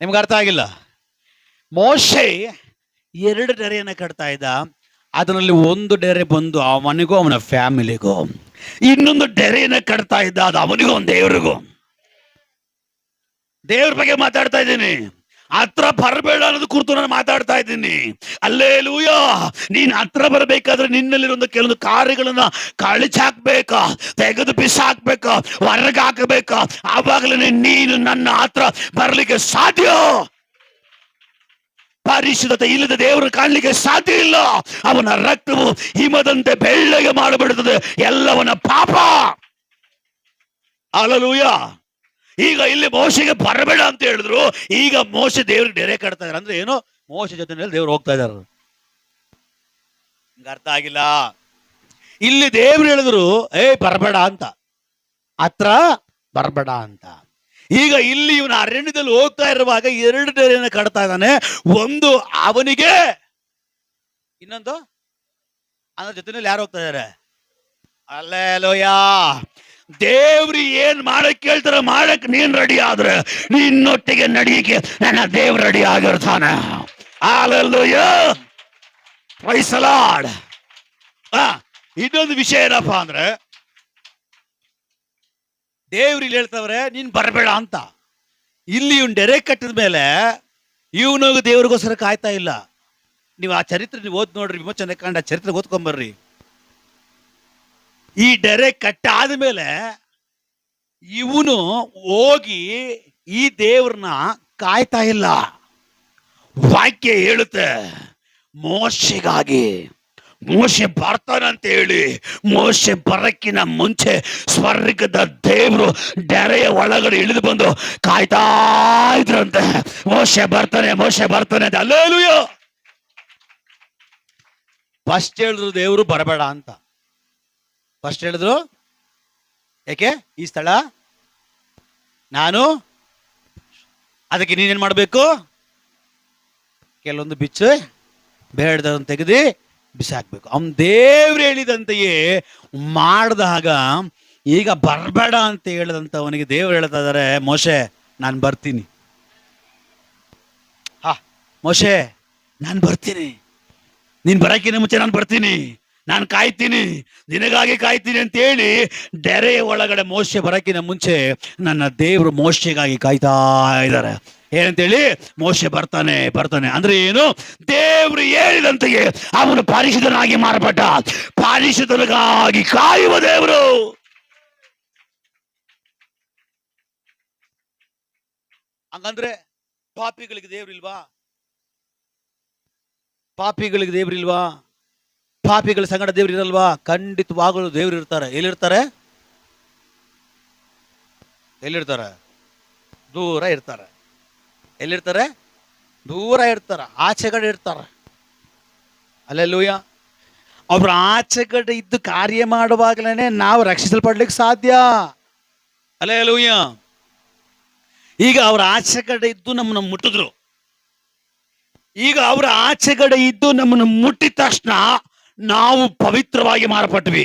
ನಿಮ್ಗೆ ಅರ್ಥ ಆಗಿಲ್ಲ? ಮೋಶೆ 2 ಡೆರೆಯನ್ನ ಕಟ್ತಾ ಇದ್ದ. ಅದರಲ್ಲಿ ಒಂದು ಡೆರೆ ಬಂದು ಅವನಿಗೂ ಅವನ ಫ್ಯಾಮಿಲಿಗೂ, ಇನ್ನೊಂದು ಡೆರೆಯನ್ನ ಕಟ್ತಾ ಇದ್ದ, ಅದು ಅವನಿಗೂ ಅವನ ದೇವರಿಗೂ. ದೇವ್ರ ಬಗ್ಗೆ ಮಾತಾಡ್ತಾ ಇದ್ದೀನಿ. ಹತ್ರ ಬರಬೇಡ ಅನ್ನೋದು ಕುರಿತು ನಾನು ಮಾತಾಡ್ತಾ ಇದ್ದೀನಿ. ಹಲ್ಲೆಲೂಯಾ. ನೀನ್ ಹತ್ರ ಬರಬೇಕಾದ್ರೆ ನಿನ್ನಲ್ಲಿರೋ ಕೆಲವೊಂದು ಕಾರ್ಯಗಳನ್ನ ಕಳಿಚಾಕ್ಬೇಕ, ತೆಗೆದು ಬಿಸಾಕ್ಬೇಕ, ಹೊರಗೆ ಹಾಕಬೇಕ. ಆವಾಗಲೇ ನೀನು ನನ್ನ ಹತ್ರ ಬರ್ಲಿಕ್ಕೆ ಸಾಧ್ಯ. ಪರಿಶುದ್ಧತೆ ಇಲ್ಲದ ದೇವರು ಕಾಣಲಿಕ್ಕೆ ಸಾಧ್ಯ ಇಲ್ಲ. ಅವನ ರಕ್ತವು ಹಿಮದಂತೆ ಬೆಳ್ಳಗೆ ಮಾಡಿಬಿಡುತ್ತದೆ ಎಲ್ಲವನ್ನ ಪಾಪ. ಹಲ್ಲೆಲೂಯಾ. ಈಗ ಇಲ್ಲಿ ಮೋಶೆಗೆ ಬರಬೇಡ ಅಂತ ಹೇಳಿದ್ರು. ಈಗ ಮೋಶೆ ದೇವ್ರಿಗೆ ಡೆರೆ ಕಟ್ತಾ ಇದಾರೆ. ಅಂದ್ರೆ ಏನು? ಮೋಶೆ ಜೊತೆ ದೇವ್ರು ಹೋಗ್ತಾ ಇದಾರೆ. ಅರ್ಥ ಆಗಿಲ್ಲ? ಇಲ್ಲಿ ದೇವ್ರು ಹೇಳಿದ್ರು ಬರಬೇಡ ಅಂತ, ಹತ್ರ ಬರಬೇಡ ಅಂತ. ಈಗ ಇಲ್ಲಿ ಇವನ ಅರಣ್ಯದಲ್ಲಿ ಹೋಗ್ತಾ ಇರುವಾಗ 2 ಡೆರೆಯನ್ನು ಕಟ್ತಾ ಇದ್ದಾನೆ. ಒಂದು ಅವನಿಗೆ, ಇನ್ನೊಂದು ಅದ್ರ ಜೊತೆನಲ್ಲಿ ಯಾರು ಹೋಗ್ತಾ ಇದಾರೆ? ಹಲ್ಲೆಲೂಯಾ. ದೇವ್ರು ಏನ್ ಮಾಡಕ್ ಕೇಳ್ತಾರ ಮಾಡಕ್ ನೀನ್ ರೆಡಿ ಆದ್ರೆ ನಿನ್ನೊಟ್ಟಿಗೆ ನಡಿಯಕ್ಕೆ ನನ್ನ ದೇವ್ರು ರೆಡಿ ಆಗಿರ್ತಾನೆ. ಹಲ್ಲೆಲೂಯಾ. Praise the Lord. ಇನ್ನೊಂದು ವಿಷಯ ಏನಪ್ಪಾ ಅಂದ್ರೆ, ದೇವ್ರು ಇಲ್ಲಿ ಹೇಳ್ತವ್ರೆ ನೀನ್ ಬರಬೇಡ ಅಂತ. ಇಲ್ಲಿ ಇವನ್ ಡೆರೆ ಕಟ್ಟಿದ ಮೇಲೆ ಇವನು ದೇವ್ರಿಗೋಸ್ಕರ ಕಾಯ್ತಾ ಇಲ್ಲ. ನೀವು ಆ ಚರಿತ್ರೆ ನೀವು ಓದ್ ನೋಡ್ರಿ, ವಿಮೋಚನೆ ಕಾಂಡ ಚರಿತ್ರೆ ಓದ್ಕೊಂಬರ್ರಿ. ಈ ಡೆರೆ ಕಟ್ಟಾದ ಮೇಲೆ ಇವನು ಹೋಗಿ ಈ ದೇವ್ರನ್ನ ಕಾಯ್ತಾ ಇಲ್ಲ. ವಾಕ್ಯ ಹೇಳುತ್ತೆ ಮೋಶೆಗಾಗಿ, ಮೋಶೆ ಬರ್ತಾನಂತ ಹೇಳಿ ಮೋಶೆ ಬರಕ್ಕಿನ ಮುಂಚೆ ಸ್ವರ್ಗದ ದೇವರು ಡೆರೆಯ ಒಳಗಡೆ ಇಳಿದು ಬಂದು ಕಾಯ್ತಾ ಇದ್ರಂತೆ. ಮೋಶೆ ಬರ್ತಾನೆ, ಮೋಶೆ ಬರ್ತಾನೆ ಅಂತ. ಅಲ್ಲೇಲೂಯ. ಫಸ್ಟ್ ಹೇಳಿದ್ರು ದೇವರು ಬರಬೇಡ ಅಂತ. ಫಸ್ಟ್ ಹೇಳಿದ್ರು ಯಾಕೆ? ಈ ಸ್ಥಳ ನಾನು, ಅದಕ್ಕೆ ನೀನೇನ್ ಮಾಡ್ಬೇಕು? ಕೆಲವೊಂದು ಬಿಚ್ಚು ಬೇಡದನ್ನು ತೆಗೆದು ಬಿಸಾಕ್ಬೇಕು. ಅವನ್ ದೇವ್ರು ಹೇಳಿದಂತೆಯೇ ಮಾಡಿದಾಗ ಈಗ ಬರಬೇಡ ಅಂತ ಹೇಳಿದಂತ ಅವನಿಗೆ ದೇವ್ರು ಹೇಳ್ತಾ ಇದಾರೆ, ಮೋಶೆ ನಾನು ಬರ್ತೀನಿ. ಮೋಶೆ ನಾನು ಬರ್ತೀನಿ, ನೀನ್ ಬರಕ್ಕಿಂತ ಮುಂಚೆ ನಾನು ಬರ್ತೀನಿ, ನಾನು ಕಾಯ್ತೀನಿ, ನಿನಗಾಗಿ ಕಾಯ್ತೀನಿ ಅಂತ ಹೇಳಿ ಡೆರೆಯ ಒಳಗಡೆ ಮೋಶೆ ಬರಕ್ಕಿನ ಮುಂಚೆ ನನ್ನ ದೇವರು ಮೋಶೆಗಾಗಿ ಕಾಯ್ತಾ ಇದ್ದಾರೆ. ಏನಂತೇಳಿ? ಮೋಶೆ ಬರ್ತಾನೆ ಬರ್ತಾನೆ ಅಂದ್ರೆ ಏನು? ದೇವ್ರು ಹೇಳಿದಂತೆಯೇ ಅವನು ಪರಿಶುದ್ಧನಾಗಿ ಮಾರ್ಪಟ್ಟ. ಪರಿಶುದ್ಧನಿಗಾಗಿ ಕಾಯುವ ದೇವರು. ಹಂಗಂದ್ರೆ ಪಾಪಿಗಳಿಗೆ ದೇವ್ರಿಲ್ವಾ? ಪಾಪಿಗಳಿಗೆ ದೇವ್ರಿಲ್ವಾ? ಪಾಪಿಗಳ ಸಂಗಡ ದೇವ್ರು ಇರಲ್ವಾ? ಖಂಡಿತವಾಗಲೂ ದೇವ್ರು ಇರ್ತಾರೆ. ಎಲ್ಲಿರ್ತಾರೆ? ಎಲ್ಲಿರ್ತಾರೆ? ದೂರ ಇರ್ತಾರೆ. ಎಲ್ಲಿರ್ತಾರೆ? ದೂರ ಇರ್ತಾರೆ, ಆಚೆಗಡೆ ಇರ್ತಾರೆ. ಅಲ್ಲೆಲ್ಲೂಯ. ಅವ್ರ ಆಚೆಗಡೆ ಇದ್ದು ಕಾರ್ಯ ಮಾಡುವಾಗಲೇ ನಾವು ರಕ್ಷಿಸಲ್ಪಡ್ಲಿಕ್ಕೆ ಸಾಧ್ಯ. ಅಲ್ಲೆಲ್ಲೂಯ. ಈಗ ಅವ್ರ ಆಚೆಗಡೆ ಇದ್ದು ನಮ್ಮನ್ನು ಮುಟ್ಟಿದ್ರು. ಈಗ ಅವರ ಆಚೆಗಡೆ ಇದ್ದು ನಮ್ಮನ್ನು ಮುಟ್ಟಿದ ತಕ್ಷಣ ನಾವು ಪವಿತ್ರವಾಗಿ ಮಾರ್ಪಟ್ವಿ,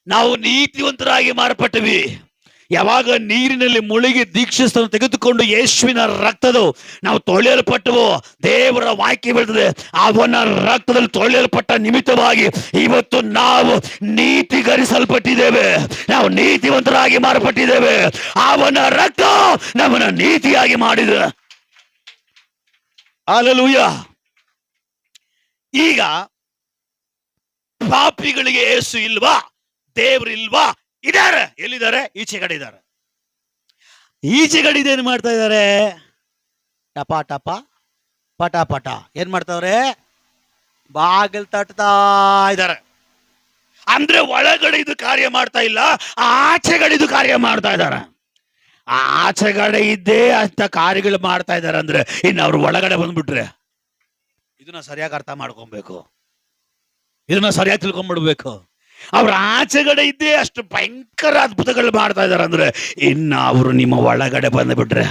ನಾವು ನೀತಿವಂತರಾಗಿ ಮಾರ್ಪಟ್ವಿ. ಯಾವಾಗ ನೀರಿನಲ್ಲಿ ಮುಳುಗಿ ದೀಕ್ಷೆಯನ್ನು ತೆಗೆದುಕೊಂಡು ಯೇಸುವಿನ ರಕ್ತದ ನಾವು ತೊಳೆಯಲ್ಪಟ್ಟವು, ದೇವರ ವಾಕ್ಯ ಬರ್ತದೆ, ಅವನ ರಕ್ತದಲ್ಲಿ ತೊಳೆಯಲ್ಪಟ್ಟ ನಿಮಿತ್ತವಾಗಿ ಇವತ್ತು ನಾವು ನೀತಿಗರಿಸಲ್ಪಟ್ಟಿದ್ದೇವೆ, ನಾವು ನೀತಿವಂತರಾಗಿ ಮಾರ್ಪಟ್ಟಿದ್ದೇವೆ. ಅವನ ರಕ್ತ ನಮ್ಮನ್ನ ನೀತಿಯಾಗಿ ಮಾಡಿದೆ. ಹಲ್ಲೆಲೂಯಾ. ಈಗ ಪಾಪಿಗಳಿಗೆ ಯೇಸು ಇಲ್ವಾ? ದೇವ್ರು ಇಲ್ವಾ? ಇದ್ದಾರೆ. ಎಲ್ಲಿದ್ದಾರೆ? ಈಚೆಗಡೆ ಇದ್ದಾರೆ. ಈಚೆಗಡೆ ಇದೇನು ಮಾಡ್ತಾ ಇದ್ದಾರೆ? ಟಪ ಟಪ ಪಟ ಪಟ ಏನ್ ಮಾಡ್ತಾವ್ರೆ? ಬಾಗಿಲು ತಟ್ತಾ ಇದ್ದಾರೆ. ಅಂದ್ರೆ ಒಳಗಡೆ ಇದು ಕಾರ್ಯ ಮಾಡ್ತಾ ಇಲ್ಲ, ಆಚೆಗಡೆ ಇದು ಕಾರ್ಯ ಮಾಡ್ತಾ ಇದ್ದಾರೆ. ಆಚೆಗಡೆ ಇದ್ದೇ ಅಂತ ಕಾರ್ಯಗಳು ಮಾಡ್ತಾ ಇದ್ದಾರೆ ಅಂದ್ರೆ ಇನ್ನು ಅವ್ರು ಒಳಗಡೆ ಬಂದ್ಬಿಟ್ರೆ ಇದನ್ನ ಸರಿಯಾಗಿ ಅರ್ಥ ಮಾಡ್ಕೊಬೇಕು, ಇದನ್ನ ಸರಿಯಾಗಿ ತಿಳ್ಕೊಂಡ್ಬಿಡ್ಬೇಕು. ಅವ್ರ ಆಚೆಗಡೆ ಇದ್ದೇ ಅಷ್ಟು ಭಯಂಕರ ಅದ್ಭುತಗಳು ಮಾಡ್ತಾ ಇದ್ದಾರೆ ಅಂದ್ರೆ ಇನ್ನು ಅವರು ನಿಮ್ಮ ಒಳಗಡೆ ಬಂದ್ಬಿಟ್ರೆ,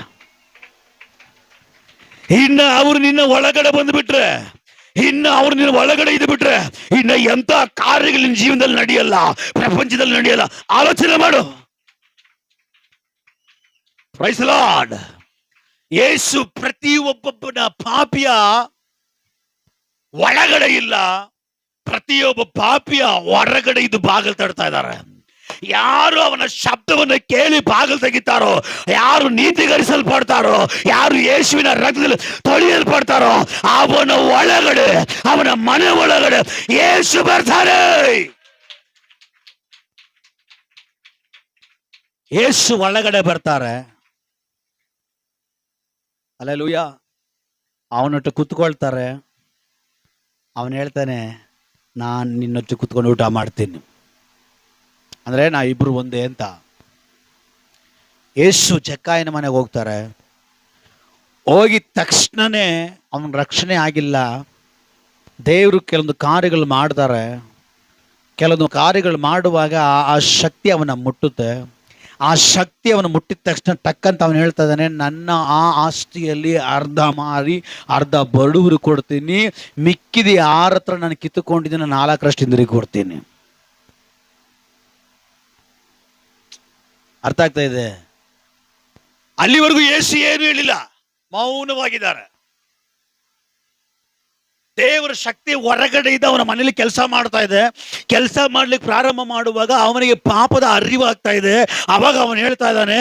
ಇನ್ನು ಅವರು ನಿನ್ನ ಒಳಗಡೆ ಬಂದ್ಬಿಟ್ರೆ, ಇನ್ನು ಅವ್ರು ನಿನ್ನ ಒಳಗಡೆ ಇದ್ದು ಬಿಟ್ರೆ ಇನ್ನು ಎಂತ ಕಾರ್ಯಗಳು ನಿನ್ನ ಜೀವನದಲ್ಲಿ ನಡೆಯಲ್ಲ, ಪ್ರಪಂಚದಲ್ಲಿ ನಡೆಯಲ್ಲ. ಆಲೋಚನೆ ಮಾಡು. Praise the lord. ಯೇಸು ಪ್ರತಿಯೊಬ್ಬೊಬ್ಬನ ಪಾಪಿಯ ಒಳಗಡೆ ಇಲ್ಲ, ಪ್ರತಿಯೊಬ್ಬ ಪಾಪಿಯ ಹೊರಗಡೆ ಇದು ಬಾಗಿಲು ತಡ್ತಾ ಇದ್ದಾರೆ. ಯಾರು ಅವನ ಶಬ್ದವನ್ನು ಕೇಳಿ ಬಾಗಿಲು ತೆಗಿತಾರೋ, ಯಾರು ನೀತಿಗರಿಸಲ್ಪಡ್ತಾರೋ, ಯಾರು ಯೇಸುವಿನ ರಕ್ತದಲ್ಲಿ ತೊಳೆಯಲ್ಪಡ್ತಾರೋ ಅವನ ಒಳಗಡೆ, ಅವನ ಮನೆ ಒಳಗಡೆ ಯೇಸು ಬರ್ತಾರೆ. ಯೇಸು ಒಳಗಡೆ ಬರ್ತಾರೆ. ಹಲ್ಲೆಲೂಯಾ. ಅವನೊಟ್ಟು ಕೂತ್ಕೊಳ್ತಾರೆ. ಅವನು ಹೇಳ್ತಾನೆ, ನಾನು ನಿನ್ನೊಟ್ಟು ಕೂತ್ಕೊಂಡು ಊಟ ಮಾಡ್ತೀನಿ ಅಂದ್ರೆ ನಾವಿಬ್ರು ಒಂದೇ ಅಂತ. ಯೇಸು ಜಕ್ಕಾಯನ ಮನೆಗೆ ಹೋಗ್ತಾರೆ. ಹೋಗಿದ ತಕ್ಷಣನೇ ಅವನ ರಕ್ಷಣೆ ಆಗಿಲ್ಲ. ದೇವರು ಕೆಲವೊಂದು ಕಾರ್ಯಗಳು ಮಾಡ್ತಾರೆ. ಕೆಲವೊಂದು ಕಾರ್ಯಗಳು ಮಾಡುವಾಗ ಆ ಶಕ್ತಿ ಅವನ ಮುಟ್ಟುತ್ತೆ. ಆ ಶಕ್ತಿ ಅವನು ಮುಟ್ಟಿದ ತಕ್ಷಣ ಟಕ್ಕಂತ ಅವನು ಹೇಳ್ತಾ ಇದ್ದಾನೆ, ನನ್ನ ಆ ಆಸ್ತಿಯಲ್ಲಿ ಅರ್ಧ ಮಾರಿ ಅರ್ಧ ಬಡವರು ಕೊಡ್ತೀನಿ, ಮಿಕ್ಕಿದ ಯಾರ ಹತ್ರ ನಾನು ಕಿತ್ತುಕೊಂಡಿದ್ದೀನಿ 4% ಹಿಂದಿರುಗಿ ಕೊಡ್ತೀನಿ. ಅರ್ಥ ಆಗ್ತಾ ಇದೆ? ಅಲ್ಲಿವರೆಗೂ ಯೇಸು ಏನು ಹೇಳಿಲ್ಲ, ಮೌನವಾಗಿದ್ದಾರೆ. ದೇವರ ಶಕ್ತಿ ಹೊರಗಡೆ ಇದ್ದ ಅವನ ಮನೇಲಿ ಕೆಲಸ ಮಾಡ್ತಾ ಇದೆ. ಕೆಲಸ ಮಾಡ್ಲಿಕ್ಕೆ ಪ್ರಾರಂಭ ಮಾಡುವಾಗ ಅವನಿಗೆ ಪಾಪದ ಅರಿವಾಗ್ತಾ ಇದೆ. ಅವಾಗ ಅವನು ಹೇಳ್ತಾ ಇದ್ದಾನೆ,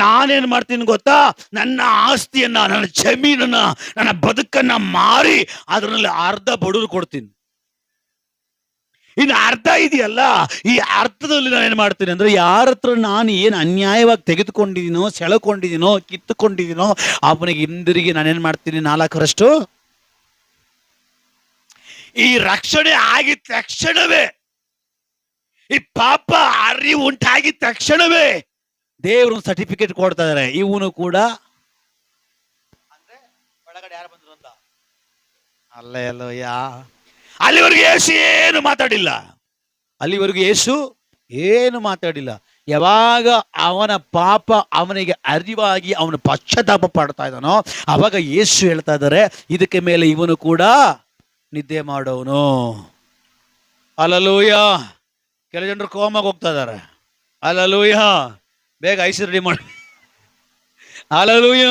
ನಾನೇನ್ ಮಾಡ್ತೀನಿ ಗೊತ್ತಾ, ನನ್ನ ಆಸ್ತಿಯನ್ನ, ನನ್ನ ಜಮೀನನ್ನ, ನನ್ನ ಬದುಕನ್ನ ಮಾರಿ ಅದರಲ್ಲಿ ಅರ್ಧ ಬಡವರು ಕೊಡ್ತೀನಿ. ಇನ್ನು ಅರ್ಧ ಇದೆಯಲ್ಲ, ಈ ಅರ್ಥದಲ್ಲಿ ನಾನು ಏನ್ ಮಾಡ್ತೀನಿ ಅಂದ್ರೆ, ಯಾರ ಹತ್ರ ನಾನು ಏನು ಅನ್ಯಾಯವಾಗಿ ತೆಗೆದುಕೊಂಡಿದ್ದೀನೋ, ಸೆಳೆಕೊಂಡಿದ್ದೀನೋ, ಕಿತ್ತುಕೊಂಡಿದ್ದೀನೋ ಅವನಿಗೆ ಹಿಂದಿರುಗಿ ನಾನೇನ್ ಮಾಡ್ತೀನಿ 4ರಷ್ಟು. ಈ ರಕ್ಷಣೆ ಆಗಿದ ತಕ್ಷಣವೇ, ಈ ಪಾಪ ಅರಿವು ಉಂಟಾಗಿದ ತಕ್ಷಣವೇ ದೇವರು ಸರ್ಟಿಫಿಕೇಟ್ ಕೊಡ್ತಾ ಇದಾರೆ, ಇವನು ಕೂಡ ಅಂದ್ರೆ ಒಳಗಡೆ ಯಾರು ಬಂದ್ರು ಅಂತ. ಅಲ್ಲಯ್ಯ, ಅಲ್ಲಿವರೆಗೂ ಯೇಸು ಏನು ಮಾತಾಡಿಲ್ಲ. ಅಲ್ಲಿವರೆಗೂ ಯೇಸು ಏನು ಮಾತಾಡಿಲ್ಲ. ಯಾವಾಗ ಅವನ ಪಾಪ ಅವನಿಗೆ ಅರಿವಾಗಿ ಅವನು ಪಶ್ಚಾತ್ತಾಪ ಪಡ್ತಾ ಇದ್ದಾನೋ ಅವಾಗ ಯೇಸು ಹೇಳ್ತಾ ಇದ್ದಾರೆ, ಇದಕ್ಕೆ ಮೇಲೆ ಇವನು ಕೂಡ ನಿದ್ದೆ ಮಾಡೋನು. ಅಲ್ಲಲೂಯ. ಕೆಲ ಜನರು ಕೋಮಾಗ ಹೋಗ್ತಾ ಇದ್ದಾರೆ. ಅಲ್ಲಲೂಯ. ಬೇಗ ಐಸ್ ರೆಡಿ ಮಾಡಿ. ಅಲ್ಲಲೂಯ.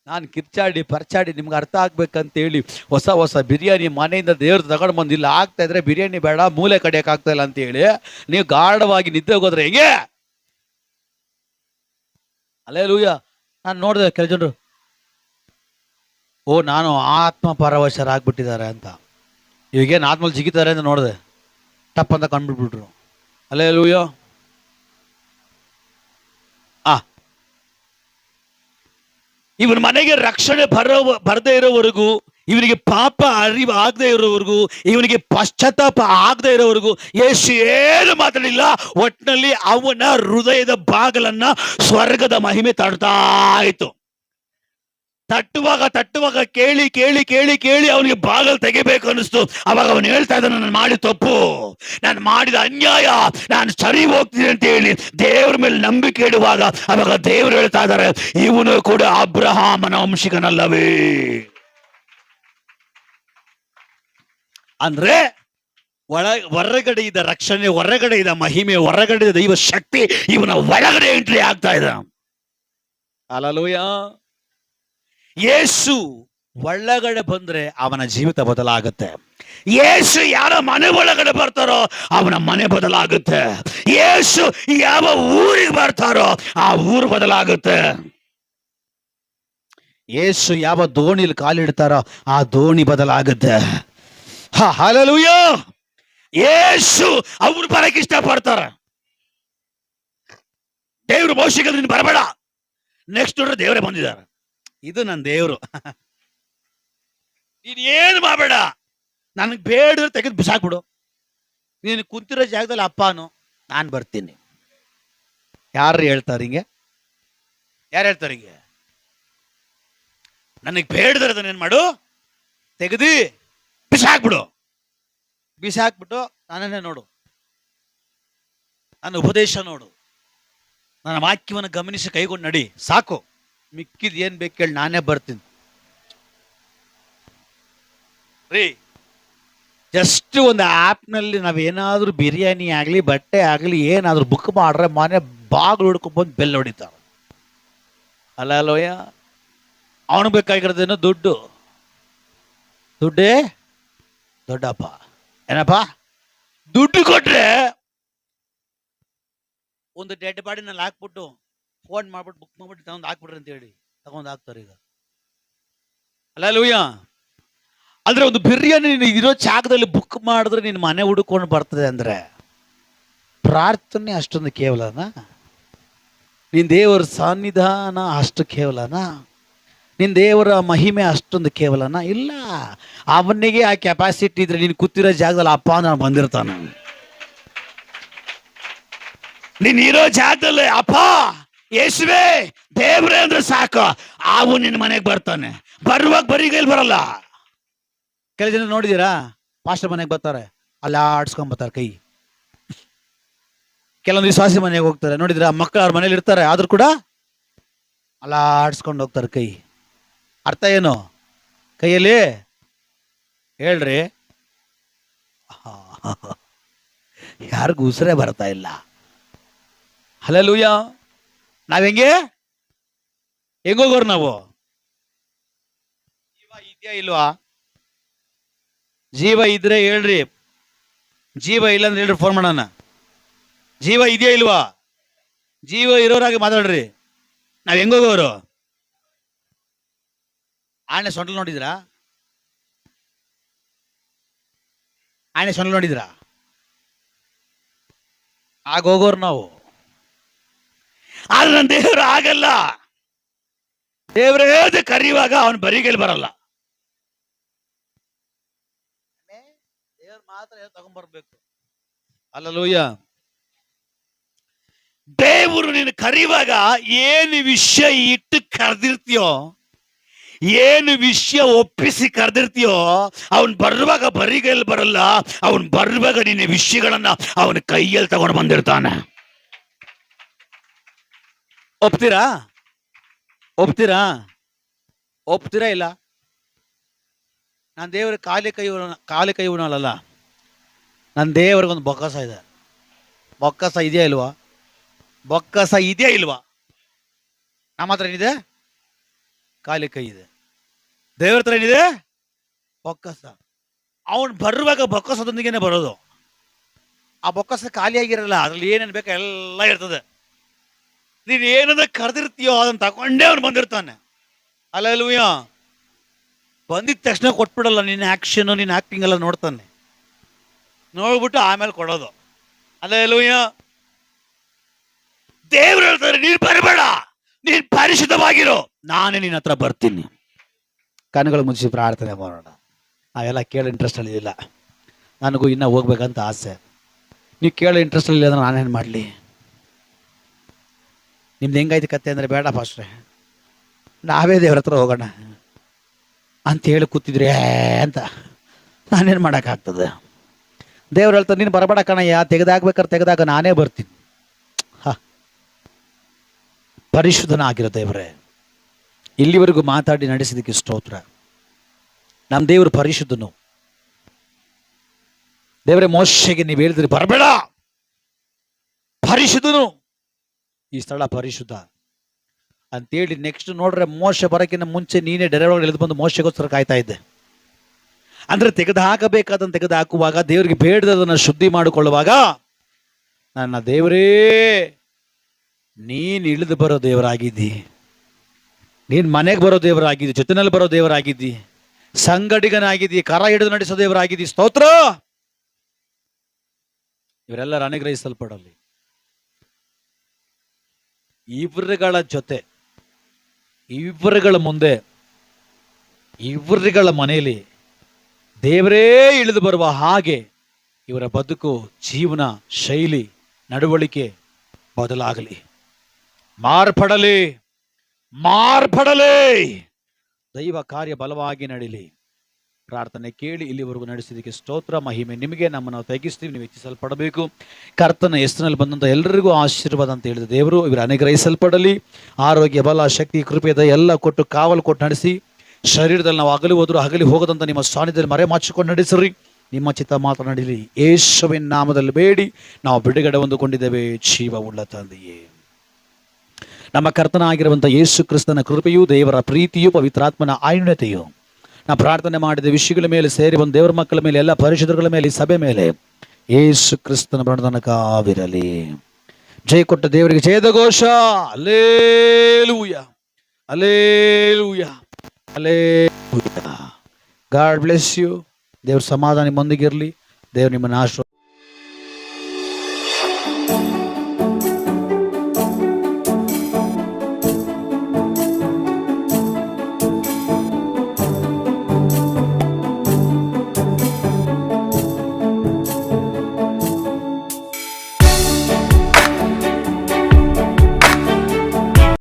ನಾನು ಕಿರ್ಚಾಡಿ ಪರ್ಚಾಡಿ ನಿಮ್ಗೆ ಅರ್ಥ ಆಗ್ಬೇಕಂತೇಳಿ ಹೊಸ ಬಿರಿಯಾನಿ ಮನೆಯಿಂದ ದೇವ್ರು ತಗೊಂಡು ಬಂದು ಇಲ್ಲ ಆಗ್ತಾ ಇದ್ರೆ ಬಿರಿಯಾನಿ ಬೇಡ, ಮೂಲೆ ಕಡಿಯಕ್ಕೆ ಆಗ್ತಾ ಇಲ್ಲ ಅಂತೇಳಿ ನೀವು ಗಾಢವಾಗಿ ನಿದ್ದೆ ಹೋಗೋದ್ರೆ ಹೆಂಗೆ? ಅಲ್ಲೇಲೂಯ. ನಾನು ನೋಡಿದೆ ಕೆಲ ಜನರು, ನಾನು ಆತ್ಮ ಪರವಶರಾಗ್ಬಿಟ್ಟಿದ್ದಾರೆ ಅಂತ. ಇವಾಗೇನು ಆತ್ಮಲ್ಲಿ ಜಿಗಿತಾರೆ ಅಂತ ನೋಡಿದೆ, ಟಪ್ ಅಂತ ಕಂಡುಬಿಟ್ಬಿಟ್ರು. ಅಲ್ಲೇಲೂಯ. ಇವನ ಮನೆಗೆ ರಕ್ಷಣೆ ಬರದೇ ಇರೋವರೆಗೂ, ಇವನಿಗೆ ಪಾಪ ಅರಿವು ಆಗದೆ ಇರೋವರೆಗೂ, ಇವನಿಗೆ ಪಶ್ಚಾತ್ತಾಪ ಆಗದೆ ಇರೋವರೆಗೂ ಯೇಸು ಏನು ಮಾತಾಡಿಲ್ಲ. ಒಟ್ಟಿನಲ್ಲಿ ಅವನ ಹೃದಯದ ಬಾಗಲನ್ನ ಸ್ವರ್ಗದ ಮಹಿಮೆ ತಡ್ತಾ ಇತ್ತು. ತಟ್ಟುವಾಗ ಕೇಳಿ ಕೇಳಿ ಕೇಳಿ ಕೇಳಿ ಅವನಿಗೆ ಬಾಗಲ್ ತೆಗಿಬೇಕು ಅನಿಸ್ತು. ಅವಾಗ ಅವನು ಹೇಳ್ತಾ ಇದ್ದಾನೆ, ನಾನು ಮಾಡಿದ ತಪ್ಪು, ನಾನು ಮಾಡಿದ ಅನ್ಯಾಯ, ನಾನು ಸರಿ ಹೋಗ್ತೀನಿ ಅಂತ ಹೇಳಿ ದೇವ್ರ ಮೇಲೆ ನಂಬಿಕೆ ಇಡುವಾಗ ಅವಾಗ ದೇವರು ಹೇಳ್ತಾ ಇದ್ದಾರೆ, ಇವನು ಕೂಡ ಅಬ್ರಹಾಮನ ವಂಶಿಕನಲ್ಲವೇ. ಅಂದ್ರೆ ಹೊರಗಡೆ ಇದ್ದ ರಕ್ಷಣೆ, ಹೊರಗಡೆ ಇದ್ದ ಮಹಿಮೆ, ಹೊರಗಡೆ ಇದ್ದ ದೈವ ಶಕ್ತಿ ಇವನ ಒಳಗಡೆ ಎಂಟ್ರಿ ಆಗ್ತಾ ಇದೆ. ಹಲ್ಲೆಲೂಯ. ಯೇಸು ಒಳಗಡೆ ಬಂದ್ರೆ ಅವನ ಜೀವಿತ ಬದಲಾಗುತ್ತೆ. ಯೇಸು ಯಾರ ಮನೆ ಒಳಗಡೆ ಬರ್ತಾರೋ ಅವನ ಮನೆ ಬದಲಾಗುತ್ತೆ. ಯೇಸು ಯಾವ ಊರಿಗೆ ಬರ್ತಾರೋ ಆ ಊರು ಬದಲಾಗುತ್ತೆ. ಯೇಸು ಯಾವ ದೋಣಿಲಿ ಕಾಲಿಡ್ತಾರೋ ಆ ದೋಣಿ ಬದಲಾಗುತ್ತೆ. ಹಲ್ಲೆಲೂಯ. ಯೇಸು ಅವ್ರು ಬರಕ್ಕೆ ಇಷ್ಟಪಡ್ತಾರ. ದೇವ್ರು ಭವಿಷ್ಯದಲ್ಲಿ ನೀನು ಬರಬೇಡ, ನೆಕ್ಸ್ಟ್ ನೋಡ್ರೆ ದೇವರೇ ಬಂದಿದ್ದಾರೆ, ಇದು ನನ್ನ ದೇವರು, ನೀನು ಏನು ಮಾಡಬೇಡ, ನನಗೆ ಬೇಡ ತೆಗೆದು ಬಿಸಾಕ್ಬಿಡು, ನೀನು ಕುಂತಿರೋ ಜಾಗದಲ್ಲಿ ಅಪ್ಪನು ನಾನು ಬರ್ತೀನಿ. ಯಾರು ಹೇಳ್ತಾರೆ ಹಿಂಗೆ? ಯಾರು ಹೇಳ್ತಾರೆ ಹಿಂಗೆ? ನನಗೆ ಬೇಡದ್ರೆ ಅದನ್ನೇನು ಮಾಡು, ತೆಗೆದು ಬಿಸಾಕ್ಬಿಡು. ಬಿಸಾಕ್ಬಿಟ್ಟು ನನ್ನನ್ನೇ ನೋಡು, ನನ್ನ ಉಪದೇಶ ನೋಡು, ನನ್ನ ವಾಕ್ಯವನ್ನು ಗಮನಿಸಿ ಕೈಗೊಂಡು ನಡಿ, ಸಾಕು. ಮಿಕ್ಕಿದ್ ಏನ್ ಬೇಕು ಹೇಳಿ, ನಾನೇ ಬರ್ತೀನಿ ರೀ. ಜಸ್ಟ್ ಒಂದು ಆ್ಯಪ್ನಲ್ಲಿ ನಾವೇನಾದ್ರೂ ಬಿರಿಯಾನಿ ಆಗಲಿ, ಬಟ್ಟೆ ಆಗಲಿ, ಏನಾದರೂ ಬುಕ್ ಮಾಡ್ರೆ ಮನೆ ಬಾಗಿಲು ಹುಡ್ಕೊಂಡ್ಬಂದು ಬೆಲ್ ಹೊಡಿತಾರ. ಅಲ್ಲೋಯ. ಅವನು ಬೇಕಾಗಿರೋದೇನೋ ದುಡ್ಡು. ದುಡ್ಡೇ ದೊಡ್ಡಪ್ಪ. ಏನಪ್ಪ? ದುಡ್ಡು ಕೊಟ್ರೆ ಒಂದು ಡೆಡ್ ಬಾಡಿನಲ್ಲಿ ಹಾಕ್ಬಿಟ್ಟು ಫೋನ್ ಮಾಡ್ಬಿಟ್ಟು ಬುಕ್ ಮಾಡ್ಬಿಟ್ಟು ತಗೊಂಡು ಹಾಕ್ಬಿಡ್ರಿ ಅಂತ ಹೇಳಿ ತಗೊಂಡು ಹಾಕ್ತಾರೆ ಈಗ. ಹಲ್ಲೆಲೂಯ. ಅಂದ್ರೆ ಒಂದು ಬಿರಿಯಾನಿ ಇರೋ ಜಾಗದಲ್ಲಿ ಬುಕ್ ಮಾಡಿದ್ರೆ ನಿನ್ನ ಮನೆ ಹುಡುಕೊಂಡು ಬರ್ತದೆ ಅಂದ್ರೆ ಪ್ರಾರ್ಥನೆ ಅಷ್ಟೊಂದು ಕೇವಲನಾ? ನಿನ್ ದೇವರ ಸನ್ನಿಧಾನ ಅಷ್ಟು ಕೇವಲನಾ? ನಿನ್ ದೇವರ ಮಹಿಮೆ ಅಷ್ಟೊಂದು ಕೇವಲನಾ? ಇಲ್ಲ. ಅವನಿಗೆ ಆ ಕೆಪಾಸಿಟಿ ಇದ್ರೆ ನೀನು ಕೂತಿರೋ ಜಾಗದಲ್ಲಿ ಅಪ್ಪ ನಾನು ಬಂದಿರ್ತಾನೆ. ನೀನ್ ಇರೋ ಜಾಗದಲ್ಲಿ ಅಪ್ಪ ಯೇಸುವೇ ದೇವ್ರೇ ಅಂದ್ರೆ ಸಾಕು, ಅವು ನಿನ್ನ ಮನೆಗೆ ಬರ್ತಾನೆ. ಬರುವಾಗ ಬರೀ ಕೈಲಿ ಬರಲ್ಲ. ಕೆಲ ಜನ ನೋಡಿದೀರಾ, ಪಾಸ್ಟರ್ ಮನೆಗೆ ಬರ್ತಾರೆ, ಅಲ್ಲ ಆಡ್ಸ್ಕೊಂಡ್ ಬರ್ತಾರೆ ಕೈ. ಕೆಲವೊಂದು ವಿಶ್ವಾಸಿ ಮನೆಗೆ ಹೋಗ್ತಾರೆ, ನೋಡಿದ್ರ ಮಕ್ಕಳು ಅವ್ರ ಮನೇಲಿ ಇರ್ತಾರೆ, ಆದ್ರೂ ಕೂಡ ಅಲ್ಲ ಆಡ್ಸ್ಕೊಂಡು ಹೋಗ್ತಾರೆ ಕೈ. ಅರ್ಥ ಏನು ಕೈಯಲ್ಲಿ ಹೇಳ್ರಿ? ಯಾರಿಗೂ ಉಸಿರೇ ಬರ್ತಾ ಇಲ್ಲ. ಹಲ್ಲೆಲೂಯ. ನಾವ್ ಹೆಂಗೋಗೋರು ನಾವು? ಈ ಇದೆಯಾ ಇಲ್ವಾ? ಜೀವ ಇದ್ರೆ ಹೇಳ್ರಿ, ಜೀವ ಇಲ್ಲ ಅಂದ್ರೆ ಹೇಳ್ರಿ, ಫೋನ್ ಮಾಡೋಣ. ಜೀವ ಇದೆಯಾ ಇಲ್ವಾ? ಜೀವ ಇರೋರಾಗಿ ಮಾತಾಡ್ರಿ. ನಾವ್ ಹೆಂಗೋಗೋರು? ಆನೆ ಸೊಂಟಲ್ ನೋಡಿದ್ರಾ? ಆನೆ ಸೊಂಟಲ್ ನೋಡಿದ್ರಾ? ಆಗ ಹೋಗೋರು ನಾವು. ಆದ್ರೆ ನನ್ನ ದೇವರು ಆಗಲ್ಲ. ದೇವರೇ ಕರೆಯುವಾಗ ಅವನು ಬರಿಗೈಲಿ ಬರಲ್ಲ. ದೇವ್ರು ಮಾತ್ರ ತಗೊಂಡ್ಬರ್ಬೇಕು. ಹಲ್ಲೆಲೂಯಾ. ದೇವರು ನೀನು ಕರೆಯುವಾಗ ಏನು ವಿಷಯ ಇಟ್ಟು ಕರೆದಿರ್ತೀಯೋ, ಏನು ವಿಷಯ ಒಪ್ಪಿಸಿ ಕರೆದಿರ್ತೀಯೋ, ಅವನ್ ಬರುವಾಗ ಬರಿಗೈಲಿ ಬರಲ್ಲ. ಅವನ್ ಬರುವಾಗ ನಿನ್ನ ವಿಷಯಗಳನ್ನ ಅವನ ಕೈಯಲ್ಲಿ ತಗೊಂಡು ಬಂದಿರ್ತಾನೆ. ಒಪ್ತೀರಾ? ಒಪ್ತೀರಾ? ಒಪ್ತೀರಾ ಇಲ್ಲ? ನಾನು ದೇವರ ಕಾಲಿ ಕೈ ಉಣಲ್ಲ. ನನ್ನ ದೇವರಿಗೊಂದು ಬೊಕ್ಕಸ ಇದೆ. ಬೊಕ್ಕಸ ಇದೆಯಾ ಇಲ್ವಾ? ಬೊಕ್ಕಸ ಇದೆಯಾ ಇಲ್ವಾ? ನಮ್ಮ ಹತ್ರ ಏನಿದೆ? ಕಾಲಿ ಕೈ ಇದೆ. ದೇವ್ರ ಹತ್ರ ಏನಿದೆ? ಬೊಕ್ಕಸ. ಅವನು ಬರುವಾಗ ಬೊಕ್ಕಸದೊಂದಿಗೆನೆ ಬರೋದು. ಆ ಬೊಕ್ಕಸ ಖಾಲಿಯಾಗಿರಲ್ಲ, ಅದ್ರಲ್ಲಿ ಏನೇನು ಬೇಕೋ ಎಲ್ಲ ಇರ್ತದೆ. ನೀನು ಏನದ ಕರೆದಿರ್ತೀಯೋ ಅದನ್ನ ತಗೊಂಡೇ ಅವನು ಬಂದಿರ್ತಾನೆ. ಹಲ್ಲೆಲೂಯಾ. ಬಂದಿದ ತಕ್ಷಣ ಕೊಟ್ಬಿಡಲ್ಲ. ನಿನ್ನ ಆಕ್ಷನ್, ನಿನ್ನ ಆಕ್ಟಿಂಗ್ ಎಲ್ಲ ನೋಡ್ತಾನೆ. ನೋಡ್ಬಿಟ್ಟು ಆಮೇಲೆ ಕೊಡೋದು. ಹಲ್ಲೆಲೂಯಾ. ದೇವ್ರು ಹೇಳ್ತಾರೆ, ನೀನು ಬರಬೇಡ, ನೀನ್ ಪರಿಶುದ್ಧವಾಗಿರೋ, ನಾನೇ ನಿನ್ನ ಹತ್ರ ಬರ್ತೀನಿ. ಕಣ್ಣುಗಳು ಮುಚ್ಚಿ ಪ್ರಾರ್ಥನೆ ಮಾಡೋಣ. ನಾವೆಲ್ಲ ಕೇಳೋ ಇಂಟ್ರೆಸ್ಟ್ ಅಲ್ಲಿ ಇಲ್ಲ. ನನಗೂ ಇನ್ನೂ ಹೋಗ್ಬೇಕಂತ ಆಸೆ. ನೀವು ಕೇಳೋ ಇಂಟ್ರೆಸ್ಟ್ ಅಲ್ಲಿ ಅಂದ್ರೆ ನಾನೇನು ಮಾಡಲಿ? ನಿಮ್ದು ಹೆಂಗಾಯ್ತು ಕತೆ ಅಂದರೆ, ಬೇಡ ಪಾಸ್ಟ್ರೆ ನಾವೇ ದೇವ್ರ ಹತ್ರ ಹೋಗೋಣ ಅಂತ ಹೇಳಿ ಕೂತಿದ್ರೆ ಅಂತ ನಾನೇನು ಮಾಡೋಕ್ಕಾಗ್ತದೆ? ದೇವ್ರು ಹೇಳ್ತಾರೆ, ನೀನು ಬರಬೇಡ ಕಣಯ್ಯ, ತೆಗೆದಾಕ್ಬೇಕಾದ್ರೆ ತೆಗೆದಾಗ ನಾನೇ ಬರ್ತೀನಿ. ಪರಿಶುದ್ಧನಾಗಿರೋ ದೇವರೇ, ಇಲ್ಲಿವರೆಗೂ ಮಾತಾಡಿ ನಡೆಸಿದಕ್ಕೆ ಸ್ತೋತ್ರ. ನಮ್ಮ ದೇವರು ಪರಿಶುದ್ಧನು. ದೇವರೇ, ಮೋಶೆಗೆ ನೀವು ಹೇಳಿದ್ರಿ ಬರಬೇಡ, ಪರಿಶುದ್ಧನು, ಈ ಸ್ಥಳ ಪರಿಶುದ್ಧ ಅಂತೇಳಿ. ನೆಕ್ಸ್ಟ್ ನೋಡ್ರೆ ಮೋಶೆ ಬರೋಕ್ಕಿಂತ ಮುಂಚೆ ನೀನೇ ಡೈರೆಕ್ಟ್ ಎಳೆದು ಬಂದು ಮೋಶೆಗೋಸ್ಕರ ಕಾಯ್ತಾ ಇದ್ದೆ. ಅಂದ್ರೆ ತೆಗೆದು ಹಾಕಬೇಕಾದನ್ನು ತೆಗೆದು ಹಾಕುವಾಗ, ದೇವರಿಗೆ ಬೇಡದನ್ನು ಶುದ್ಧಿ ಮಾಡಿಕೊಳ್ಳುವಾಗ, ನನ್ನ ದೇವರೇ ನೀನು ಇಳಿದು ಬರೋ ದೇವರಾಗಿದ್ದಿ, ನೀನು ಮನೆಗೆ ಬರೋ ದೇವರಾಗಿದ್ದಿ, ಜೊತೆನಲ್ಲಿ ಬರೋ ದೇವರಾಗಿದ್ದಿ, ಸಂಗಡಿಗನಾಗಿದ್ದಿ, ಕರ ಹಿಡಿದು ನಡೆಸೋ ದೇವರಾಗಿದ್ದಿ. ಸ್ತೋತ್ರ. ಇವರೆಲ್ಲರೂ ಅನುಗ್ರಹಿಸಲ್ಪಡಲಿ. ಇವರುಗಳ ಜೊತೆ, ಇವರುಗಳ ಮುಂದೆ, ಇವರುಗಳ ಮನೆಯಲ್ಲಿ ದೇವರೇ ಇಳಿದು ಬರುವ ಹಾಗೆ ಇವರ ಬದುಕು, ಜೀವನ ಶೈಲಿ, ನಡವಳಿಕೆ ಬದಲಾಗಲಿ, ಮಾರ್ಪಡಲಿ, ದೈವ ಕಾರ್ಯ ಬಲವಾಗಿ ನಡೀಲಿ. ಪ್ರಾರ್ಥನೆ ಕೇಳಿ ಇಲ್ಲಿವರೆಗೂ ನಡೆಸಿದಕ್ಕೆ ಸ್ತೋತ್ರ. ಮಹಿಮೆ ನಿಮಗೆ. ನಮ್ಮನ್ನು ತೆಗಿಸ್ತೀವಿ, ನೀವು ಹೆಚ್ಚಿಸಲ್ಪಡಬೇಕು. ಕರ್ತನ ಹೆಸರಿನಲ್ಲಿ ಬಂದಂಥ ಎಲ್ಲರಿಗೂ ಆಶೀರ್ವಾದ ಅಂತ ಹೇಳಿದ ದೇವರು ಇವರು ಅನುಗ್ರಹಿಸಲ್ಪಡಲಿ. ಆರೋಗ್ಯ, ಬಲ, ಶಕ್ತಿ, ಕೃಪೆ ಎಲ್ಲ ಕೊಟ್ಟು ಕಾವಲು ಕೊಟ್ಟು ನಡೆಸಿ. ಶರೀರದಲ್ಲಿ ನಾವು ಅಗಲಿ ಹೋದರೂ ಅಗಲಿ ಹೋಗದಂತ ನಿಮ್ಮ ಸಾನ್ನಿಧ್ಯದಲ್ಲಿ ಮರೆ ಮಾಚಿಕೊಂಡು ನಡೆಸಿರಿ. ನಿಮ್ಮ ಚಿತ್ತ ಮಾತ್ರ ನಡೀಲಿ. ಯೇಸುವಿನ ನಾಮದಲ್ಲಿ ಬೇಡಿ ನಾವು ಬಿಡುಗಡೆ ಹೊಂದಿಕೊಂಡಿದ್ದೇವೆ, ಜೀವವುಳ್ಳ ತಂದೆಯೇ. ನಮ್ಮ ಕರ್ತನಾಗಿರುವಂಥ ಯೇಸು ಕ್ರಿಸ್ತನ ಕೃಪೆಯೂ, ದೇವರ ಪ್ರೀತಿಯೂ, ಪವಿತ್ರಾತ್ಮನ ಆಯುಣ್ಯತೆಯು ನಾವು ಪ್ರಾರ್ಥನೆ ಮಾಡಿದ ವಿಷಯಗಳ ಮೇಲೆ ಸೇರಿ ಬಂದ ದೇವರ ಮಕ್ಕಳ ಮೇಲೆ, ಎಲ್ಲ ಪರಿಶುದ್ಧಗಳ ಮೇಲೆ, ಸಭೆ ಮೇಲೆ ಯೇಸು ಕ್ರಿಸ್ತನ ಬಣ್ಣದನಕಾವಿರಲಿ. ಜಯ ಕೊಟ್ಟ ದೇವರಿಗೆ ಜಯದ ಘೋಷ. Hallelujah, hallelujah, hallelujah. God bless you. ದೇವ್ರ ಸಮಾಧಾನ ನಿಮ್ಮೊಂದಿಗಿರಲಿ. ದೇವ್ರು ನಿಮ್ಮನ್ನು ಆಶೀರ್ವಾದ